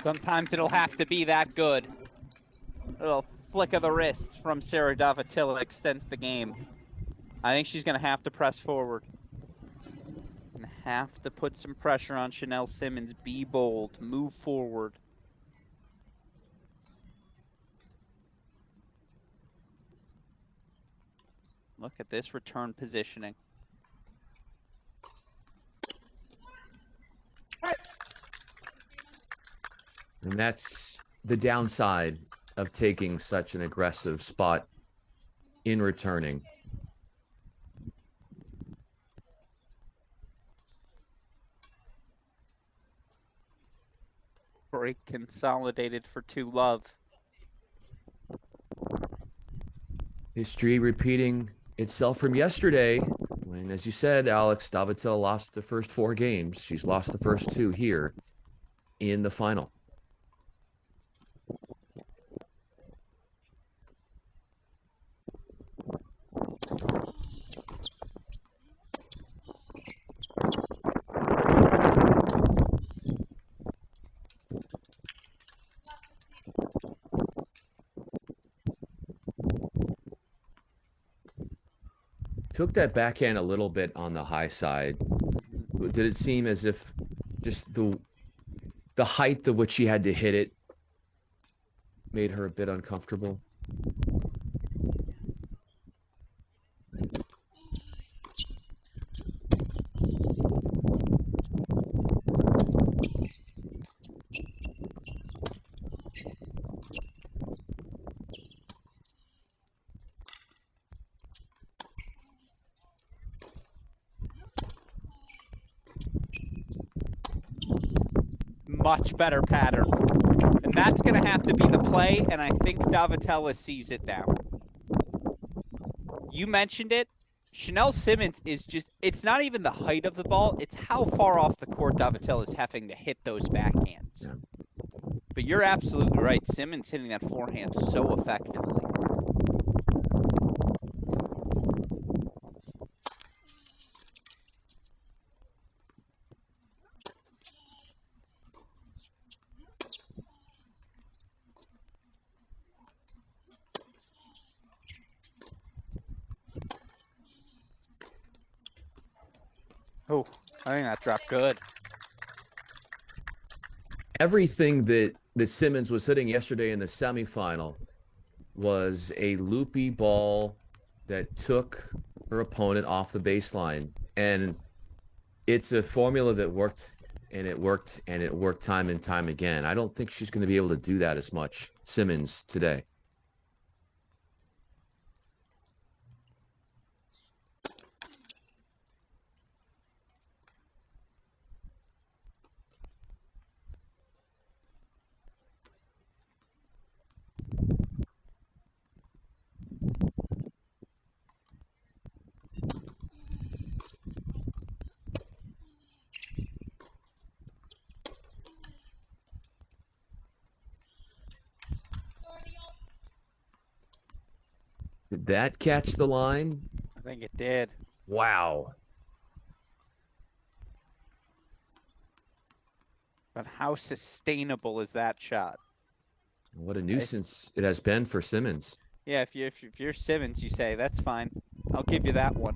Sometimes it'll have to be that good. A little flick of the wrist from Sarah Davatilla extends the game. I think she's going to have to press forward. And have to put some pressure on Chanel Simmons. Be bold. Move forward. Look at this return positioning. And that's the downside of taking such an aggressive spot in returning. Break consolidated for 2-love. History repeating itself from yesterday when, as you said, Alex, Davatilla lost the first 4 games. She's lost the first 2 here in the final. Took that backhand a little bit on the high side. Did it seem as if just the height of which she had to hit it made her a bit uncomfortable? Much better pattern. And that's going to have to be the play, and I think Davatilla sees it now. You mentioned it. Chanel Simmons is just, it's not even the height of the ball, it's how far off the court Davatilla is having to hit those backhands. Yeah. But you're absolutely right. Simmons hitting that forehand so effectively. Oh, I think that dropped good. Everything that Simmons was hitting yesterday in the semifinal was a loopy ball that took her opponent off the baseline. And it's a formula that worked, and it worked, and it worked time and time again. I don't think she's going to be able to do that as much, Simmons, today. Did that catch the line? I think it did. Wow. But how sustainable is that shot? What a nuisance it has been for Simmons. Yeah, if you're Simmons, you say, that's fine. I'll give you that one.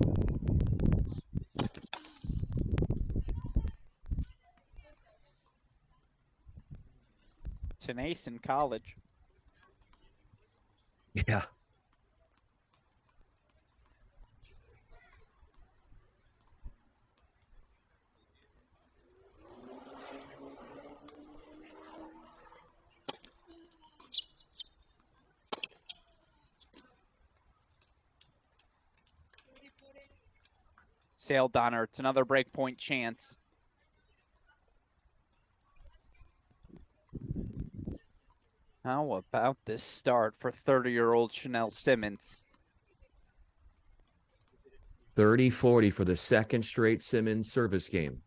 It's an ace in college. Yeah. Sailed on her. It's another breakpoint chance. How about this start for 30-year-old Chanel Simmons? 30-40 for the second straight Simmons service game.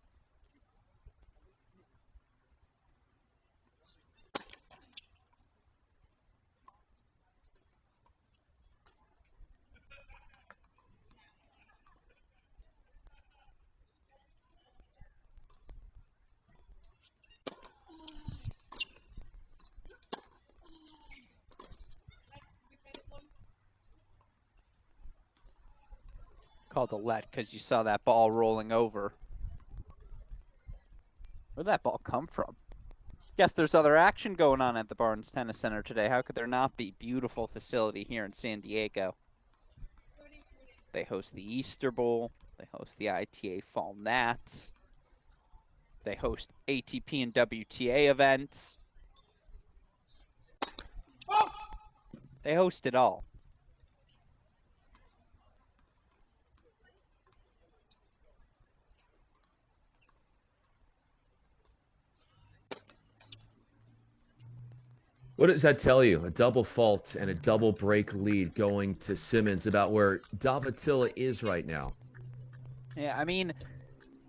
Called a let because you saw that ball rolling over. Where'd that ball come from? Guess there's other action going on at the Barnes Tennis Center today. How could there not be? Beautiful facility here in San Diego. They host the Easter Bowl. They host the ITA Fall Nats. They host ATP and WTA events. They host it all. What does that tell you? A double fault and a double break lead going to Simmons about where Davatilla is right now. Yeah, I mean,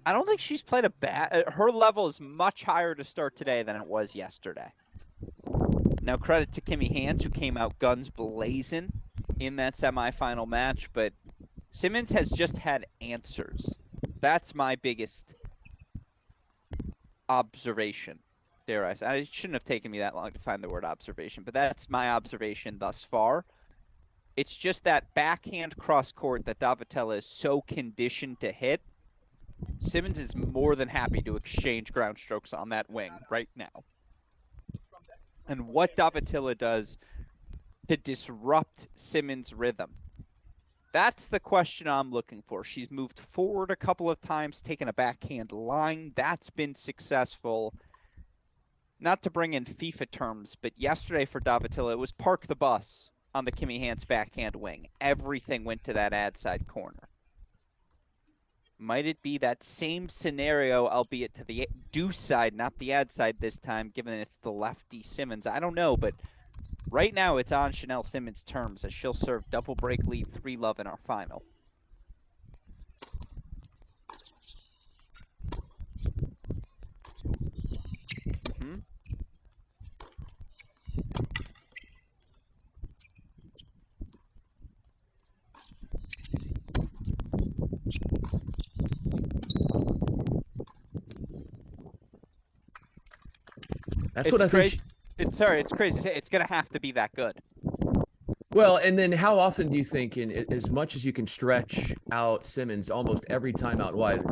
I don't think she's played a bad... Her level is much higher to start today than it was yesterday. Now, credit to Kimmy Hans, who came out guns blazing in that semifinal match, but Simmons has just had answers. That's my biggest observation. Dare I say. It shouldn't have taken me that long to find the word observation, but that's my observation thus far. It's just that backhand cross court that Davatella is so conditioned to hit. Simmons is more than happy to exchange ground strokes on that wing right now. And what Davatilla does to disrupt Simmons' rhythm, that's the question I'm looking for. She's moved forward a couple of times, taken a backhand line. That's been successful. Not to bring in FIFA terms, but yesterday for Davatilla, it was park the bus on the Kimmy Hans backhand wing. Everything went to that ad side corner. Might it be that same scenario, albeit to the deuce side, not the ad side this time, given it's the lefty Simmons? I don't know, but right now it's on Chanel Simmons' terms as she'll serve double break lead 3-love in our final. That's what I think. It's crazy to say. It's going to have to be that good. Well, and then how often do you think, in as much as you can stretch out Simmons almost every time out wide,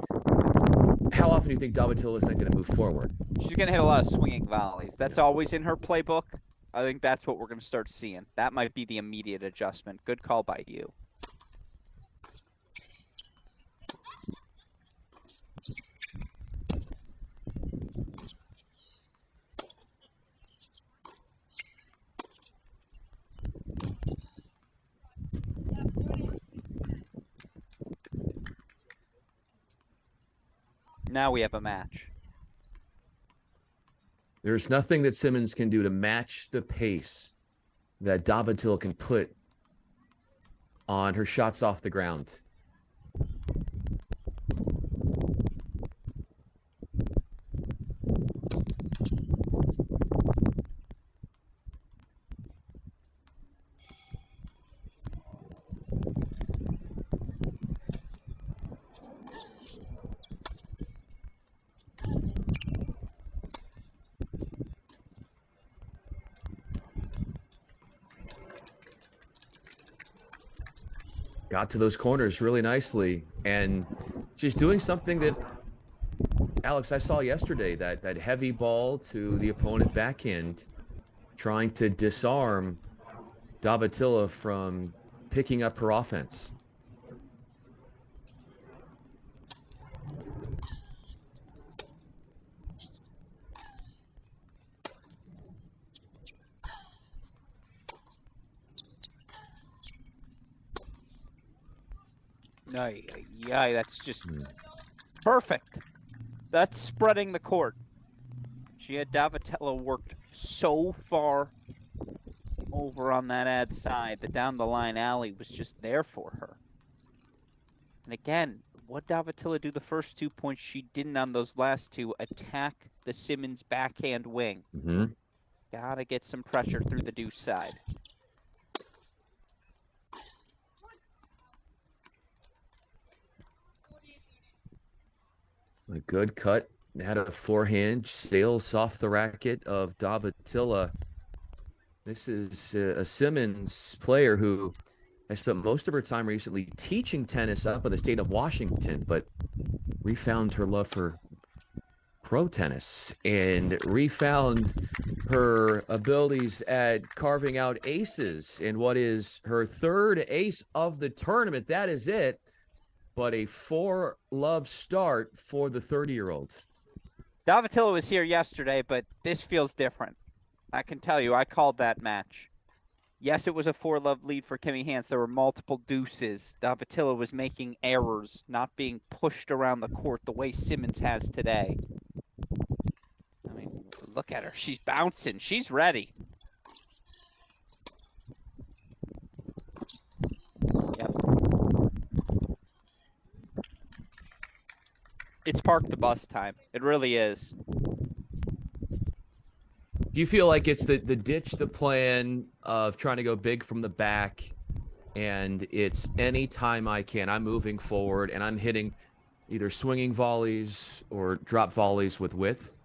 how often do you think Davatilla is not going to move forward? She's going to hit a lot of swinging volleys. That's always in her playbook. I think that's what we're going to start seeing. That might be the immediate adjustment. Good call by you. Now we have a match. There's nothing that Simmons can do to match the pace that Davatilla can put on her shots off the ground. Got to those corners really nicely, and she's doing something that, Alex, I saw yesterday, that heavy ball to the opponent backhand, trying to disarm Davatilla from picking up her offense. Yeah, that's just perfect. That's spreading the court. She had Davatella worked so far over on that ad side that down the line alley was just there for her. And again, what Davatilla do the first 2 points? She didn't on those last two. Attack the Simmons backhand wing. Gotta get some pressure through the deuce side. A good cut, had a forehand, sails off the racket of Davatilla. This is a Simmons player who has spent most of her time recently teaching tennis up in the state of Washington, but refound her love for pro tennis and refound her abilities at carving out aces in what is her third ace of the tournament. That is it. But a 4-love start for the 30-year-old. Davatilla was here yesterday, but this feels different. I can tell you, I called that match. Yes, it was a 4-love lead for Kimmy Hans. There were multiple deuces. Davatilla was making errors, not being pushed around the court the way Simmons has today. I mean, look at her. She's bouncing. She's ready. Yep. It's park the bus time. It really is. Do you feel like it's the ditch the plan of trying to go big from the back, and it's any time I can, I'm moving forward and I'm hitting either swinging volleys or drop volleys with width?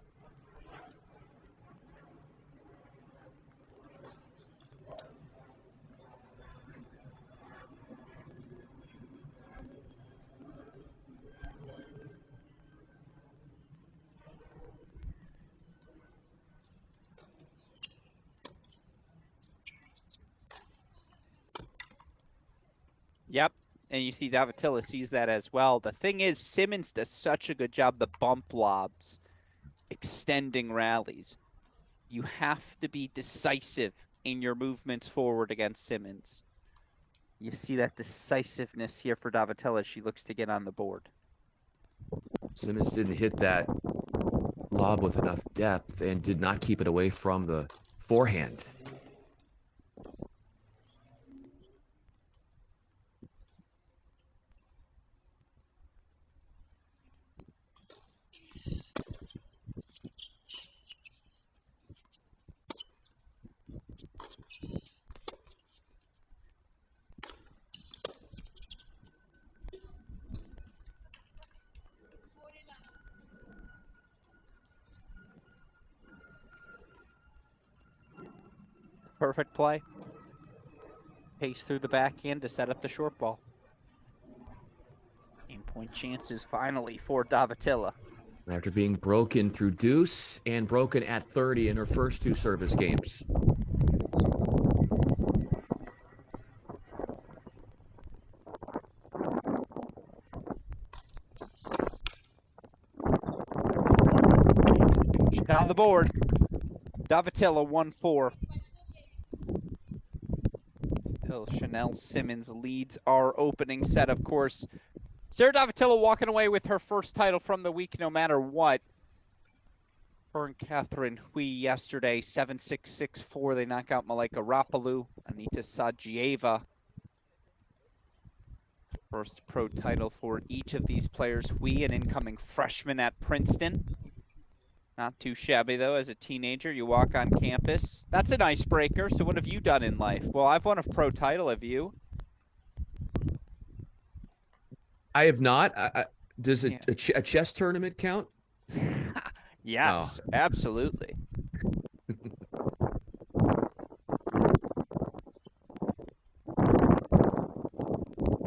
Yep. And you see Davatilla sees that as well. The thing is, Simmons does such a good job, the bump lobs, extending rallies. You have to be decisive in your movements forward against Simmons. You see that decisiveness here for Davatilla. She looks to get on the board. Simmons didn't hit that lob with enough depth and did not keep it away from the forehand. Perfect play. Pace through the backhand to set up the short ball. Game-point chances finally for Davatilla. After being broken through deuce and broken at 30 in her first 2 service games. She's on the board. Davatilla 1-4. Still, Chanel Simmons leads our opening set, of course. Sarah Davatilla walking away with her first title from the week no matter what. Her and Catherine Hui yesterday, 7-6, 6-4. They knock out Malaika Rapalu, Anita Sajieva. First pro title for each of these players. Hui, an incoming freshman at Princeton. Not too shabby, though, as a teenager. You walk on campus. That's an icebreaker. So what have you done in life? Well, I've won a pro title. Have you? I have not. Does a chess tournament count? Yes, absolutely.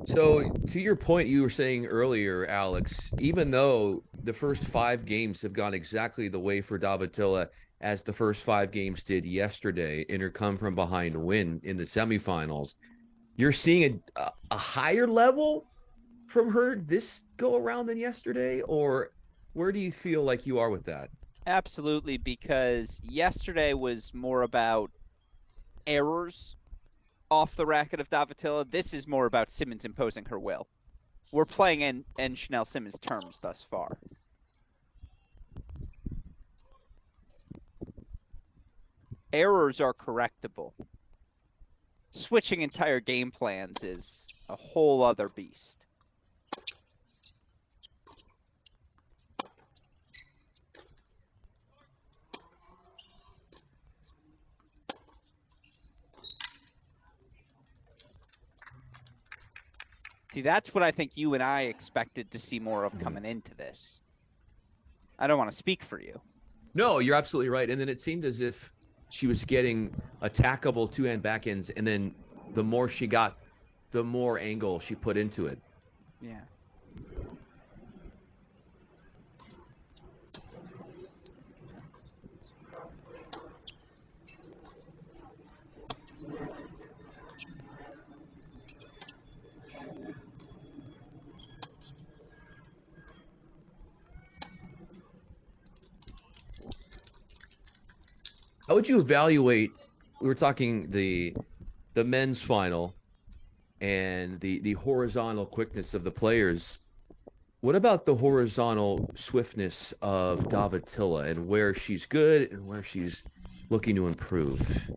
So, to your point you were saying earlier, Alex, even though the first 5 games have gone exactly the way for Davatilla as the first 5 games did yesterday in her come-from-behind win in the semifinals, you're seeing a higher level from her this go-around than yesterday? Or where do you feel like you are with that? Absolutely, because yesterday was more about errors off the racket of Davatilla. This is more about Simmons imposing her will. We're playing in Chanel Simmons' terms thus far. Errors are correctable. Switching entire game plans is a whole other beast. See, that's what I think you and I expected to see more of coming into this. I don't want to speak for you. No, you're absolutely right. And then it seemed as if she was getting attackable 2-hand backhands, and then the more she got the more angle she put into it. Yeah. How would you evaluate? We were talking the men's final and the horizontal quickness of the players. What about the horizontal swiftness of Davatilla and where she's good and where she's looking to improve?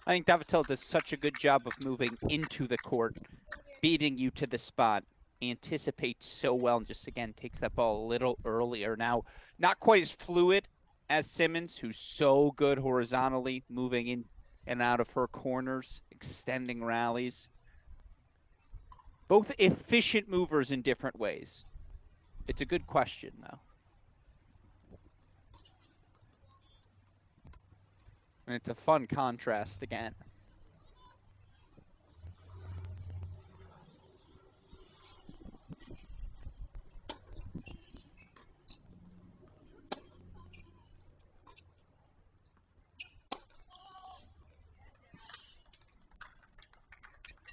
I think Davitel does such a good job of moving into the court, beating you to the spot, anticipates so well, and just, again, takes that ball a little earlier. Now, not quite as fluid as Simmons, who's so good horizontally, moving in and out of her corners, extending rallies. Both efficient movers in different ways. It's a good question, though. And it's a fun contrast again.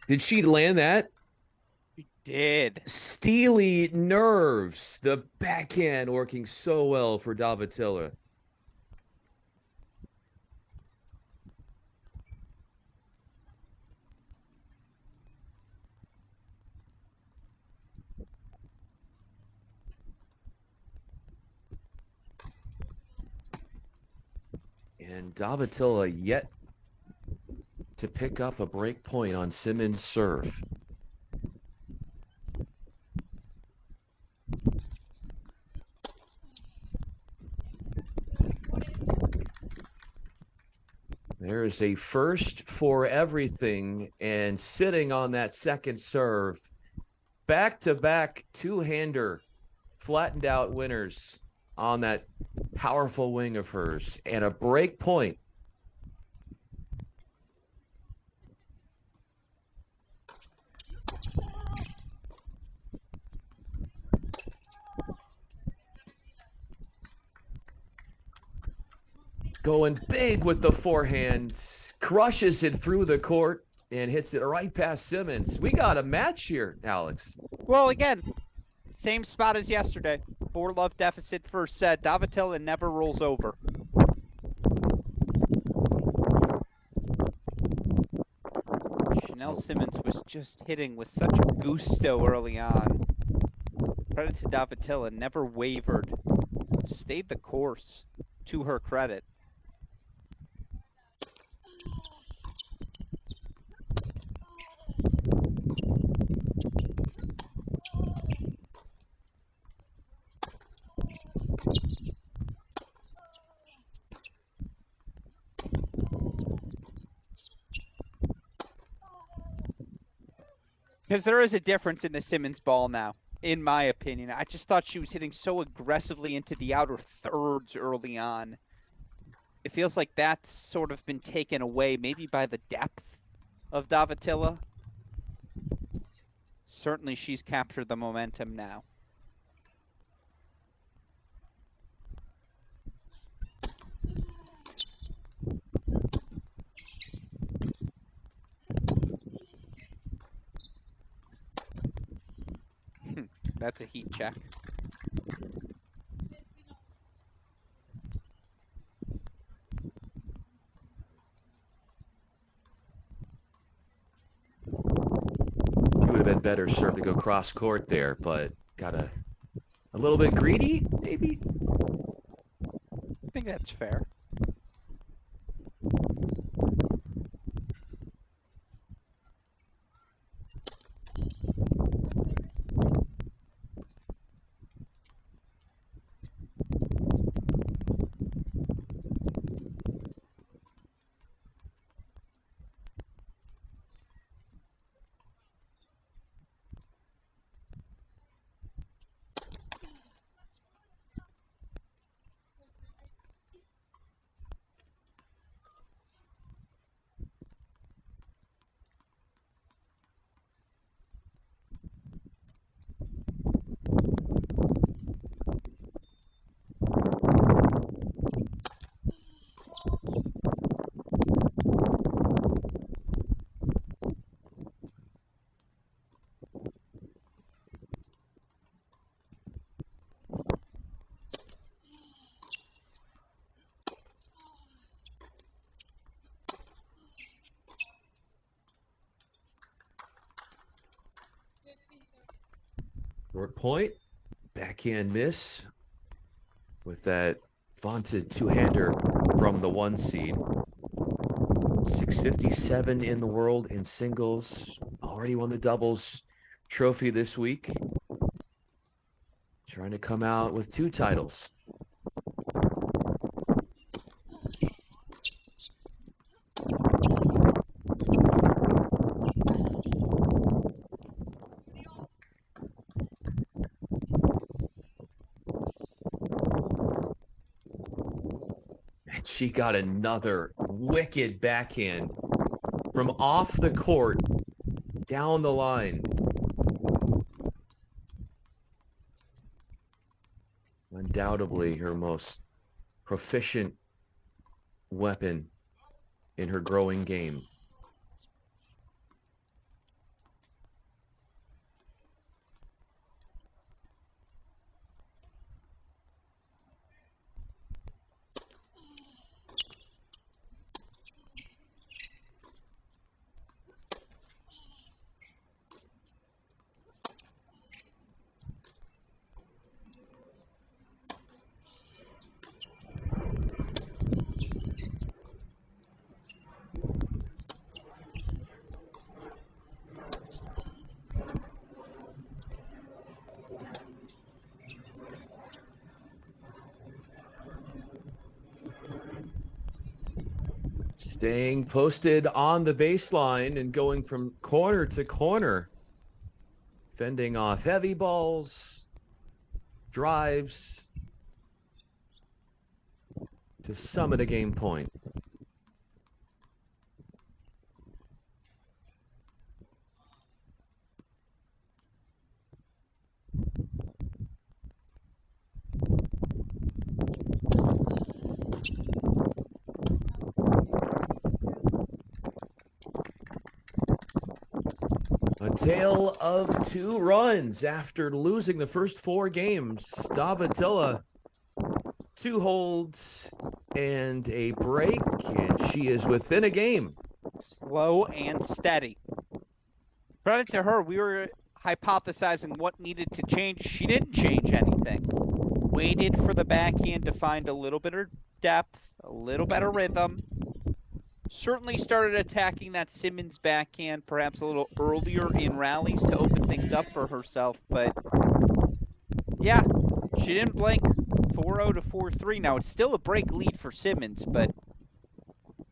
Did she land that? She did. Steely nerves. The backhand working so well for Davatilla. And Davatilla yet to pick up a break point on Simmons' serve. There is a first for everything, and sitting on that second serve, back-to-back two-hander, flattened out winners on that powerful wing of hers, and a break point. Going big with the forehand, crushes it through the court and hits it right past Simmons. We got a match here, Alex. Well, again, same spot as yesterday. 4-love deficit first set. Davatilla never rolls over. Chanel Simmons was just hitting with such gusto early on. Credit to Davatilla, never wavered. Stayed the course, to her credit. Because there is a difference in the Simmons ball now, in my opinion. I just thought she was hitting so aggressively into the outer thirds early on. It feels like that's sort of been taken away, maybe by the depth of Davatilla. Certainly she's captured the momentum now. That's a heat check. He would have been better served to go cross court there, but got a little bit greedy, maybe? I think that's fair. Short point, backhand miss with that vaunted two-hander from the 1 seed. 657 in the world in singles. Already won the doubles trophy this week. Trying to come out with 2 titles. And she got another wicked backhand from off the court down the line. Undoubtedly her most proficient weapon in her growing game. Staying posted on the baseline and going from corner to corner. Fending off heavy balls, drives to summit a game point. A tale of 2 runs after losing the first 4 games. Davatilla, 2 holds and a break, and she is within a game. Slow and steady. Credit to her. We were hypothesizing what needed to change. She didn't change anything. Waited for the backhand to find a little bit of depth, a little better rhythm. Certainly started attacking that Simmons backhand perhaps a little earlier in rallies to open things up for herself. But, yeah, she didn't blink. 4-0 to 4-3. Now, it's still a break lead for Simmons, but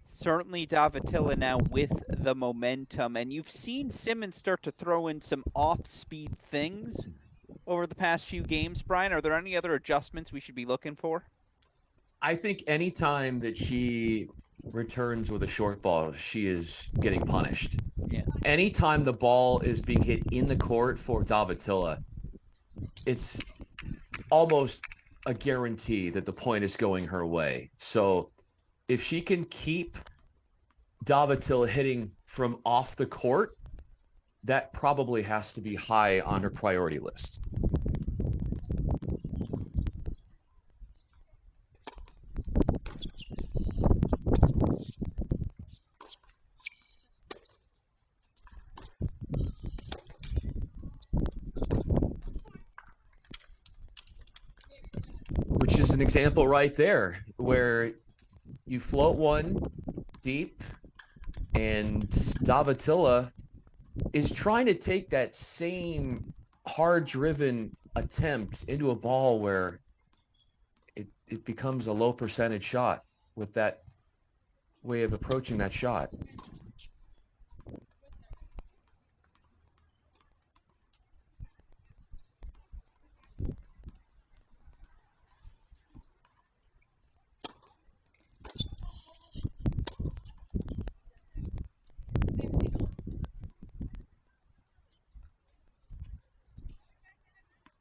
certainly Davatilla now with the momentum. And you've seen Simmons start to throw in some off-speed things over the past few games. Brian, are there any other adjustments we should be looking for? I think any time that she returns with a short ball, she is getting punished. Yeah. Anytime the ball is being hit in the court for Davatilla, it's almost a guarantee that the point is going her way. So if she can keep Davatilla hitting from off the court, that probably has to be high on her priority list. Which is an example right there where you float one deep and Davatilla is trying to take that same hard-driven attempt into a ball where it becomes a low percentage shot with that way of approaching that shot.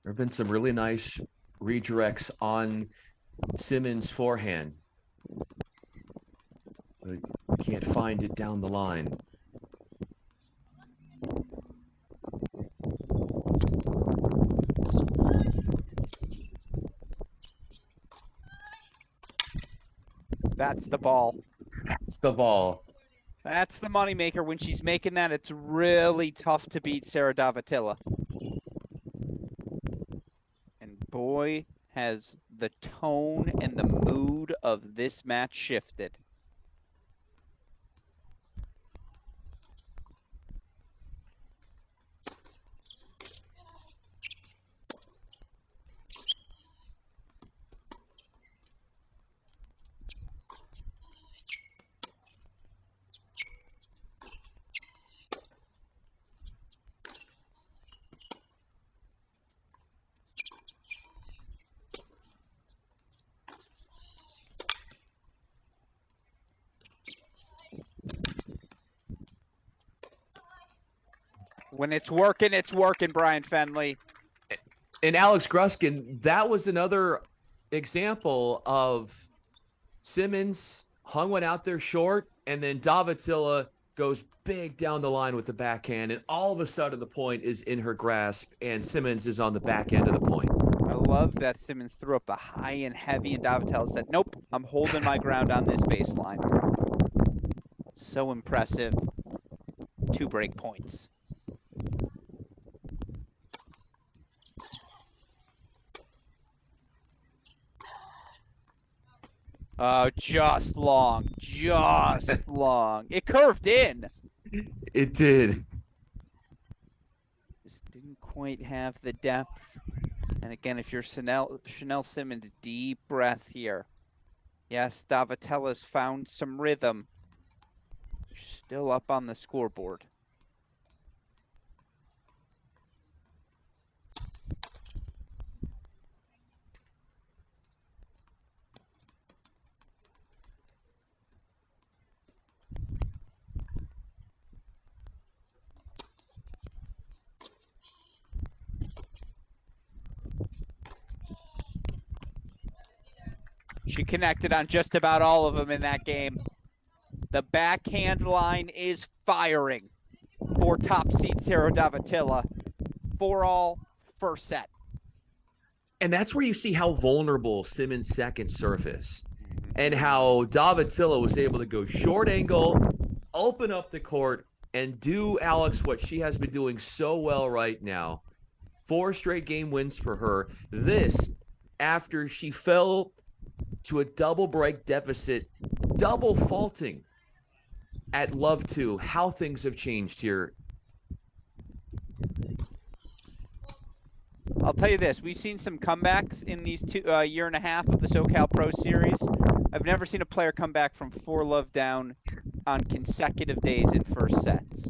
There have been some really nice redirects on Simmons' forehand. But can't find it down the line. That's the ball. That's the ball. That's the moneymaker. When she's making that, it's really tough to beat Sarah Davatilla. boy, has the tone and the mood of this match shifted. When it's working, Brian Fenley. And Alex Gruskin, that was another example of Simmons hung one out there short, and then Davatilla goes big down the line with the backhand, and all of a sudden the point is in her grasp, and Simmons is on the back end of the point. I love that Simmons threw up a high and heavy, and Davatilla said, nope, I'm holding my ground on this baseline. So impressive. 2 break points. Oh, just long. Just long. It curved in. It did. Just didn't quite have the depth. And again, if you're Chanel Simmons, deep breath here. Yes, Davatilla's found some rhythm. Still up on the scoreboard. She connected on just about all of them in that game. The backhand line is firing for top seed Sarah Davatilla. 4-all, first set. And that's where you see how vulnerable Simmons' second serve is, and how Davatilla was able to go short angle, open up the court, and do, Alex, what she has been doing so well right now. 4 straight game wins for her. This, after she fell to a double break deficit, double faulting at Love 2. How things have changed here. I'll tell you this, we've seen some comebacks in these year and a half of the SoCal Pro Series. I've never seen a player come back from 4-love down on consecutive days in first sets.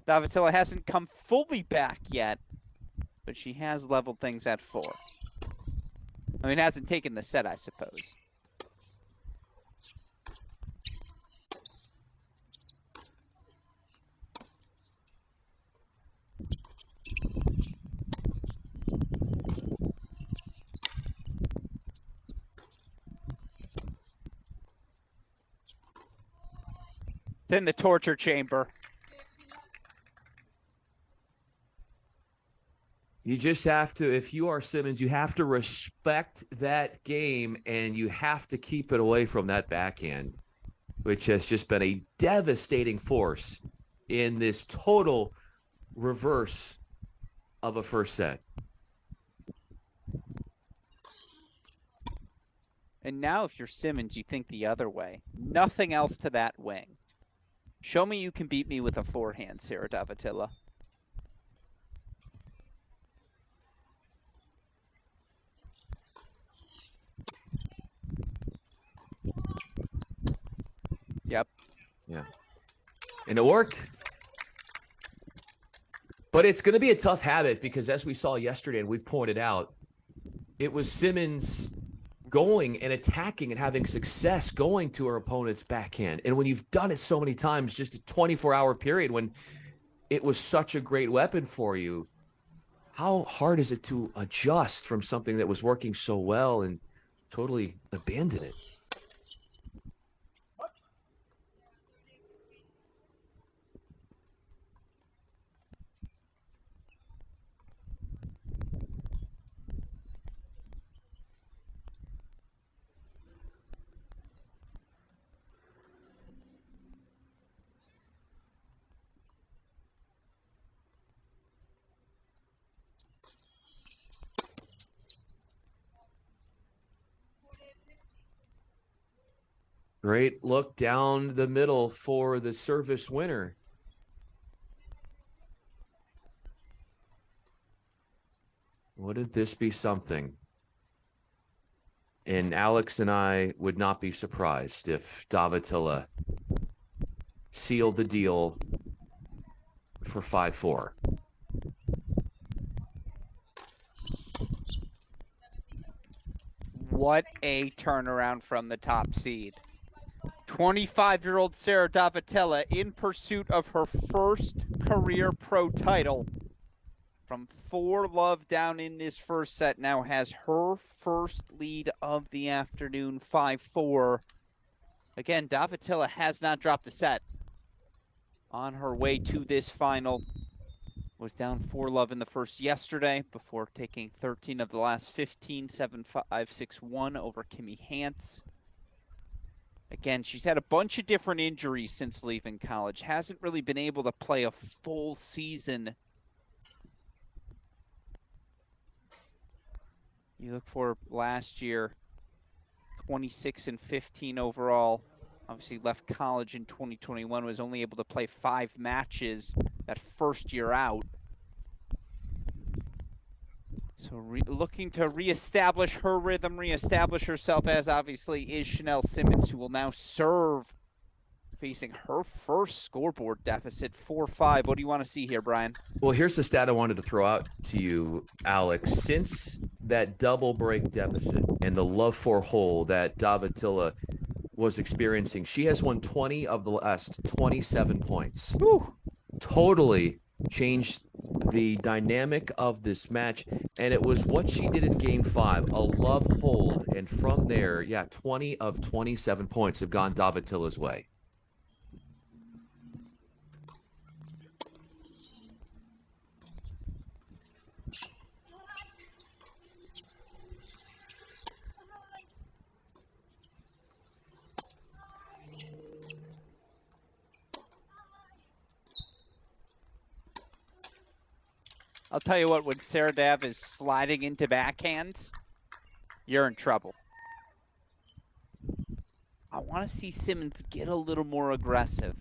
Davatilla hasn't come fully back yet, but she has leveled things at 4. I mean, hasn't taken the set, I suppose. It's in the torture chamber. You just have to, if you are Simmons, you have to respect that game, and you have to keep it away from that backhand, which has just been a devastating force in this total reverse of a first set. And now if you're Simmons, you think the other way. Nothing else to that wing. Show me you can beat me with a forehand, Sarah Davatilla. Yep. Yeah. And it worked. But it's going to be a tough habit because, as we saw yesterday and we've pointed out, it was Simmons going and attacking and having success going to her opponent's backhand. And when you've done it so many times, just a 24-hour period when it was such a great weapon for you, how hard is it to adjust from something that was working so well and totally abandon it? Great look down the middle for the service winner. Wouldn't this be something? And Alex and I would not be surprised if Davatilla sealed the deal for 5-4. What a turnaround from the top seed. 25-year-old Sarah Davatilla in pursuit of her first career pro title. From 4-love down in this first set, now has her first lead of the afternoon, 5-4. Again, Davatilla has not dropped a set. On her way to this final, was down 4-love in the first yesterday before taking 13 of the last 15, 7-5, 6-1 over Kimmy Hance. Again, she's had a bunch of different injuries since leaving college. Hasn't really been able to play a full season. You look for last year, 26-15 overall. Obviously left college in 2021, was only able to play 5 matches that first year out. So looking to reestablish her rhythm, reestablish herself, as obviously is Chanel Simmons, who will now serve, facing her first scoreboard deficit, 4-5. What do you want to see here, Brian? Well, here's the stat I wanted to throw out to you, Alex. Since that double break deficit and the love for hole that Davatilla was experiencing, she has won 20 of the last 27 points. Whew. Totally changed the dynamic of this match, and it was what she did in game 5, a love hold, and from there, yeah, 20 of 27 points have gone Davatilla's way. I'll tell you what, when Sarah Dav is sliding into backhands, you're in trouble. I want to see Simmons get a little more aggressive.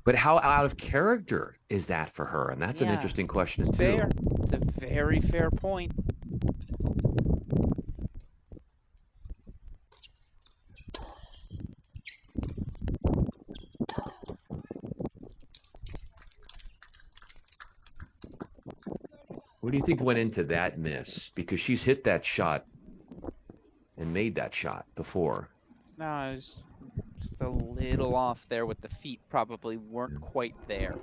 But how out of character is that for her? And that's an interesting question, it's too. Fair. It's a very fair point. What do you think went into that miss? Because she's hit that shot and made that shot before. No, I was just a little off there with the feet, probably weren't quite there.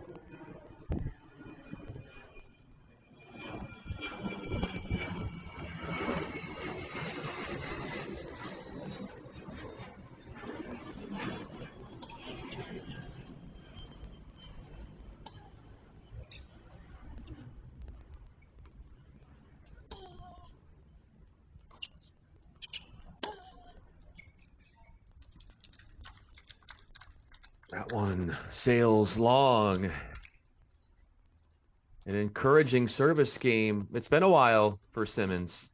That one sails long. An encouraging service game. It's been a while for Simmons.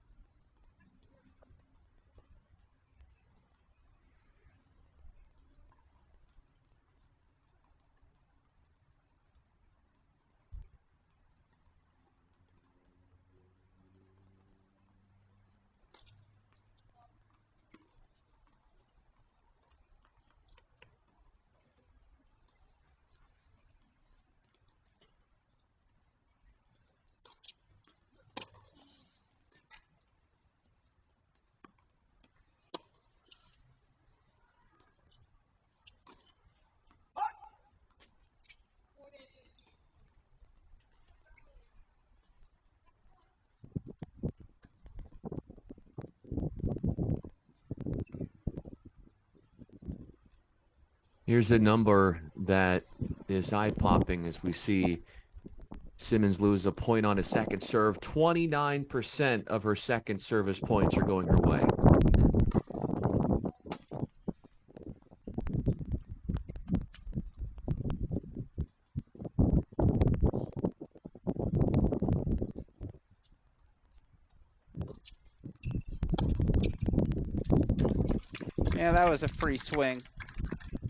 Here's a number that is eye-popping as we see Simmons lose a point on a second serve. 29% of her second service points are going her way. Yeah, that was a free swing.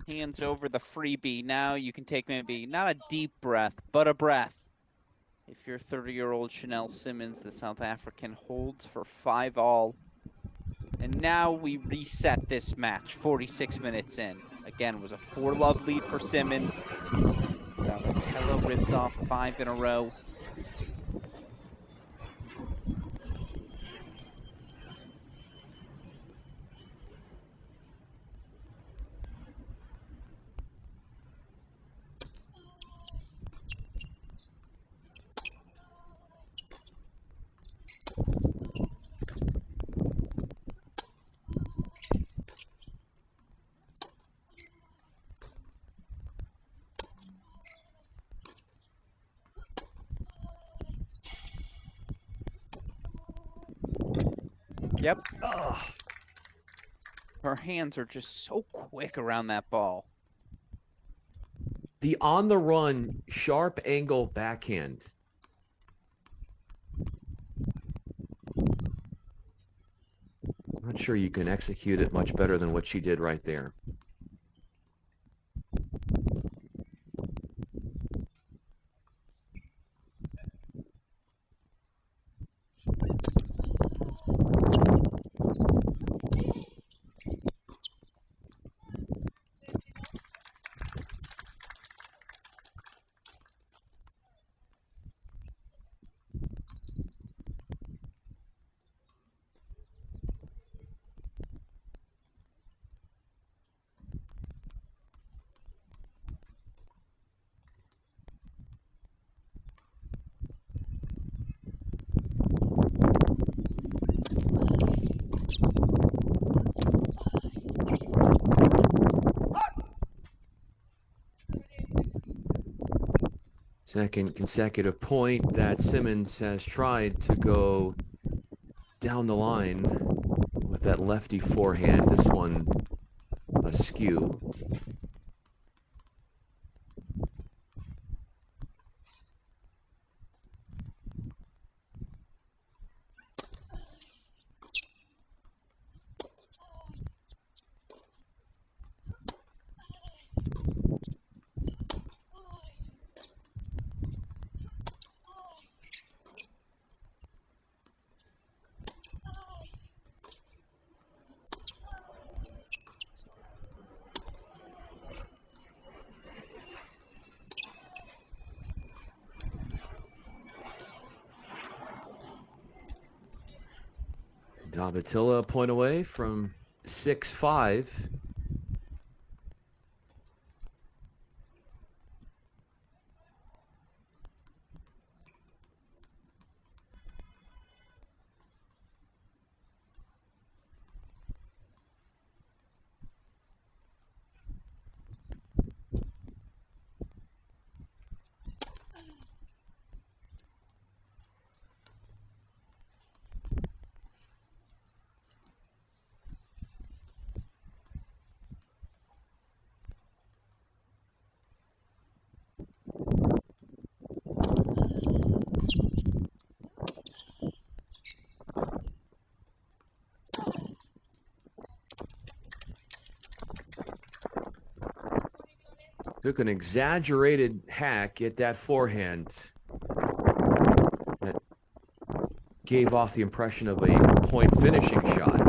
Hands over the freebie. Now you can take maybe not a deep breath, but a breath. If you're 30-year-old Chanel Simmons, the South African holds for 5-all. And now we reset this match 46 minutes in. Again, it was a 4-love lead for Simmons. Davatella ripped off 5 in a row. Yep. Ugh. Her hands are just so quick around that ball. The on-the-run, sharp angle backhand. I'm not sure you can execute it much better than what she did right there. Second consecutive point that Simmons has tried to go down the line with that lefty forehand. This one askew. Davatella a point away from 6-5. Took an exaggerated hack at that forehand that gave off the impression of a point finishing shot.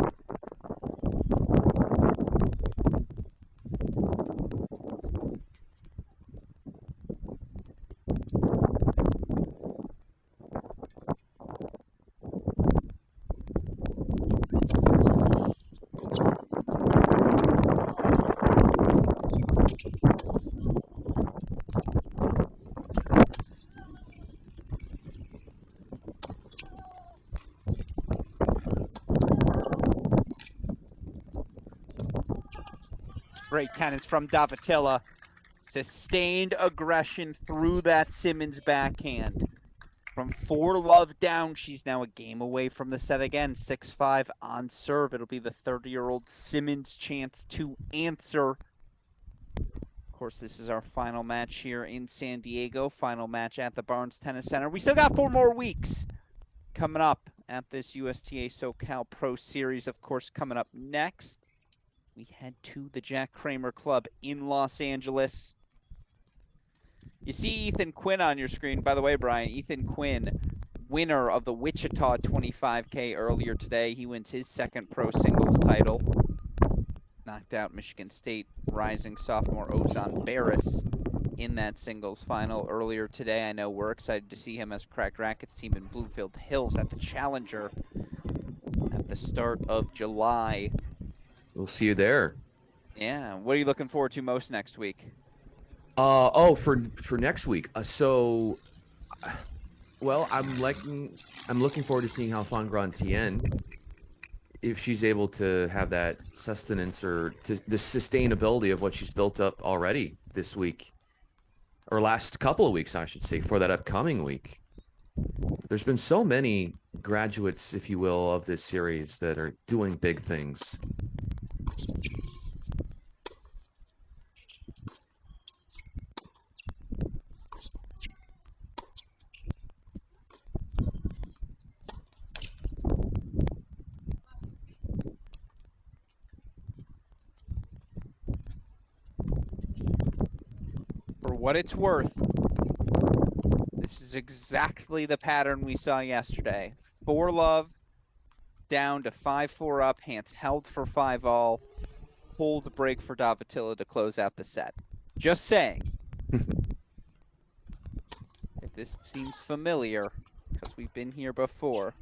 Great tennis from Davatella. Sustained aggression through that Simmons backhand. From 4-love down, she's now a game away from the set again. 6-5 on serve. It'll be the 30-year-old Simmons' chance to answer. Of course, this is our final match here in San Diego. Final match at the Barnes Tennis Center. We still got 4 more weeks coming up at this USTA SoCal Pro Series. Of course, coming up next, we head to the Jack Kramer Club in Los Angeles. You see Ethan Quinn on your screen. By the way, Brian, Ethan Quinn, winner of the Wichita 25K earlier today. He wins his second pro singles title. Knocked out Michigan State rising sophomore Ozan Barris in that singles final earlier today. I know we're excited to see him as Cracked Rackets team in Bloomfield Hills at the Challenger at the start of July. We'll see you there. Yeah. What are you looking forward to most next week? For next week. Well, I'm looking forward to seeing how Fangran Tien, if she's able to have that sustenance or the sustainability of what she's built up already this week, or last couple of weeks, I should say, for that upcoming week. There's been so many graduates, if you will, of this series that are doing big things. For what it's worth, this is exactly the pattern we saw yesterday. 4-love, down to 5-4 up, hands held for 5-all, pull the break for Davatila to close out the set. Just saying. If this seems familiar, because we've been here before.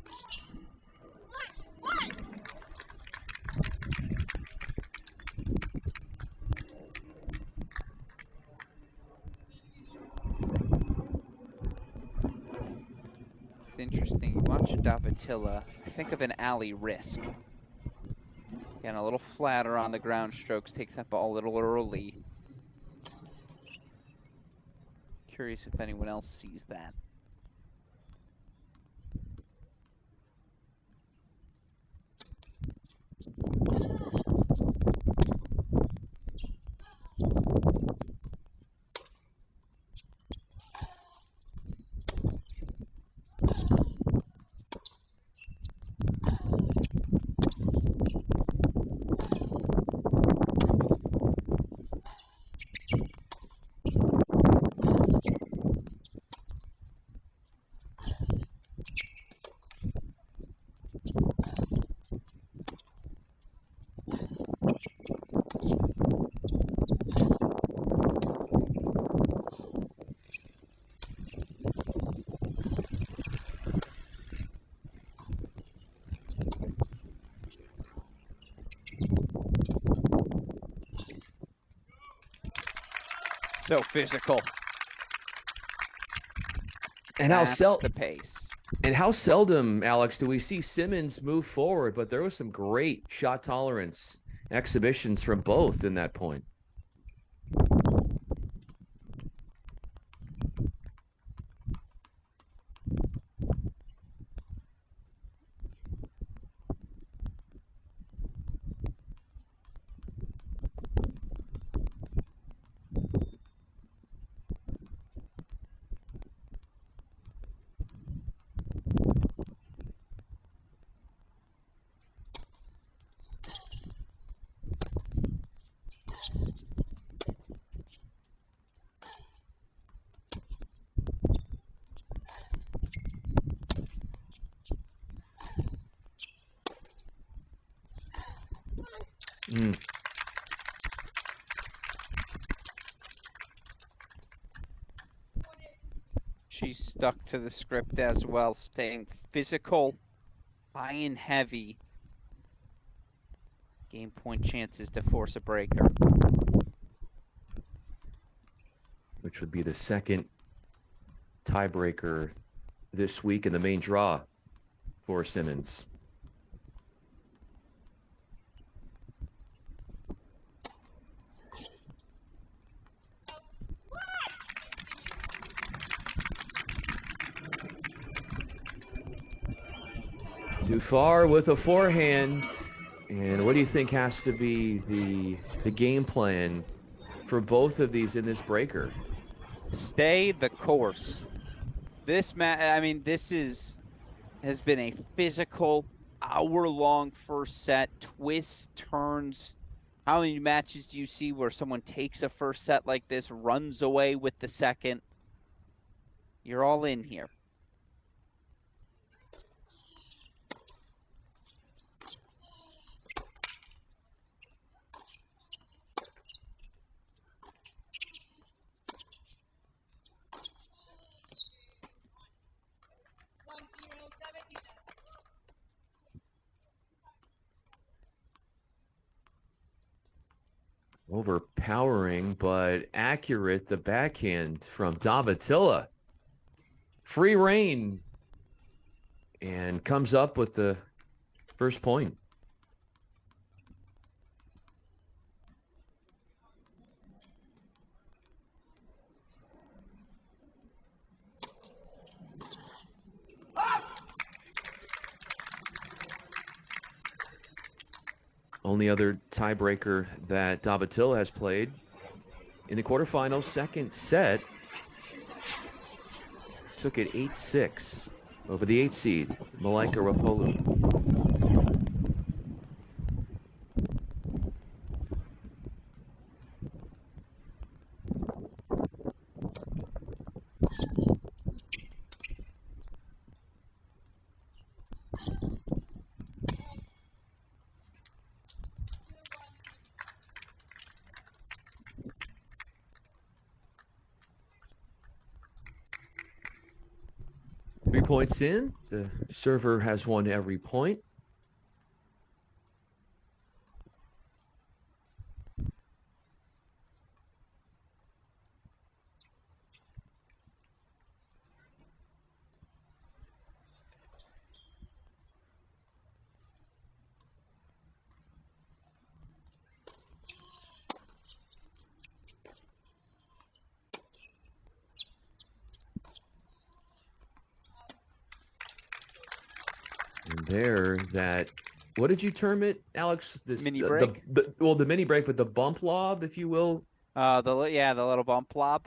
Interesting. You watch Davatila, I think of an alley risk. Again, a little flatter on the ground strokes, takes that ball a little early. Curious if anyone else sees that. So physical. And the pace. And how seldom, Alex, do we see Simmons move forward? But there was some great shot tolerance exhibitions from both in that point. She's stuck to the script as well, staying physical, high and heavy. Game point chances to force a breaker. Which would be the second tiebreaker this week in the main draw for Simmons. Too far with a forehand. And what do you think has to be the game plan for both of these in this breaker? Stay the course. This has been a physical, hour-long first set. Twists, turns, How many matches do you see where someone takes a first set like this, runs away with the second? You're all in here. Overpowering, but accurate, the backhand from Davatilla. Free reign, and comes up with the first point. Only other tiebreaker that Davatilla has played in the quarterfinals, second set, took it 8-6 over the 8 seed, Malaika Rapolu. 3 points in. The server has won every point. And there, that, what did you term it, Alex? This Mini break? Well, the mini break, but the bump lob, if you will. The little bump lob.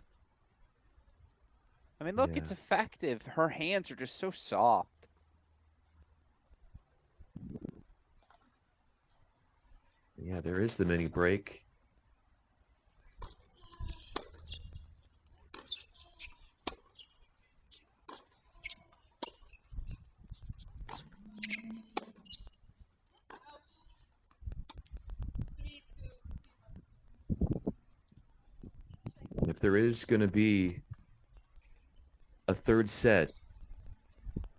I mean, look, Yeah. it's effective. Her hands are just so soft. Yeah, there is the mini break. If there is going to be a third set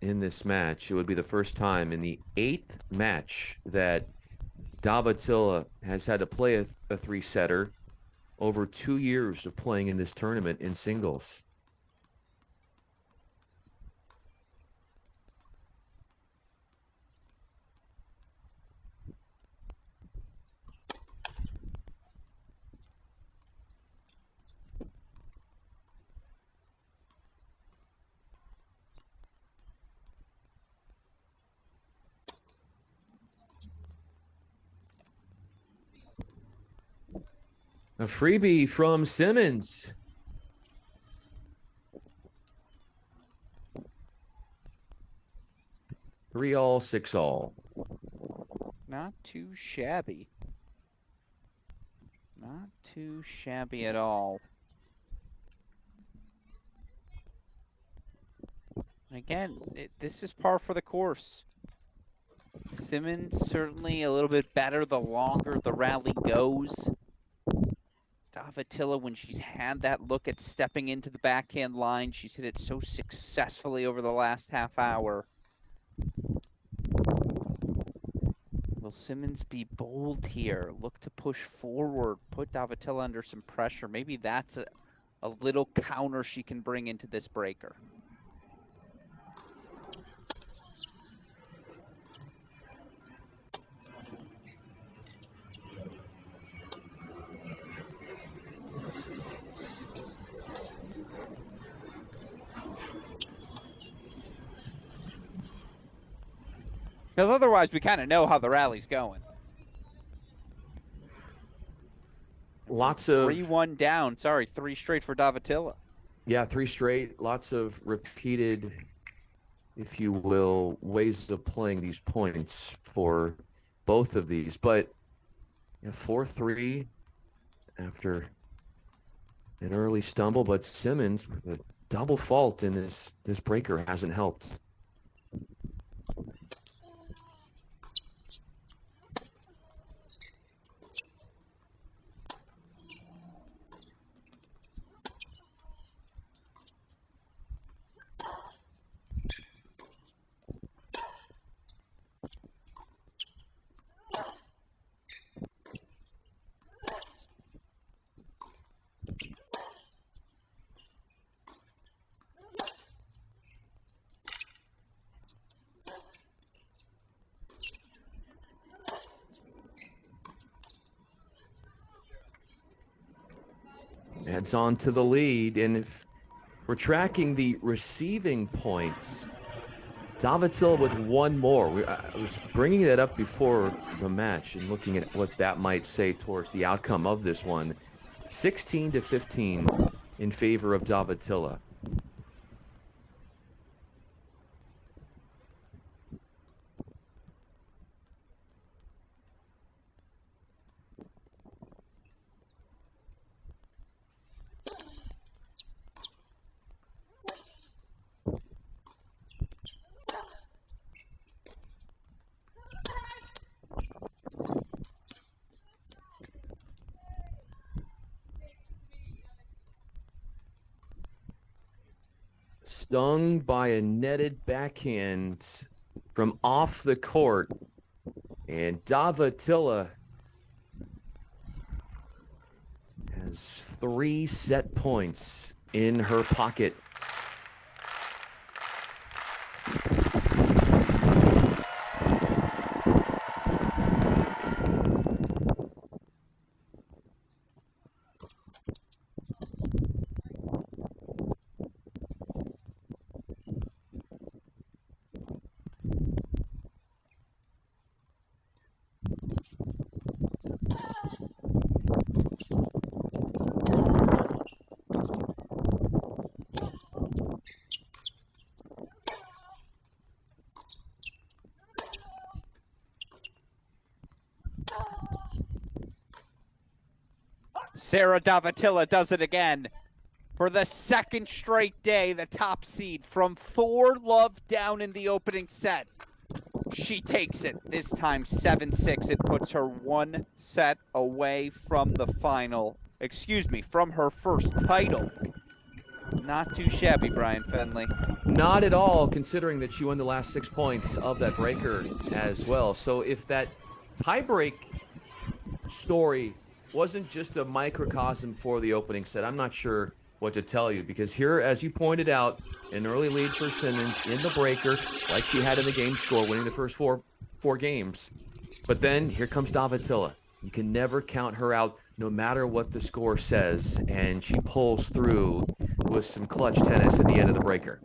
in this match, it would be the first time in the 8th match that Davatilla has had to play a 3-setter over 2 years of playing in this tournament in singles. A freebie from Simmons. Three all, 6 all. Not too shabby. Not too shabby at all. And again, this is par for the course. Simmons certainly a little bit better the longer the rally goes. Davatilla, when she's had that look at stepping into the backhand line, she's hit it so successfully over the last half hour. Will Simmons be bold here? Look to push forward, put Davatilla under some pressure. Maybe that's a little counter she can bring into this breaker. Because otherwise, we kind of know how the rally's going. Lots of 3-1 down. Sorry, 3 straight for Davatilla. Yeah, 3 straight. Lots of repeated, if you will, ways of playing these points for both of these. But Yeah, 4-3 after an early stumble, but Simmons with a double fault in this breaker hasn't helped. Adds on to the lead, and if we're tracking the receiving points, Davatilla with one more. I was bringing that up before the match and looking at what that might say towards the outcome of this one. 16-15 in favor of Davatilla. Stung by a netted backhand from off the court. And Davatilla has 3 set points in her pocket. Sarah Davatilla does it again. For the second straight day, the top seed from 4-love down in the opening set. She takes it, this time 7-6. It puts her 1 set away from the final, from her first title. Not too shabby, Brian Fenley. Not at all, considering that she won the last 6 points of that breaker as well. So if that tiebreak story wasn't just a microcosm for the opening set, I'm not sure what to tell you, because here, as you pointed out, an early lead for Simmons in the breaker, like she had in the game score, winning the first four games. But then here comes Davatilla. You can never count her out, no matter what the score says, and she pulls through with some clutch tennis at the end of the breaker.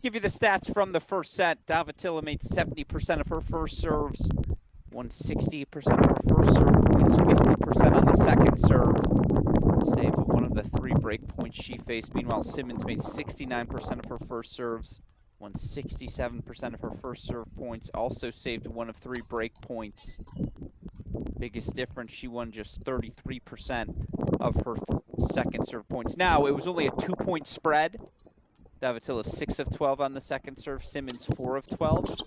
Give you the stats from the first set. Davatila made 70% of her first serves, won 68% of her first serve points, 50% on the second serve. Save one of the 3 break points she faced. Meanwhile, Simmons made 69% of her first serves, won 67% of her first serve points, also saved one of 3 break points. Biggest difference, she won just 33% of her second serve points. Now, it was only a 2-point spread. Davatila 6 of 12 on the second serve, Simmons 4 of 12.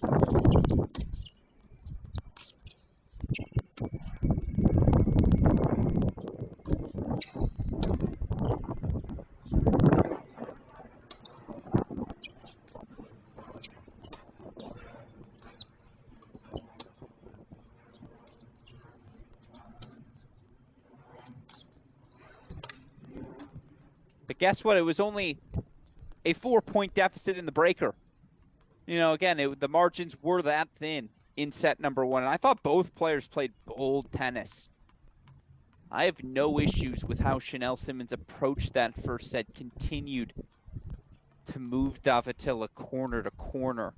But guess what? It was only a 4-point deficit in the breaker. You know, again, the margins were that thin in set number 1. And I thought both players played bold tennis. I have no issues with how Chanel Simmons approached that first set, continued to move Davatila corner to corner.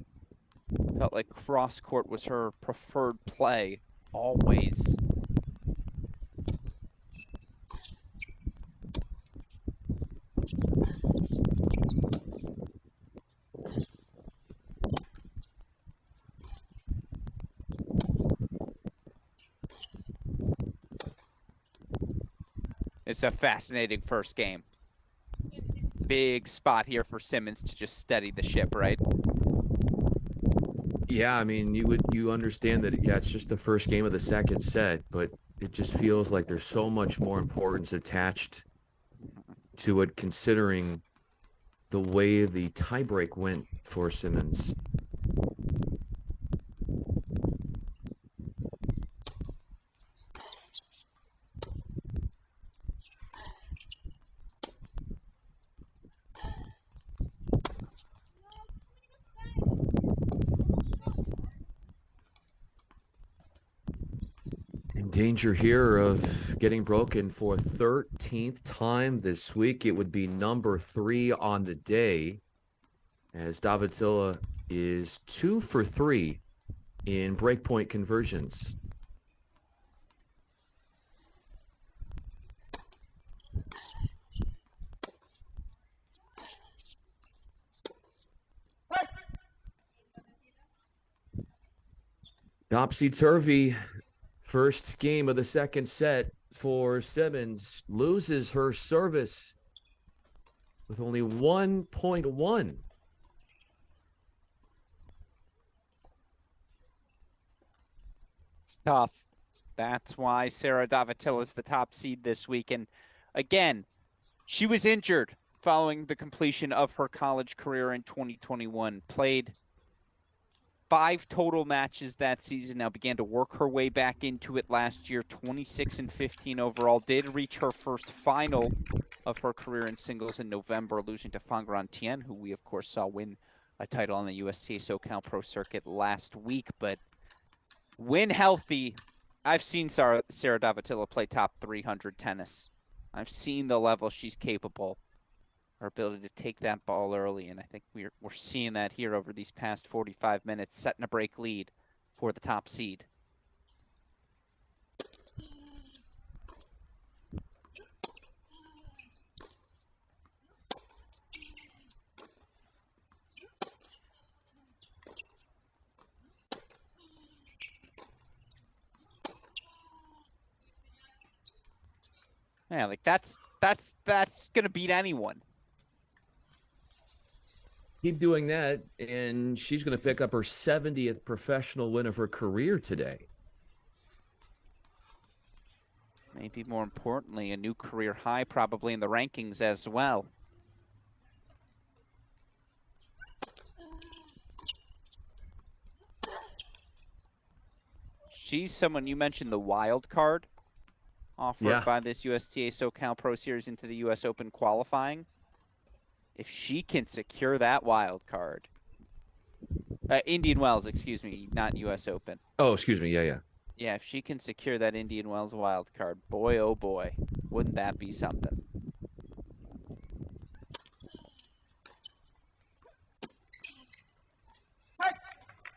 Felt like cross-court was her preferred play, always. It's a fascinating first game. Big spot here for Simmons to just steady the ship, right? Yeah, I mean, you understand that, yeah, it's just the first game of the second set, but it just feels like there's so much more importance attached to it, considering the way the tiebreak went for Simmons. In danger here of getting broken for 13th time this week. It would be number 3 on the day, as Davatila is 2 for 3 in breakpoint conversions. Topsy-turvy first game of the second set for Simmons. Loses her service with only 1.1. It's tough. That's why Sarah Davatila is the top seed this week. And again, she was injured following the completion of her college career in 2021. Played 5 total matches that season. Now began to work her way back into it last year. 26-15 overall. Did reach her first final of her career in singles in November, losing to Fangran Tien, who we of course saw win a title on the USTA SoCal Pro Circuit last week. But when healthy, I've seen Sarah Davatila play top 300 tennis. I've seen the level she's capable. Her ability to take that ball early, and I think we're seeing that here over these past 45 minutes, setting a break lead for the top seed. Yeah, like that's gonna beat anyone. Keep doing that, and she's going to pick up her 70th professional win of her career today. Maybe more importantly, a new career high probably in the rankings as well. She's someone, you mentioned the wild card offered by this USTA SoCal Pro Series into the US Open qualifying. If she can secure that wild card, Indian Wells, excuse me, not US Open. Oh, excuse me. Yeah. Yeah, if she can secure that Indian Wells wild card, boy, oh boy, wouldn't that be something?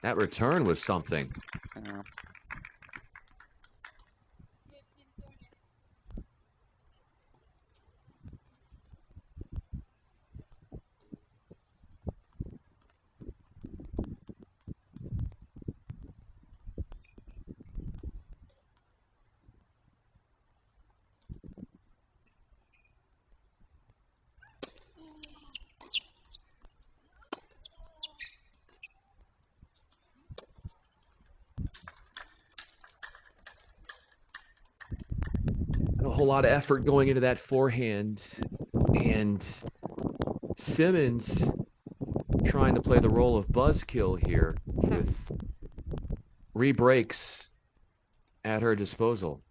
That return was something. A whole lot of effort going into that forehand, and Simmons trying to play the role of buzzkill here with re-breaks at her disposal.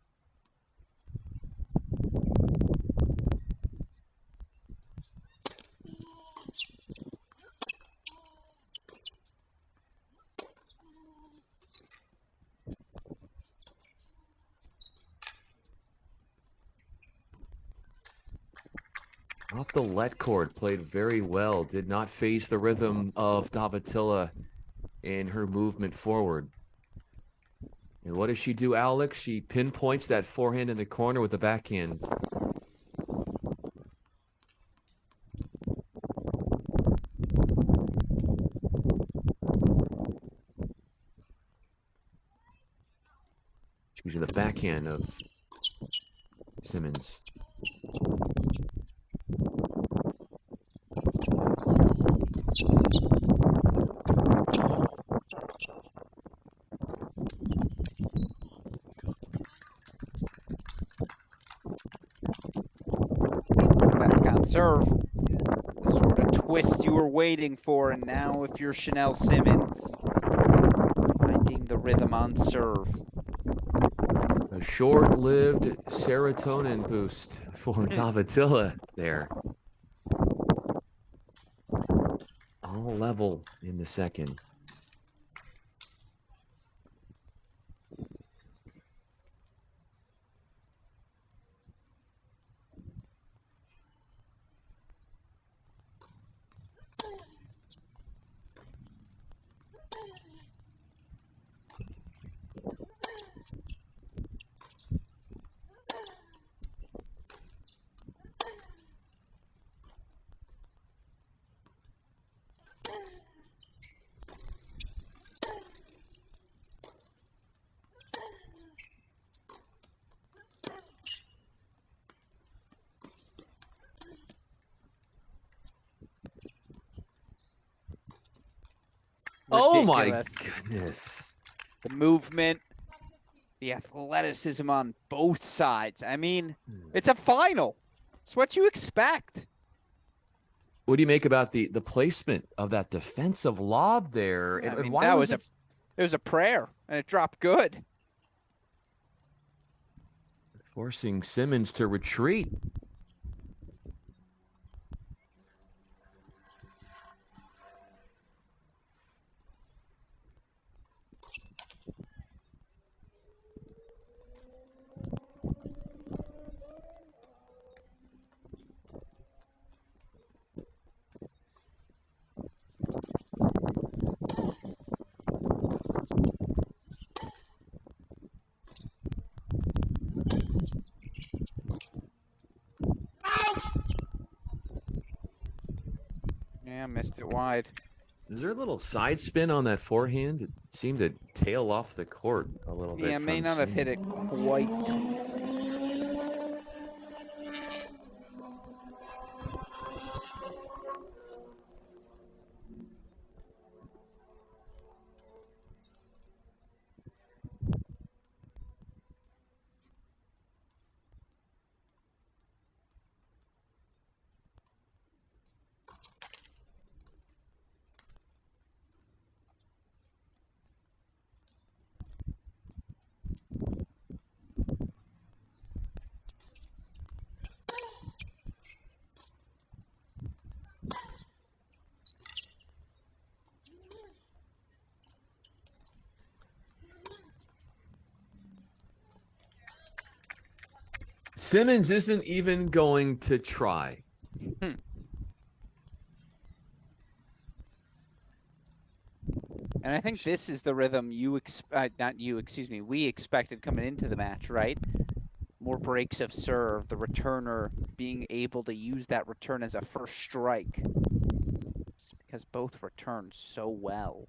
Off the let cord, played very well. Did not phase the rhythm of Davatilla in her movement forward. And what does she do, Alex? She pinpoints that forehand in the corner with the backhand. Choosing the backhand of Simmons. Back on serve. The sort of twist you were waiting for, and now if you're Chanel Simmons, finding the rhythm on serve. A short-lived serotonin boost for Davatilla there. All level in the second. Oh my goodness. The movement, the athleticism on both sides. I mean, it's a final. It's what you expect. What do you make about the placement of that defensive lob there? Yeah, and why was it? It was a prayer, and it dropped good. Forcing Simmons to retreat. Yeah, missed it wide. Is there a little side spin on that forehand? It seemed to tail off the court a little bit. Yeah, may not have hit it quite. Simmons isn't even going to try. And I think this is the rhythm we expected coming into the match, right? More breaks of serve, the returner being able to use that return as a first strike. Just because both return so well.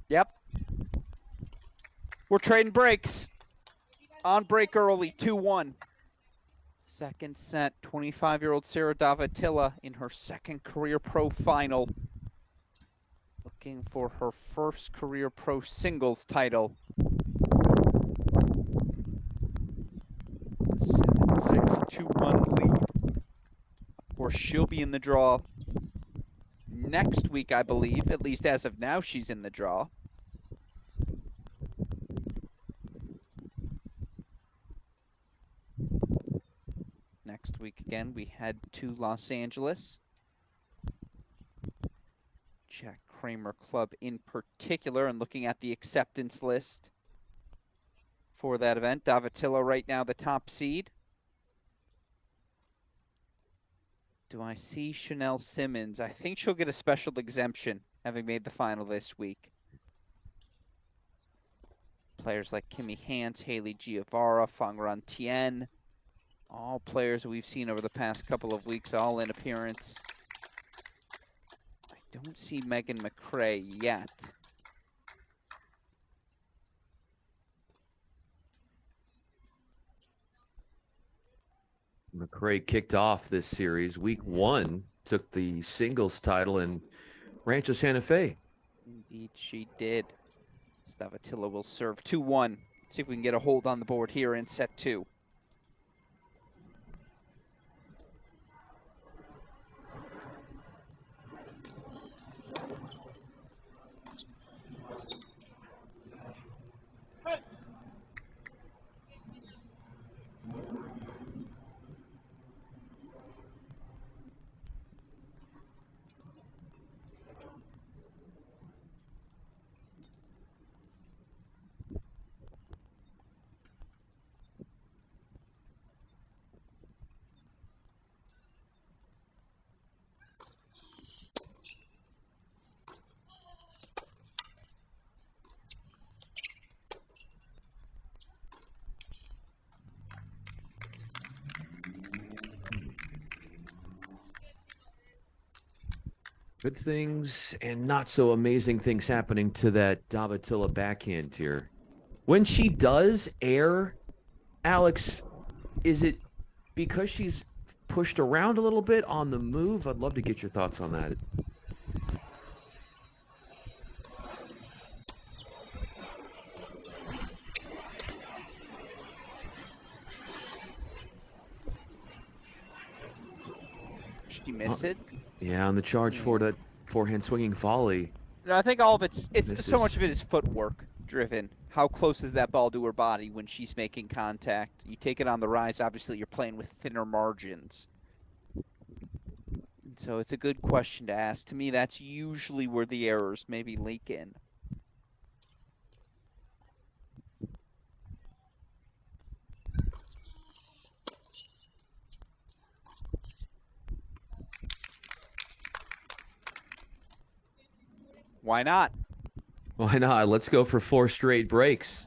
Yep. We're trading breaks. On break early, 2-1. Second set, 25-year-old Sarah Davatila in her second career pro final. Looking for her first career pro singles title. 7-6, 2-1 lead. Or she'll be in the draw next week, I believe. At least as of now, she's in the draw. Next week, again, we head to Los Angeles. Jack Kramer Club in particular, and looking at the acceptance list for that event. Davatila right now the top seed. Do I see Chanel Simmons? I think she'll get a special exemption, having made the final this week. Players like Kimmy Hans, Haley Giavara, Fangran Tien, all players we've seen over the past couple of weeks, all in appearance. I don't see Megan McCray yet. McCray kicked off this series. Week 1, took the singles title in Rancho Santa Fe. Indeed, she did. Davatila will serve 2-1. See if we can get a hold on the board here in set 2. Good things and not so amazing things happening to that Davatila backhand here. When she does air, Alex, is it because she's pushed around a little bit on the move? I'd love to get your thoughts on that. Did you miss it? Yeah, on the charge for that forehand swinging volley. No, I think all of it's Misses. so much of it is footwork driven. How close is that ball to her body when she's making contact? You take it on the rise, obviously you're playing with thinner margins. And so it's a good question to ask. To me, that's usually where the errors maybe leak in. Why not? Why not? Let's go for 4 straight breaks.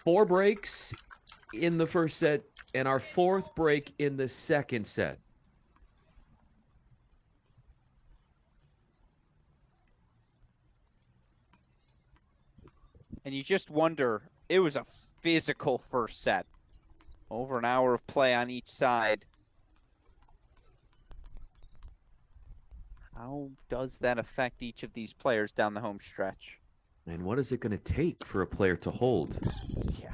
Four breaks in the first set and our 4th break in the second set. And you just wonder, it was a physical first set. Over an hour of play on each side. How does that affect each of these players down the home stretch? And what is it going to take for a player to hold? Yeah.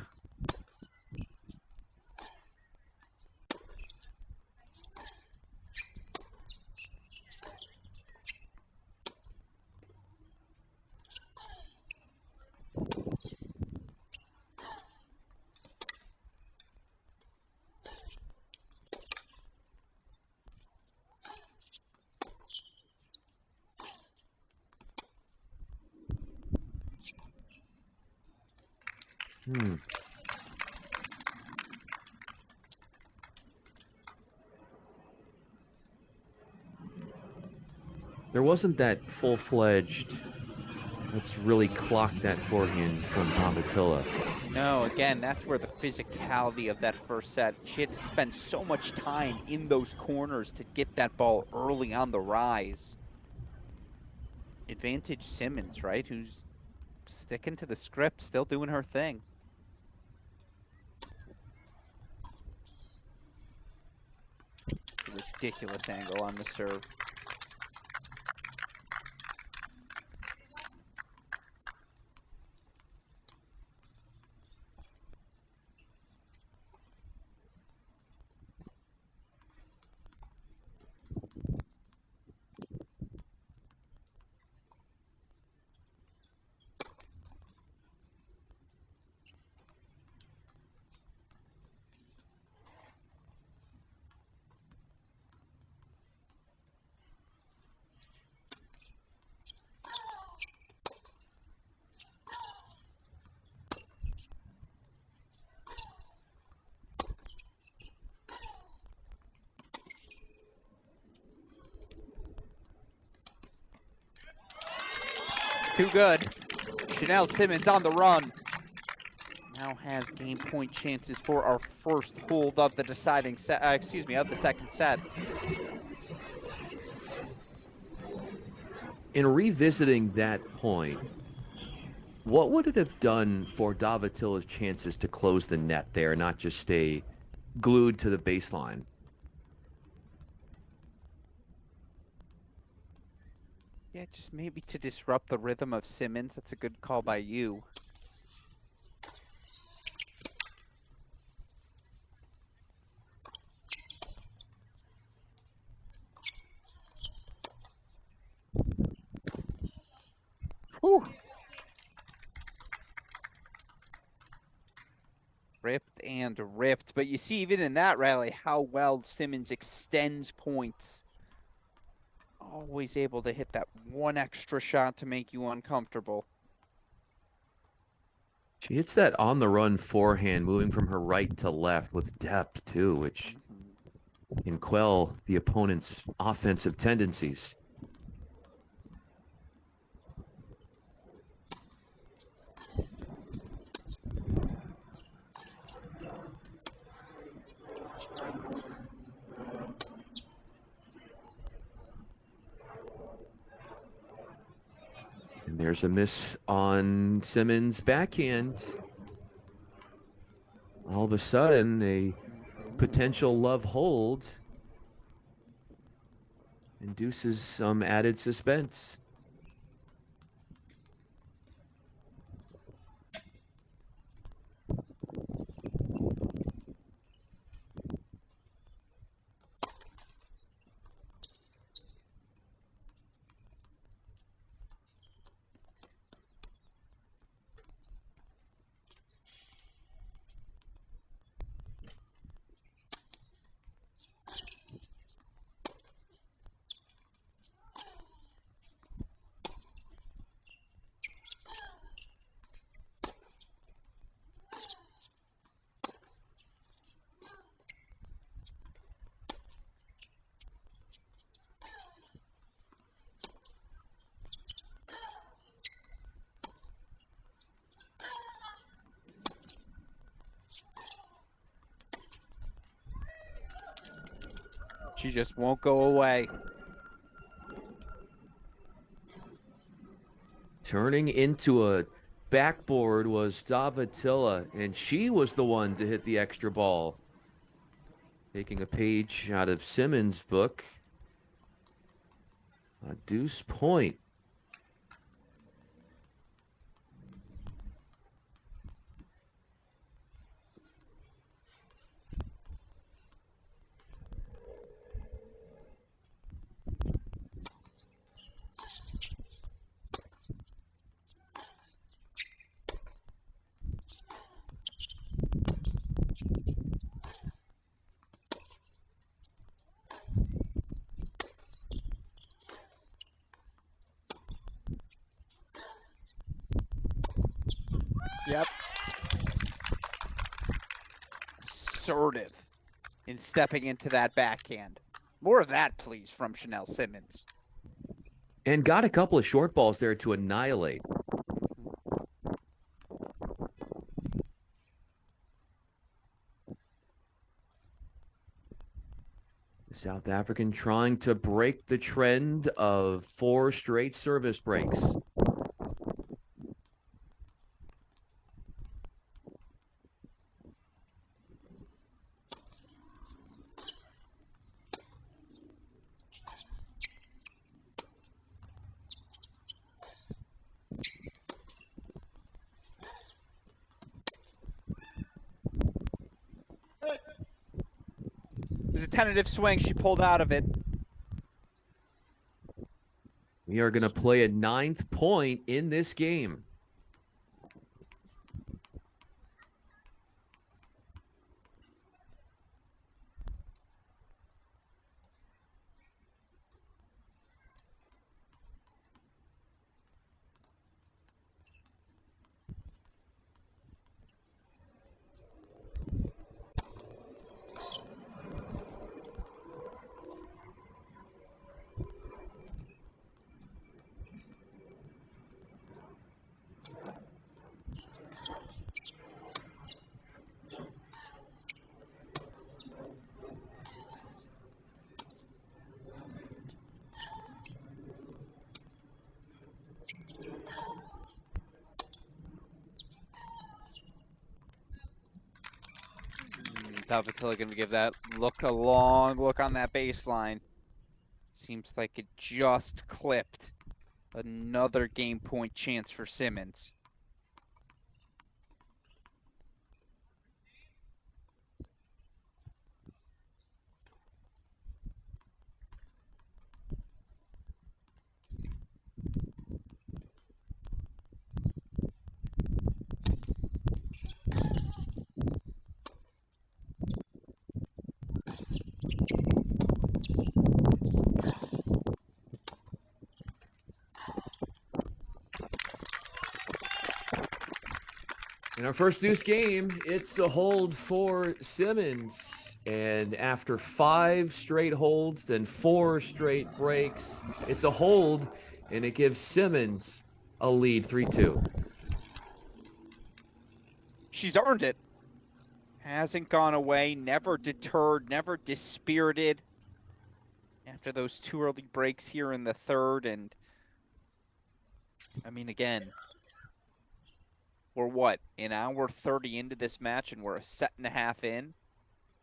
There wasn't that full-fledged, let's really clock that forehand from Davatilla. No, again, that's where the physicality of that first set. She had to spend so much time in those corners to get that ball early on the rise. Advantage Simmons, right? Who's sticking to the script, still doing her thing. It's a ridiculous angle on the serve. Too good. Chanel Simmons on the run. Now has game point chances for our first hold of the deciding set, of the second set. In revisiting that point, what would it have done for Davatilla's chances to close the net there, not just stay glued to the baseline? Yeah, just maybe to disrupt the rhythm of Simmons. That's a good call by you. Whew. Ripped and ripped. But you see, even in that rally, how well Simmons extends points. Always able to hit that one extra shot to make you uncomfortable. She hits that on-the-run forehand, moving from her right to left with depth, too, which can quell the opponent's offensive tendencies. And there's a miss on Simmons' backhand. All of a sudden, a potential love hold induces some added suspense. She just won't go away. Turning into a backboard was Davatilla, and she was the one to hit the extra ball. Taking a page out of Simmons' book. A deuce point. Yep. Assertive in stepping into that backhand. More of that, please, from Chanel Simmons. And got a couple of short balls there to annihilate. The South African trying to break the trend of 4 straight service breaks. It was a tentative swing. She pulled out of it. We are going to play a 9th point in this game. Davatilla going to give that look a long look on that baseline. Seems like it just clipped. Another game point chance for Simmons. In our first deuce game, it's a hold for Simmons. And after 5 straight holds, then 4 straight breaks, it's a hold, and it gives Simmons a lead 3-2. She's earned it. Hasn't gone away, never deterred, never dispirited. After those 2 early breaks here in the third, and I mean, again, we're what, an hour 30 into this match, and we're a set and a half in.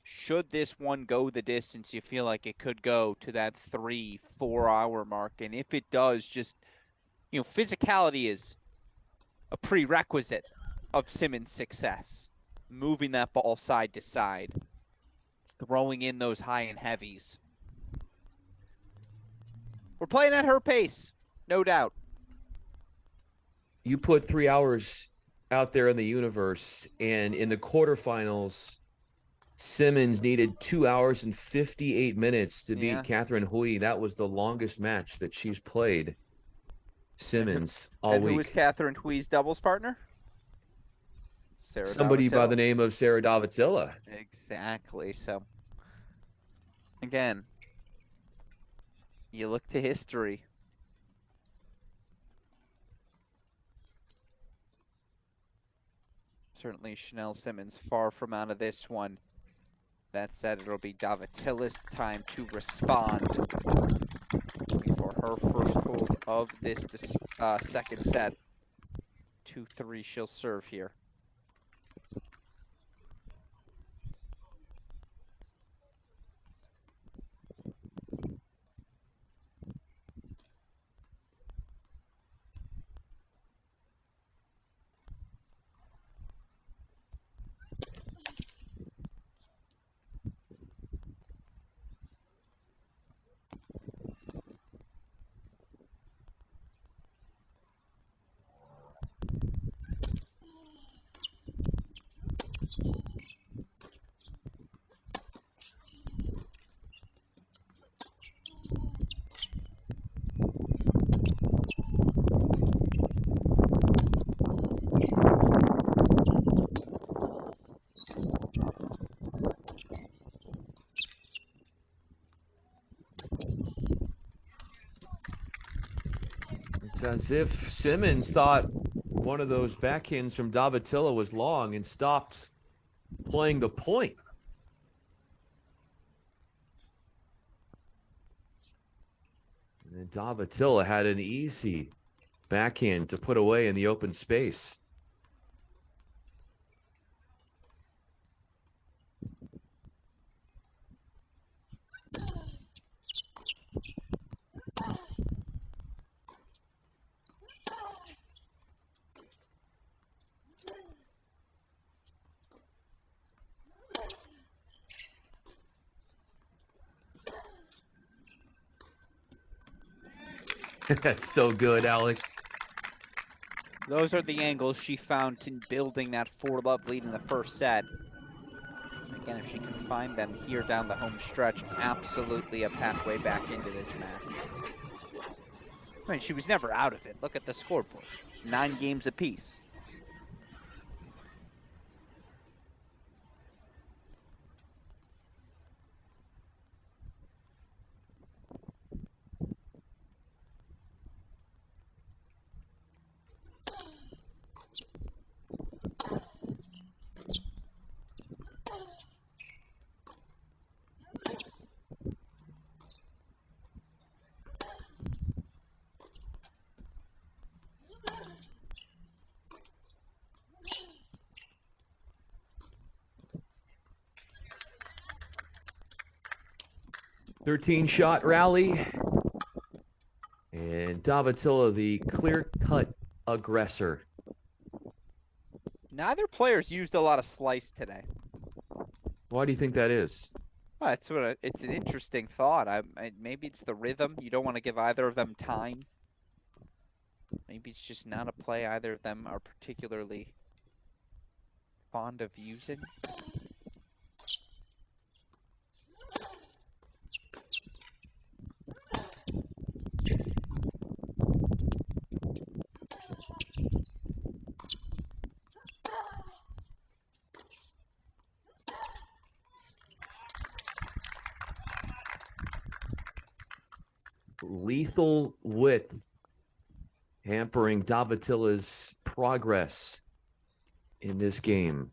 Should this one go the distance, you feel like it could go to that 3-4 hour mark. And if it does, just, you know, physicality is a prerequisite of Simmons' success. Moving that ball side to side, throwing in those high and heavies. We're playing at her pace, no doubt. You put 3 hours out there in the universe, and in the quarterfinals, Simmons needed 2 hours and 58 minutes to beat Catherine Hui. That was the longest match that she's played. Simmons all week. And who was Catherine Hui's doubles partner? Sarah Somebody Davatilla. by the name of Sarah Davatilla. Exactly. So, again, you look to history. Certainly Chanel Simmons far from out of this one. That said, it'll be Davatilla's time to respond. Looking for her first hold of this second set. 2-3 she'll serve here. as if Simmons thought one of those backhands from Davatilla was long and stopped playing the point. And then Davatilla had an easy backhand to put away in the open space. That's so good, Alex. Those are the angles she found in building that 4-love lead in the first set. Again, if she can find them here down the home stretch, absolutely a pathway back into this match. I mean, she was never out of it. Look at the scoreboard. It's 9 games apiece. Thirteen-shot rally. And Davatilla, the clear-cut aggressor. Neither player's used a lot of slice today. Why do you think that is? Well, it's an interesting thought. Maybe it's the rhythm. You don't want to give either of them time. Maybe it's just not a play either of them are particularly fond of using. Lethal width hampering Davatilla's progress in this game.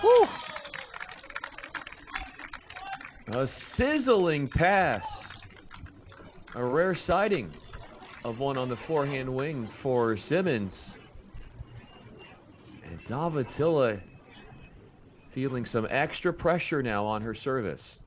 Woo! A sizzling pass. A rare sighting of one on the forehand wing for Simmons. And Davatilla feeling some extra pressure now on her service.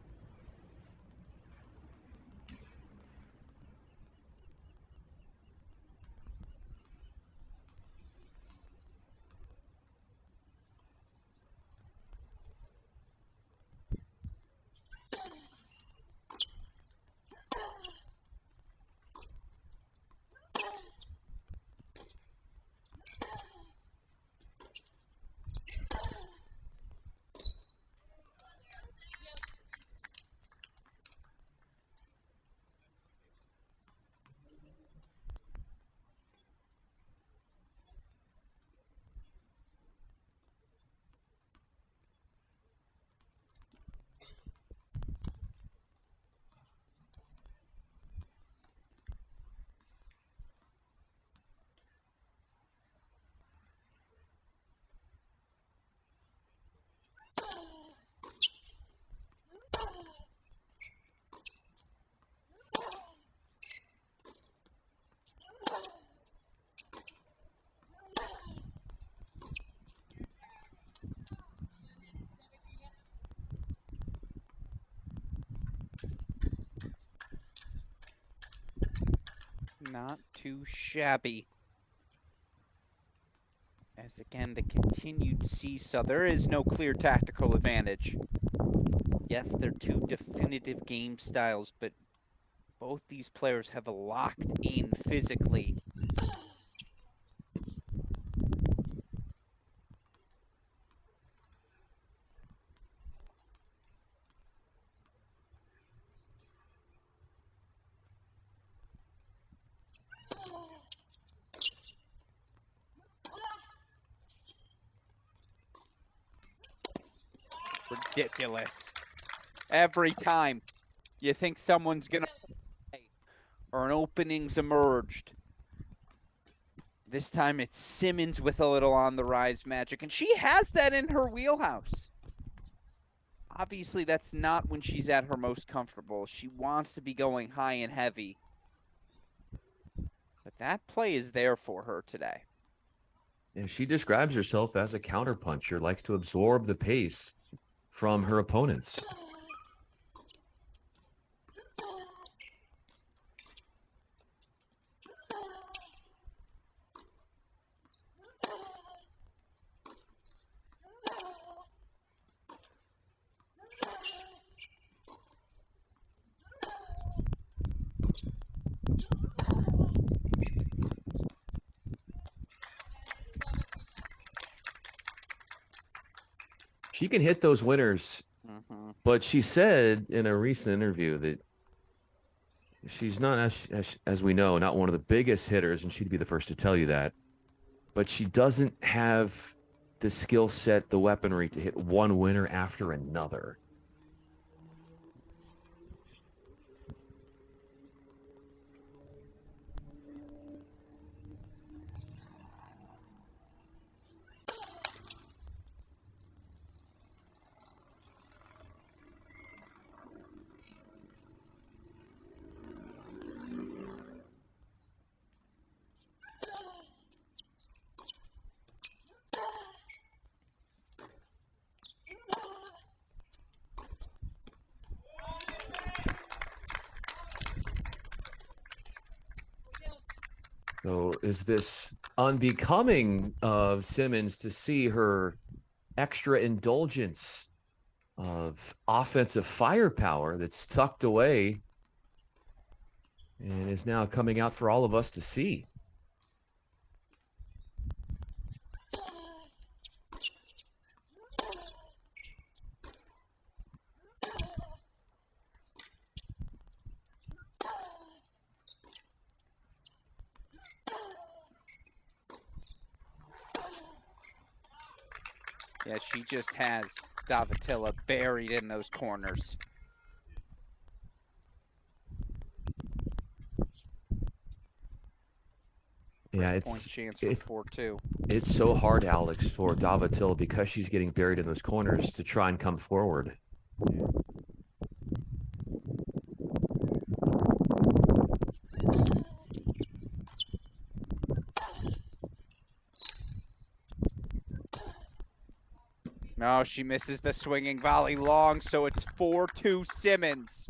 Not too shabby. As again, the continued seesaw. There is no clear tactical advantage. yes, they're two definitive game styles, but both these players have locked in physically. Ridiculous. Every time you think someone's going to play or an opening's emerged, this time it's Simmons with a little on the rise magic, and she has that in her wheelhouse. Obviously, that's not when she's at her most comfortable. She wants to be going high and heavy. But that play is there for her today. Yeah, she describes herself as a counterpuncher, likes to absorb the pace from her opponents. She can hit those winners, but she said in a recent interview that she's not, as we know, not one of the biggest hitters, and she'd be the first to tell you that. But she doesn't have the skill set, the weaponry to hit one winner after another. So is this unbecoming of Simmons to see her extra indulgence of offensive firepower that's tucked away and is now coming out for all of us to see? Yeah, she just has Davatilla buried in those corners. Yeah, it's chance for 4-2. It's so hard, Alex, for Davatilla because she's getting buried in those corners to try and come forward. Yeah. No, she misses the swinging volley long, so it's 4-2 Simmons.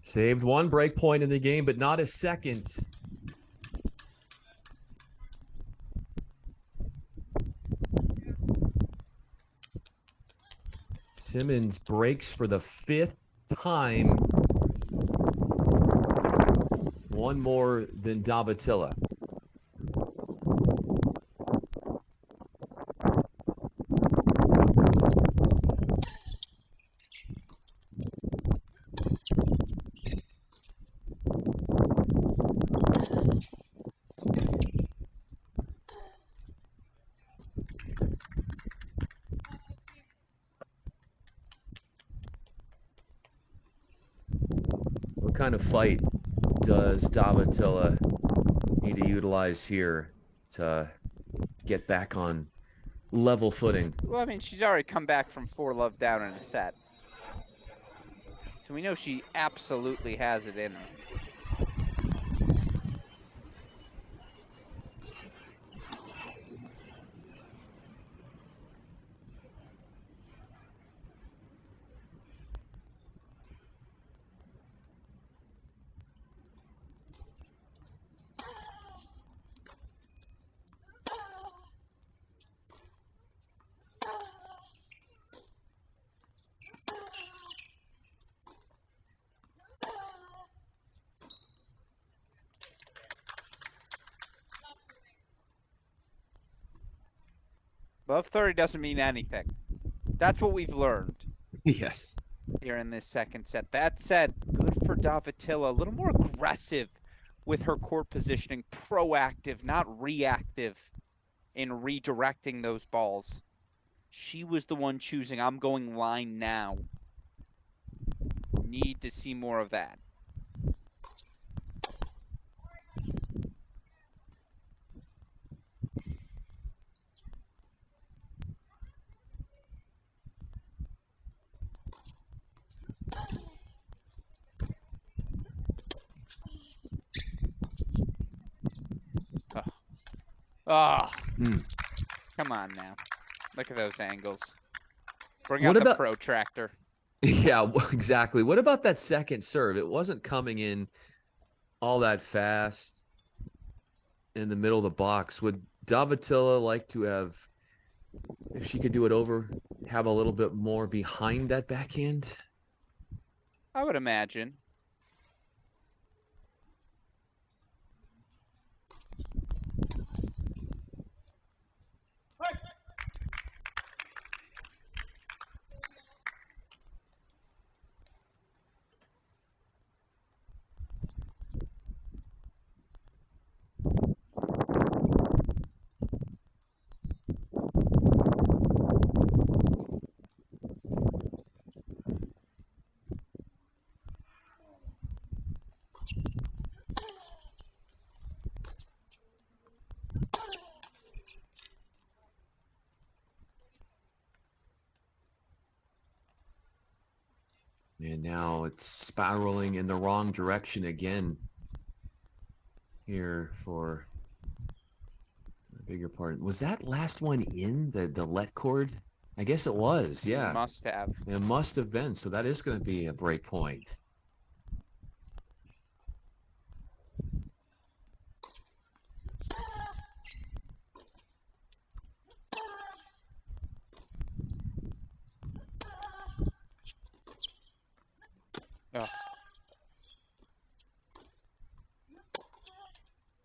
Saved one break point in the game, but not a second. Simmons breaks for the 5th time. One more than Davatilla. What kind of fight does Davatilla need to utilize here to get back on level footing? Well, I mean, she's already come back from 4-love down in a set. So we know she absolutely has it in her. Above 30 doesn't mean anything. That's what we've learned Yes. here in this second set. That said, good for Davatilla. A little more aggressive with her court positioning. Proactive, not reactive in redirecting those balls. She was the one choosing, I'm going line now. Need to see more of that. Oh, come on now. Look at those angles. Bring out the protractor. Yeah, exactly. What about that second serve? It wasn't coming in all that fast in the middle of the box. Would Davatilla like to have, if she could do it over, have a little bit more behind that backhand? I would imagine. And now it's spiraling in the wrong direction again here for a bigger part. Was that last one in the let cord? I guess it was, yeah. It must have. It must have been. So that is going to be a break point. Oh.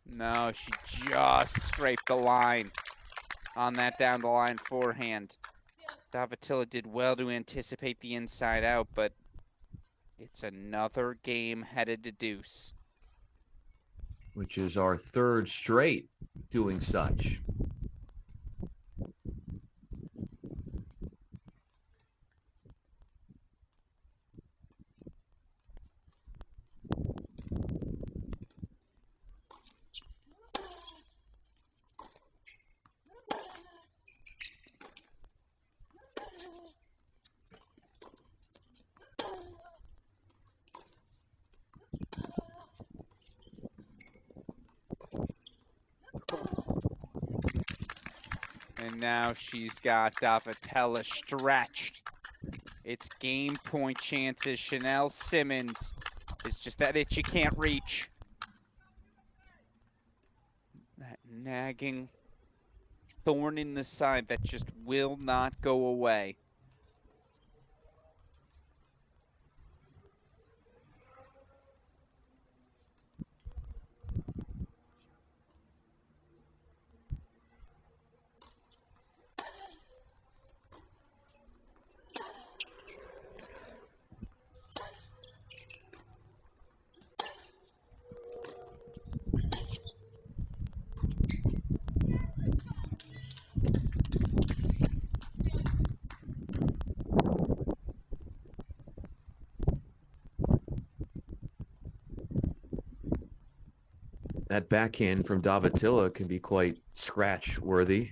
No, she just scraped the line on that down the line forehand. Davatilla did well to anticipate the inside out, but it's another game headed to deuce. Which is our third straight doing such. And now she's got Davatilla stretched. It's game point chances. Chanel Simmons is just that itch you can't reach. That nagging thorn in the side that just will not go away. That backhand from Davatilla can be quite scratch-worthy.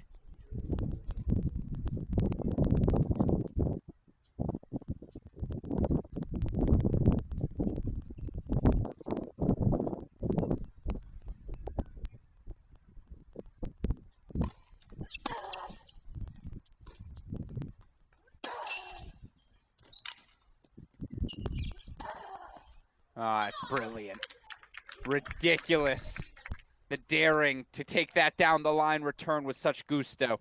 Ah, it's brilliant. Ridiculous. The daring to take that down the line return with such gusto.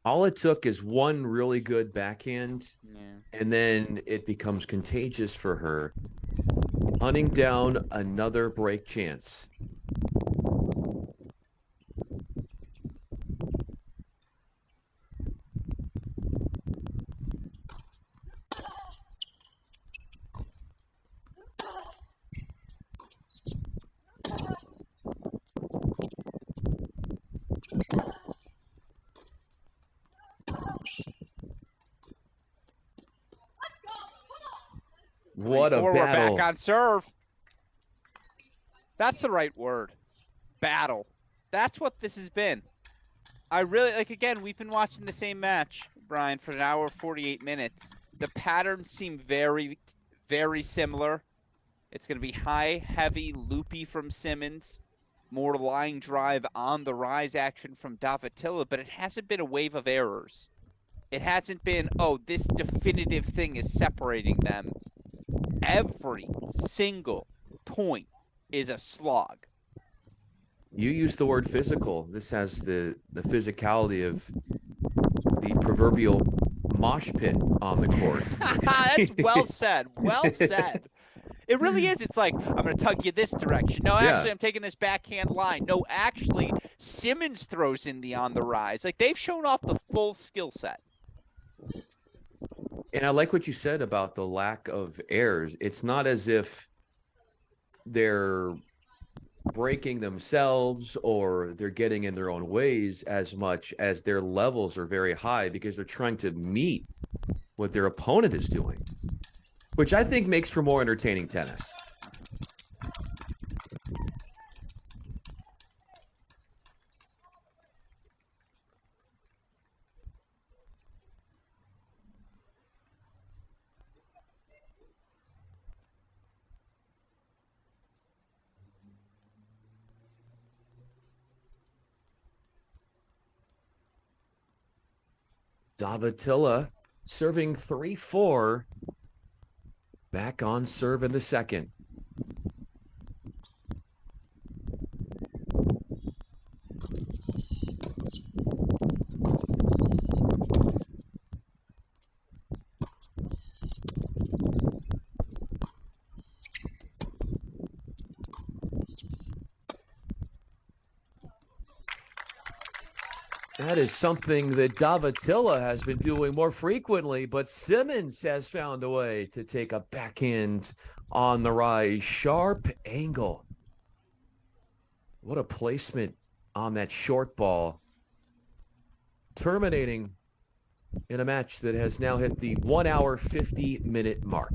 All it took is one really good backhand, and then it becomes contagious for her, hunting down another break chance. What a 3-4, we're battle. back on serve. That's the right word. Battle. That's what this has been. I really, again, we've been watching the same match, Brian, for an hour, 48 minutes. The patterns seem very, very similar. It's going to be high, heavy, loopy from Simmons. More line drive on the rise action from Davatilla, but it hasn't been a wave of errors. It hasn't been, oh, this definitive thing is separating them. Every single point is a slog. You use the word physical. This has the physicality of the proverbial mosh pit on the court. That's well said. Well said. It really is. It's like, I'm going to tug you this direction. No, actually, I'm taking this backhand line. No, actually, Simmons throws in the on the rise. Like, they've shown off the full skill set. And I like what you said about the lack of errors. It's not as if they're breaking themselves or they're getting in their own ways as much as their levels are very high because they're trying to meet what their opponent is doing, which I think makes for more entertaining tennis. Davatilla serving 3-4. Back on serve in the second. That is something that Davatilla has been doing more frequently, but Simmons has found a way to take a backhand on the rise. Sharp angle. What a placement on that short ball. Terminating in a match that has now hit the 1 hour, 50-minute mark.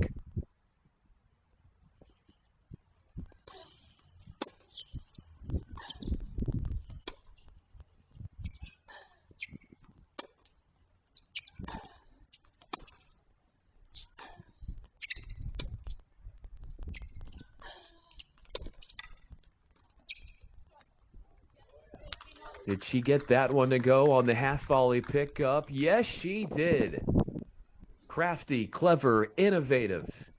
Did she get that one to go on the half volley pickup? Yes, she did. Crafty, clever, innovative.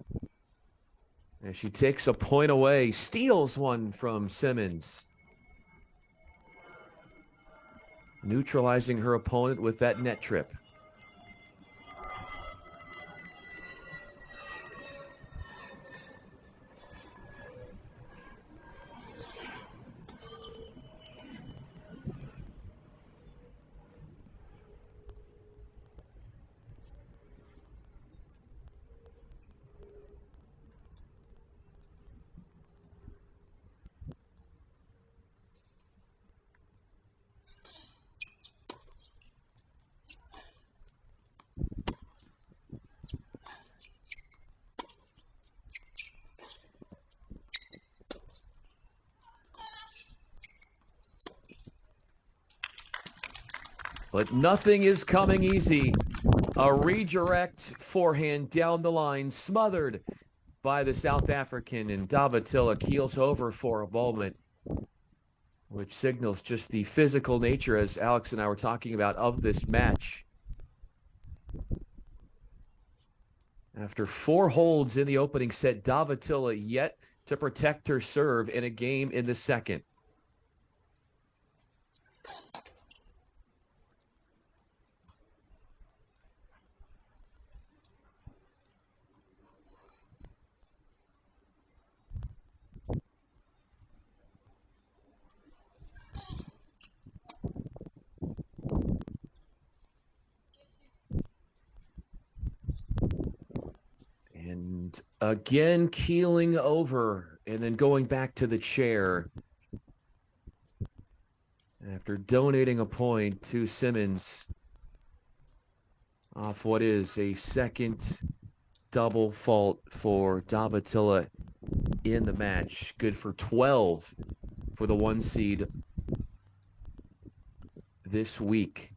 And she takes a point away, steals one from Simmons. Neutralizing her opponent with that net trip. But nothing is coming easy. A redirect forehand down the line, smothered by the South African, and Davatilla keels over for a moment, which signals just the physical nature, as Alex and I were talking about, of this match. After 4 holds in the opening set, Davatilla yet to protect her serve in a game in the second. And again, keeling over and then going back to the chair after donating a point to Simmons off what is a second double fault for Davatilla in the match. Good for 12 for the 1 seed this week.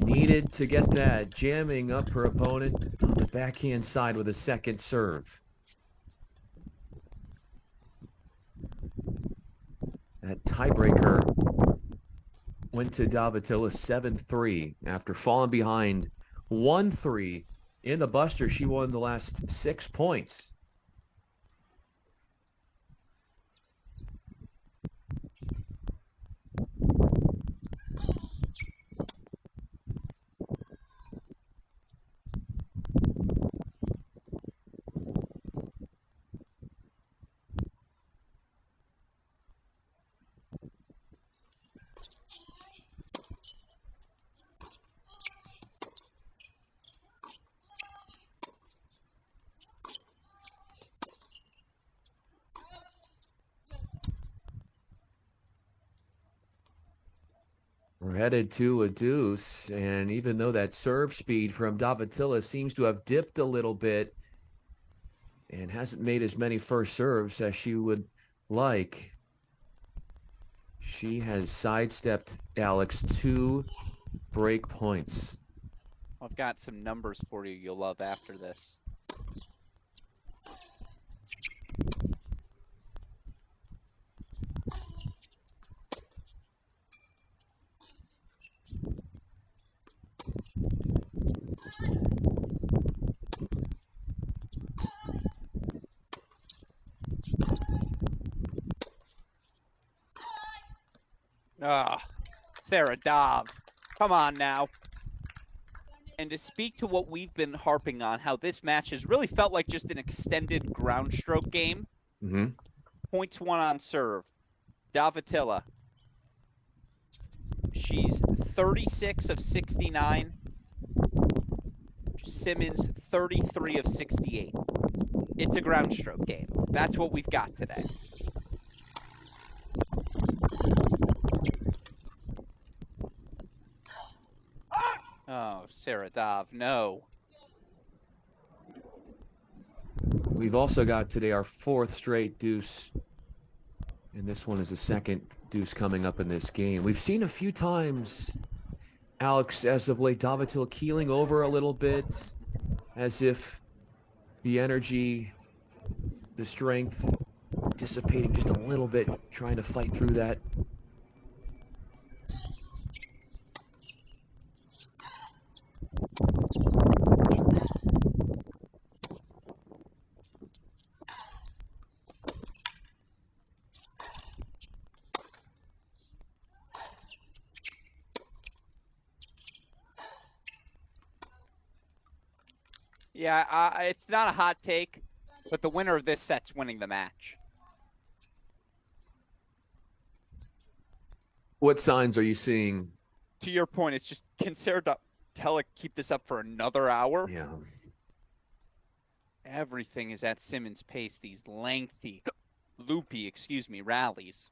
Needed to get that, jamming up her opponent on the backhand side with a second serve. That tiebreaker went to Davatilla 7-3 after falling behind 1-3 in the Buster. She won the last 6 points. We're headed to a deuce, and even though that serve speed from Davatilla seems to have dipped a little bit and hasn't made as many first serves as she would like, she has sidestepped Alex 2 break points. I've got some numbers for you you'll love after this. Ah, Sarah Dov, come on now. And to speak to what we've been harping on, how this match has really felt like just an extended ground stroke game. Points won on serve. Davatilla. She's 36 of 69. Simmons, 33 of 68. It's a ground stroke game. That's what we've got today. Oh, Sarah Dov, no. We've also got today our 4th straight deuce, and this one is the 2nd deuce coming up in this game. We've seen a few times, Alex, as of late, Davatilla keeling over a little bit, as if the energy, the strength, dissipating just a little bit, trying to fight through that. Yeah, it's not a hot take, but the winner of this set's winning the match. What signs are you seeing? To your point, it's just, can Sarah Davatilla keep this up for another hour? Yeah. Everything is at Simmons' pace, these lengthy, loopy, rallies.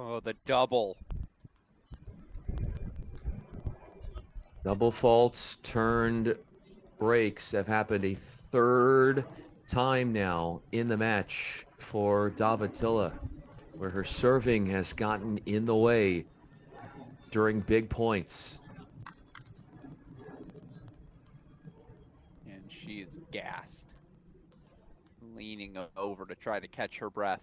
Oh, the double. Double faults turned breaks have happened a 3rd time now in the match for Davatilla, where her serving has gotten in the way during big points. And she is gassed, leaning over to try to catch her breath.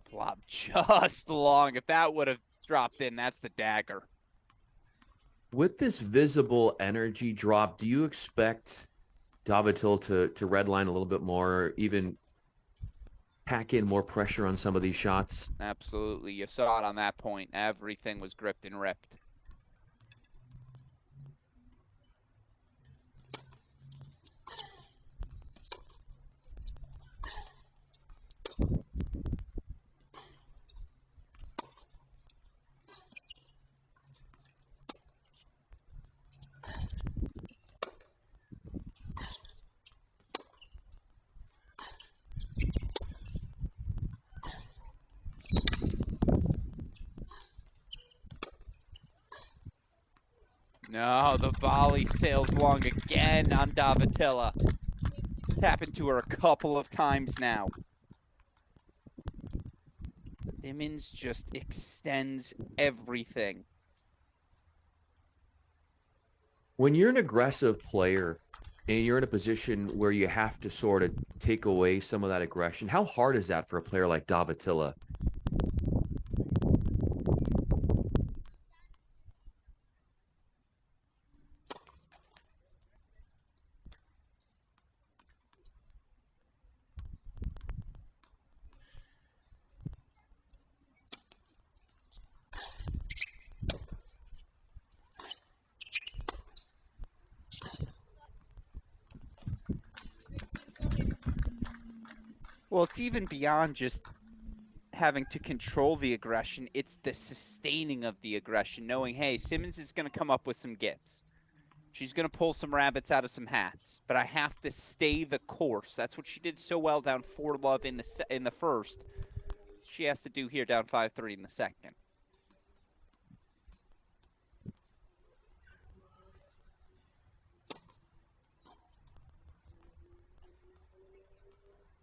Plop just long. If that would have dropped in, that's the dagger. With this visible energy drop, do you expect Davitil to redline a little bit more, even pack in more pressure on some of these shots? Absolutely. You saw it on that point. Everything was gripped and ripped. No, the volley sails long again on Davitilla. It's happened to her a couple of times now. Simmons just extends everything. When you're an aggressive player and you're in a position where you have to sort of take away some of that aggression, how hard is that for a player like Davitilla? Well, it's even beyond just having to control the aggression. It's the sustaining of the aggression, knowing, hey, Simmons is going to come up with some gets. She's going to pull some rabbits out of some hats, but I have to stay the course. That's what she did so well down 4-love in the first. She has to do here down 5-3 in the second.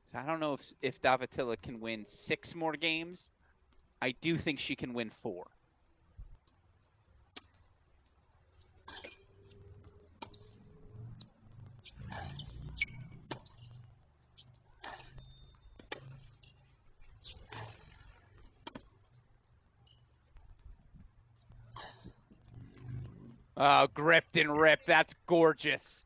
So I don't know if Davitilla can win 6 more games. I do think she can win 4. Oh, gripped and ripped. That's gorgeous.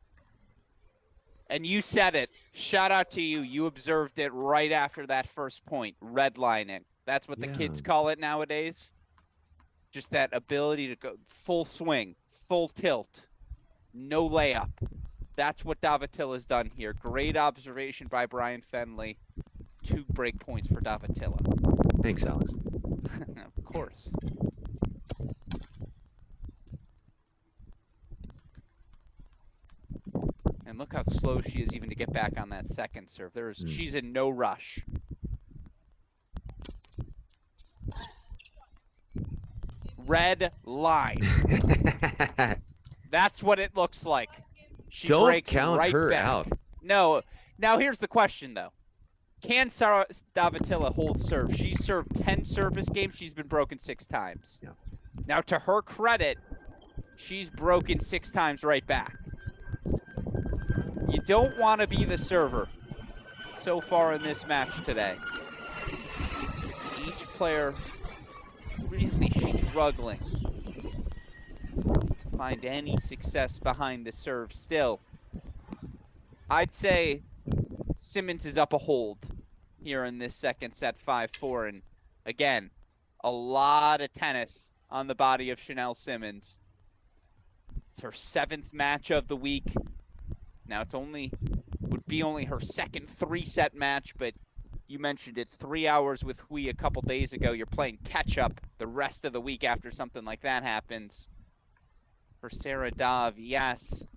And you said it. Shout out to you. You observed it right after that first point. Redlining. That's what the kids call it nowadays. Just that ability to go full swing, full tilt, no layup. That's what Davitilla has done here. Great observation by Brian Fenley. 2 break points for Davitilla. Thanks, Alex. Of course. And look how slow she is even to get back on that second serve. She's in no rush. Red line. That's what it looks like. She Don't breaks count right her back. out. No. Now here's the question, though. Can Sarah Davitilla hold serve? She's served 10 service games. She's been broken 6 times. Yeah. Now, to her credit, she's broken 6 times right back. You don't want to be the server so far in this match today. Each player really struggling to find any success behind the serve still. I'd say Simmons is up a hold here in this second set, 5-4. And again, a lot of tennis on the body of Chanel Simmons. It's her 7th match of the week. Now would be only her second 3-set match, but you mentioned it, 3 hours with Hui a couple days ago. You're playing catch-up the rest of the week after something like that happens. For Sarah Dav, yes,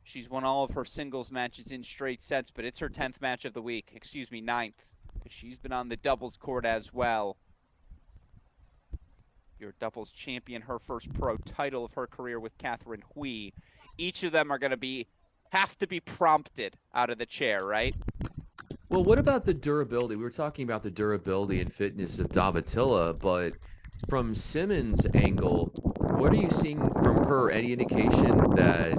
she's won all of her singles matches in straight sets, but it's her 10th match of the week. Excuse me, 9th. She's been on the doubles court as well. Your doubles champion, her first pro title of her career with Catherine Hui. Each of them are going to have to be prompted out of the chair, right? Well, what about the durability? We were talking about the durability and fitness of Davitilla, but from Simmons' angle, what are you seeing from her? Any indication that,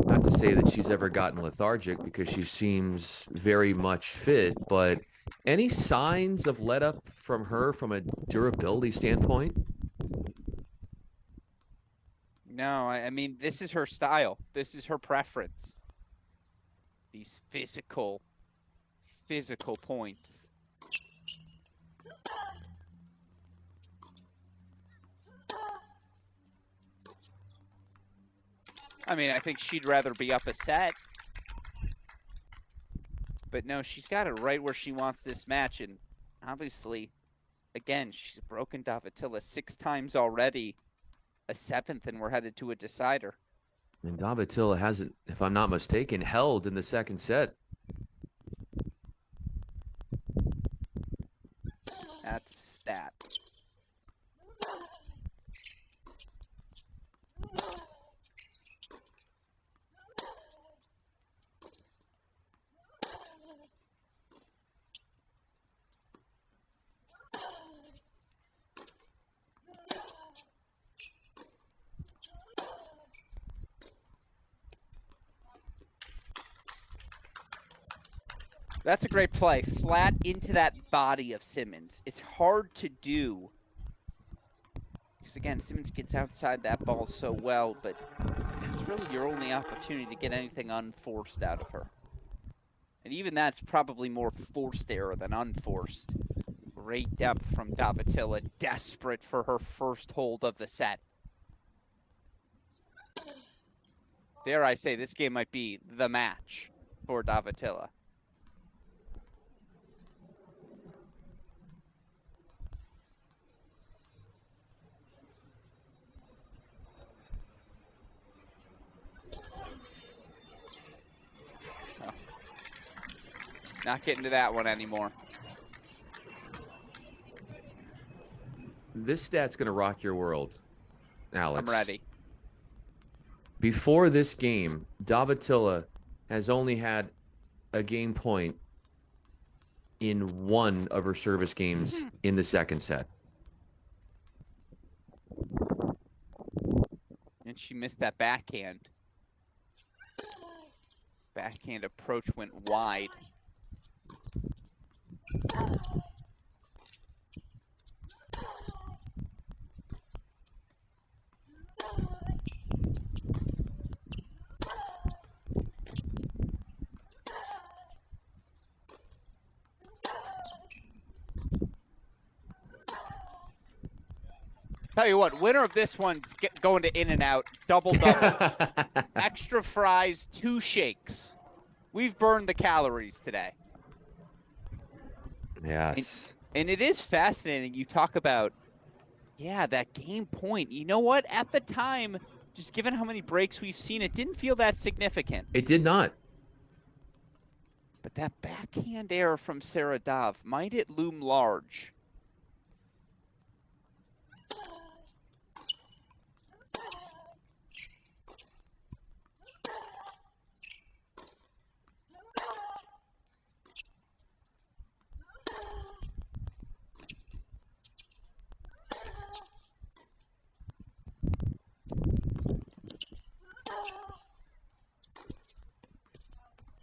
not to say that she's ever gotten lethargic because she seems very much fit, but Any signs of let up from her from a durability standpoint? No, I mean, this is her style. This is her preference. These physical points. I mean, I think she'd rather be up a set. But no, she's got it right where she wants this match. And obviously, again, she's broken Davatilla 6 times already. A 7th, and we're headed to a decider. And Davatilla hasn't, if I'm not mistaken, held in the second set. That's a stat. That's a great play. Flat into that body of Simmons. It's hard to do. Because, again, Simmons gets outside that ball so well, but that's really your only opportunity to get anything unforced out of her. And even that's probably more forced error than unforced. Great depth from Davatilla, desperate for her first hold of the set. Dare I say, this game might be the match for Davatilla. Not getting to that one anymore. This stat's going to rock your world, Alex. I'm ready. Before this game, Davatilla has only had a game point in 1 of her service games in the second set. And she missed that backhand. Backhand approach went wide. Tell you what, winner of this one's going to In-N-Out, double-double. Extra fries, 2 shakes. We've burned the calories today. Yes. And it is fascinating. You talk about, yeah, that game point. You know what? At the time, just given how many breaks we've seen, it didn't feel that significant. It did not. But that backhand error from Sarah Dav, might it loom large?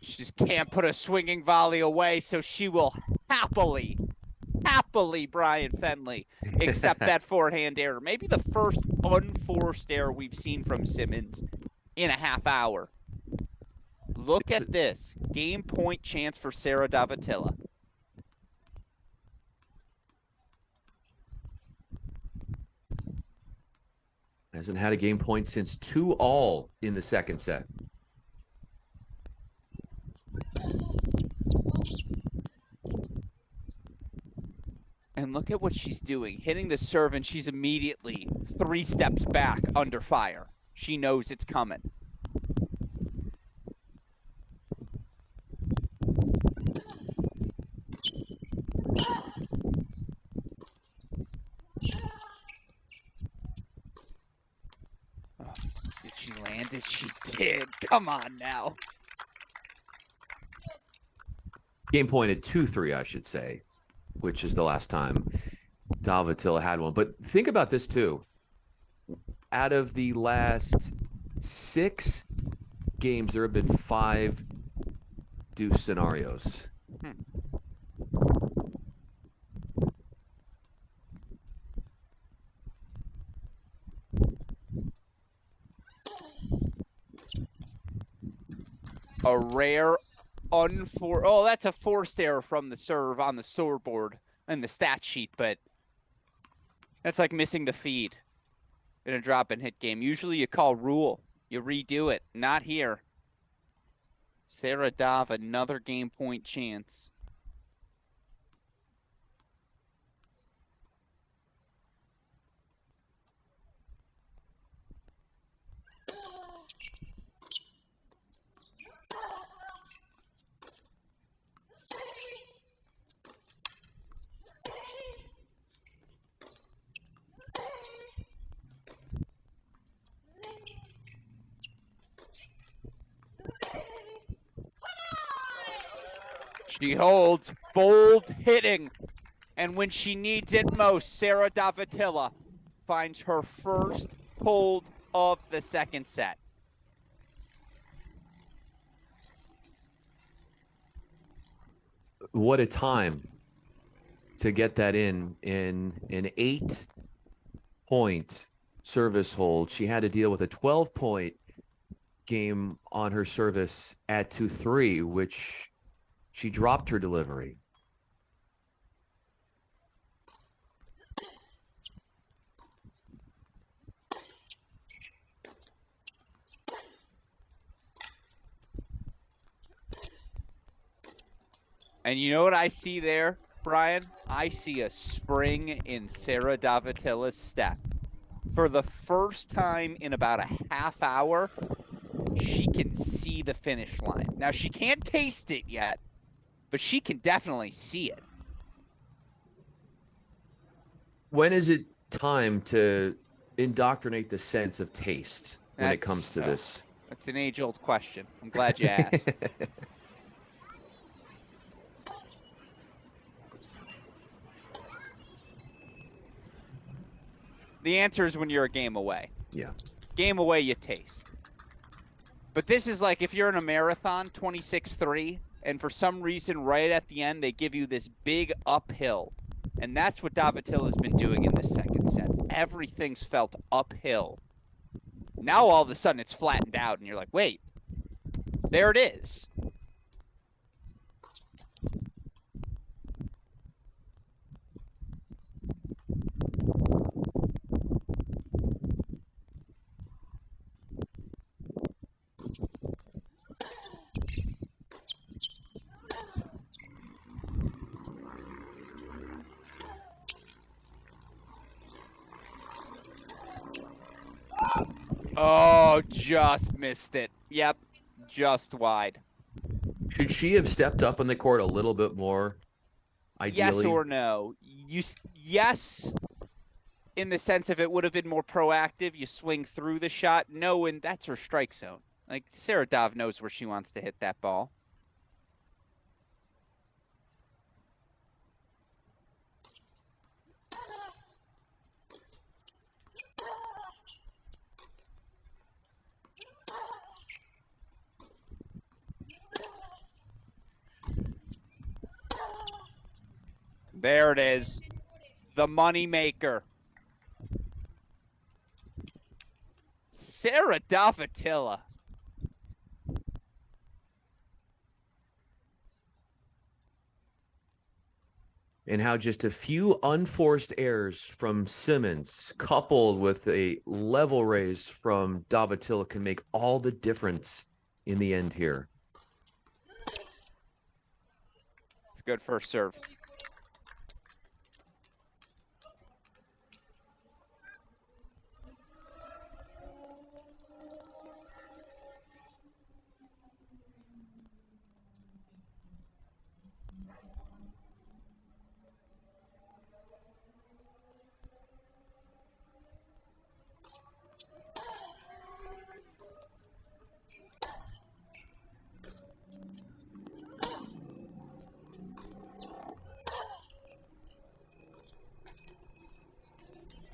She just can't put a swinging volley away, so she will happily, Brian Fenley, accept that forehand error. Maybe the first unforced error we've seen from Simmons in a half hour. Look at this. Game point chance for Sarah Davatilla. Hasn't had a game point since 2-all in the second set. And look at what she's doing. Hitting the serve, and she's immediately 3 steps back under fire. She knows it's coming. Oh, did she land it? She did. Come on now. Game point at 2-3, I should say, which is the last time Davatilla had one. But think about this, too. Out of the last 6 games, there have been 5 deuce scenarios. A rare oh, that's a forced error from the serve on the scoreboard and the stat sheet, but that's like missing the feed in a drop and hit game. Usually you call rule. You redo it. Not here. Sarah Dov, another game point chance. She holds, bold hitting, and when she needs it most, Sarah Davatila finds her first hold of the second set. What a time to get that in an 8-point service hold. She had to deal with a 12-point game on her service at 2-3, which she dropped her delivery. And you know what I see there, Brian? I see a spring in Sarah Davatila's step. For the first time in about a half hour, she can see the finish line. Now, she can't taste it yet, but she can definitely see it. When is it time to indoctrinate the sense of taste when it comes to this? That's an age-old question. I'm glad you asked. The answer is when you're a game away. Yeah. Game away, you taste. But this is like if you're in a marathon, 26-3, and for some reason right at the end they give you this big uphill. And that's what Davatila's been doing in the second set. Everything's felt uphill. Now all of a sudden it's flattened out and you're like, wait, there it is. Oh, just missed it. Yep, just wide. Should she have stepped up on the court a little bit more, ideally? Yes or no? Yes, in the sense if it would have been more proactive, you swing through the shot. No, and that's her strike zone. Like, Sarah Dov knows where she wants to hit that ball. There it is. The money maker. Sarah Davatila. And how just a few unforced errors from Simmons coupled with a level raise from Davatila can make all the difference in the end here. It's a good first serve.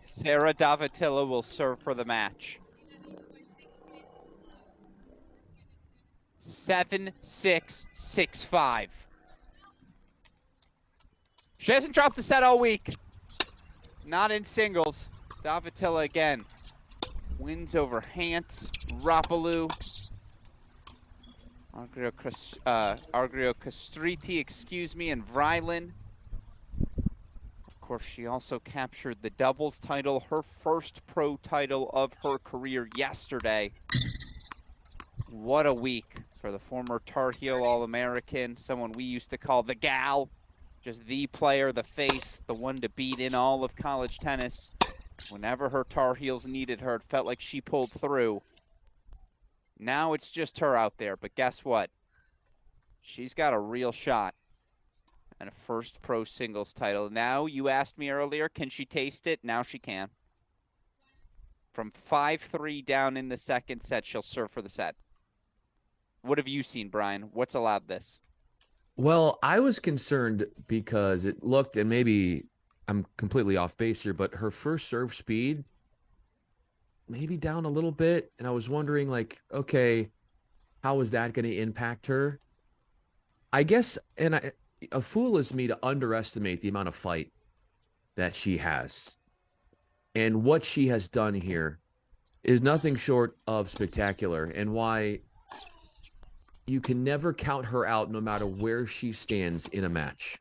Sarah Davatila will serve for the match. 7-6-6-5. She hasn't dropped a set all week. Not in singles. Davatila again. Wins over Hance, Rapalou. Argrio Castriti, excuse me, and Vrylin. Of course, she also captured the doubles title, her first pro title of her career yesterday. What a week for the former Tar Heel All-American, someone we used to call the gal, just the player, the face, the one to beat in all of college tennis. Whenever her Tar Heels needed her, it felt like she pulled through. Now it's just her out there, but guess what? She's got a real shot and a first pro singles title. Now, you asked me earlier, can she taste it? Now she can. From 5-3 down in the second set, she'll serve for the set. What have you seen, Brian? What's allowed this? Well, I was concerned because it looked, and maybe I'm completely off base here, but her first serve speed maybe down a little bit. And I was wondering, like, okay, how is that going to impact her? I guess, a fool is me to underestimate the amount of fight that she has. And what she has done here is nothing short of spectacular, and why you can never count her out no matter where she stands in a match.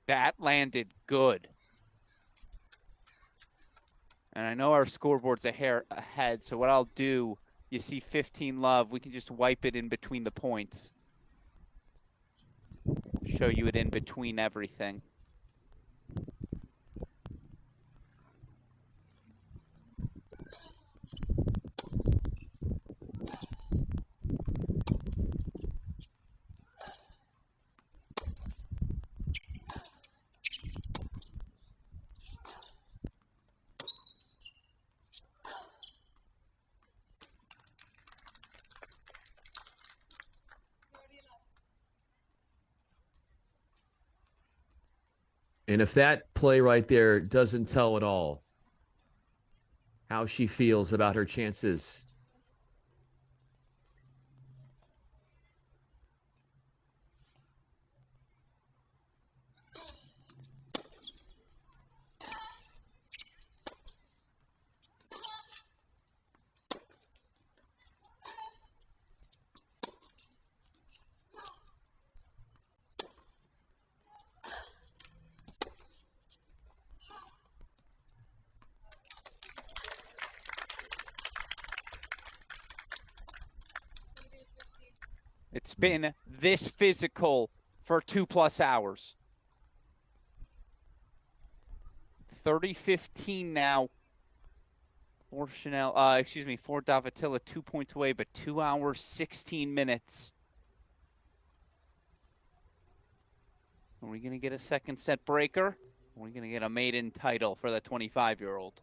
That landed good. And I know our scoreboard's a hair ahead, so what I'll do, you see 15 love, we can just wipe it in between the points. Show you it in between everything. And if that play right there doesn't tell at all how she feels about her chances. It's been this physical for 2+ hours. 30-15 now. For Davatilla, 2 points away, but 2 hours, 16 minutes. Are we going to get a second set breaker? Are we going to get a maiden title for the 25-year-old?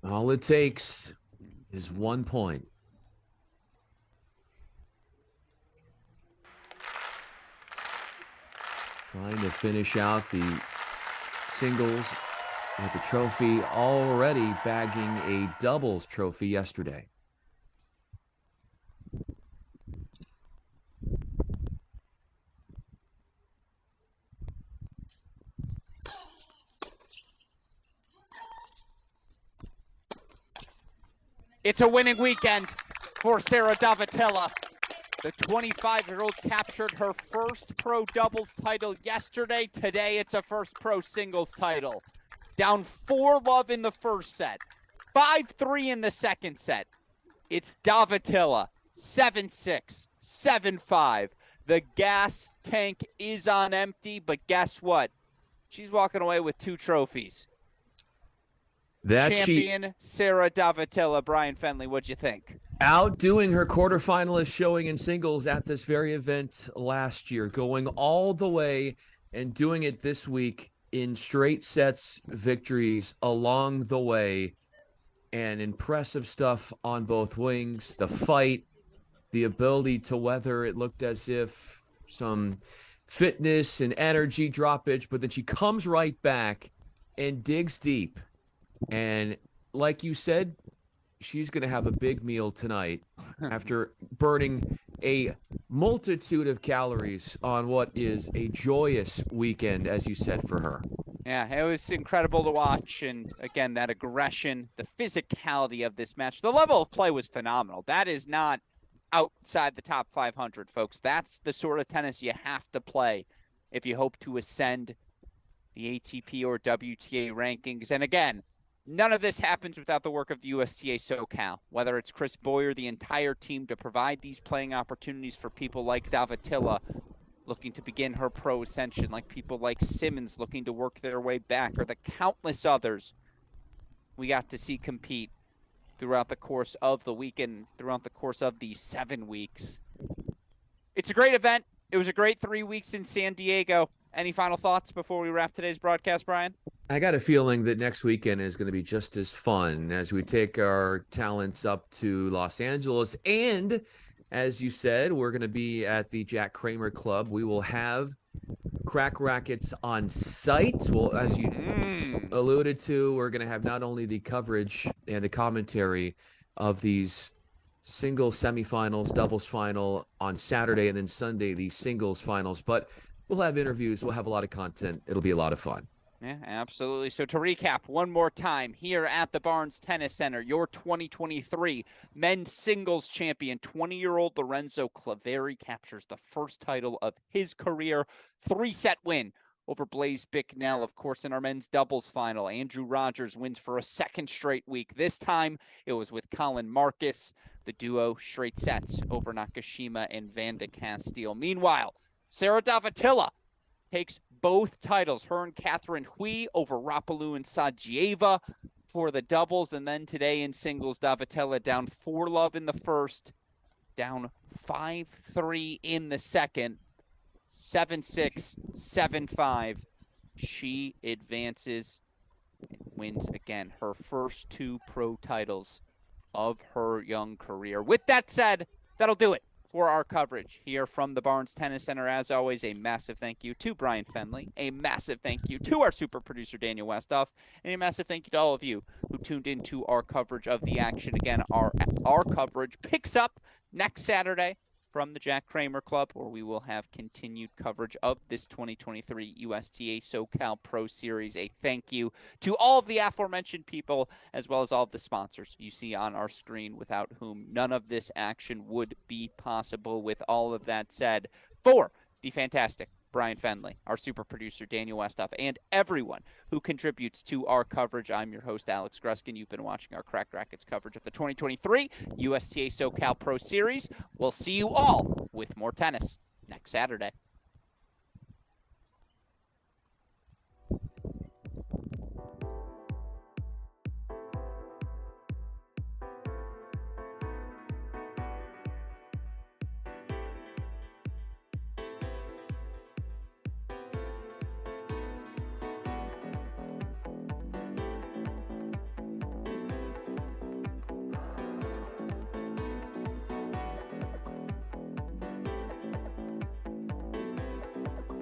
All it takes is 1 point. Trying to finish out the singles with the trophy, already bagging a doubles trophy yesterday. It's a winning weekend for Sarah Davatilla. The 25-year-old captured her first pro doubles title yesterday. Today, it's a first pro singles title. Down 4-love in the first set. 5-3 in the second set. It's Davatilla, 7-6, 7-5. The gas tank is on empty, but guess what? She's walking away with 2 trophies. champion Sarah Davatila. Brian Fenley, what'd you think? Outdoing her quarterfinalist showing in singles at this very event last year, going all the way and doing it this week in straight sets victories along the way, and impressive stuff on both wings. The fight, the ability to weather, it looked as if some fitness and energy droppage, but then she comes right back and digs deep. And like you said, she's going to have a big meal tonight after burning a multitude of calories on what is a joyous weekend, as you said, for her. Yeah, it was incredible to watch. And again, that aggression, the physicality of this match, the level of play was phenomenal. That is not outside the top 500, folks. That's the sort of tennis you have to play if you hope to ascend the ATP or WTA rankings. And again, none of this happens without the work of the USTA SoCal, whether it's Chris Boyer, the entire team, to provide these playing opportunities for people like Davatila looking to begin her pro ascension, like people like Simmons looking to work their way back, or the countless others we got to see compete throughout the course of the weekend, throughout the course of these 7 weeks. It's a great event. It was a great 3 weeks in San Diego. Any final thoughts before we wrap today's broadcast, Brian? I got a feeling that next weekend is going to be just as fun as we take our talents up to Los Angeles. And as you said, we're going to be at the Jack Kramer Club. We will have Crack Rackets on site. Well, as you alluded to, we're going to have not only the coverage and the commentary of these singles semifinals, doubles final on Saturday, and then Sunday, the singles finals, but we'll have interviews. We'll have a lot of content. It'll be a lot of fun. Yeah, absolutely. So to recap one more time, here at the Barnes Tennis Center, your 2023 men's singles champion, 20-year-old Lorenzo Claveri captures the first title of his career, 3-set win over Blaise Bicknell. Of course, in our men's doubles final, Andrew Rogers wins for a second straight week. This time, it was with Colin Marcus, the duo straight sets over Nakashima and Van de Castile. Meanwhile, Sarah Davatila takes both titles, her and Catherine Hui over Rapalou and Sajieva for the doubles. And then today in singles, Davatila down 4-love in the first, down 5-3 in the second, 7-6, 7-5. She advances and wins again her first 2 pro titles of her young career. With that said, that'll do it for our coverage here from the Barnes Tennis Center. As always, a massive thank you to Brian Fenley, a massive thank you to our super producer Daniel Westoff, and a massive thank you to all of you who tuned into our coverage of the action. Again, our coverage picks up next Saturday from the Jack Kramer Club, where we will have continued coverage of this 2023 USTA SoCal Pro Series. A thank you to all of the aforementioned people, as well as all of the sponsors you see on our screen, without whom none of this action would be possible. With all of that said, for the fantastic Brian Fenley, our super producer Daniel Westoff, and everyone who contributes to our coverage, I'm your host, Alex Gruskin. You've been watching our Crack Rackets coverage of the 2023 USTA SoCal Pro Series. We'll see you all with more tennis next Saturday.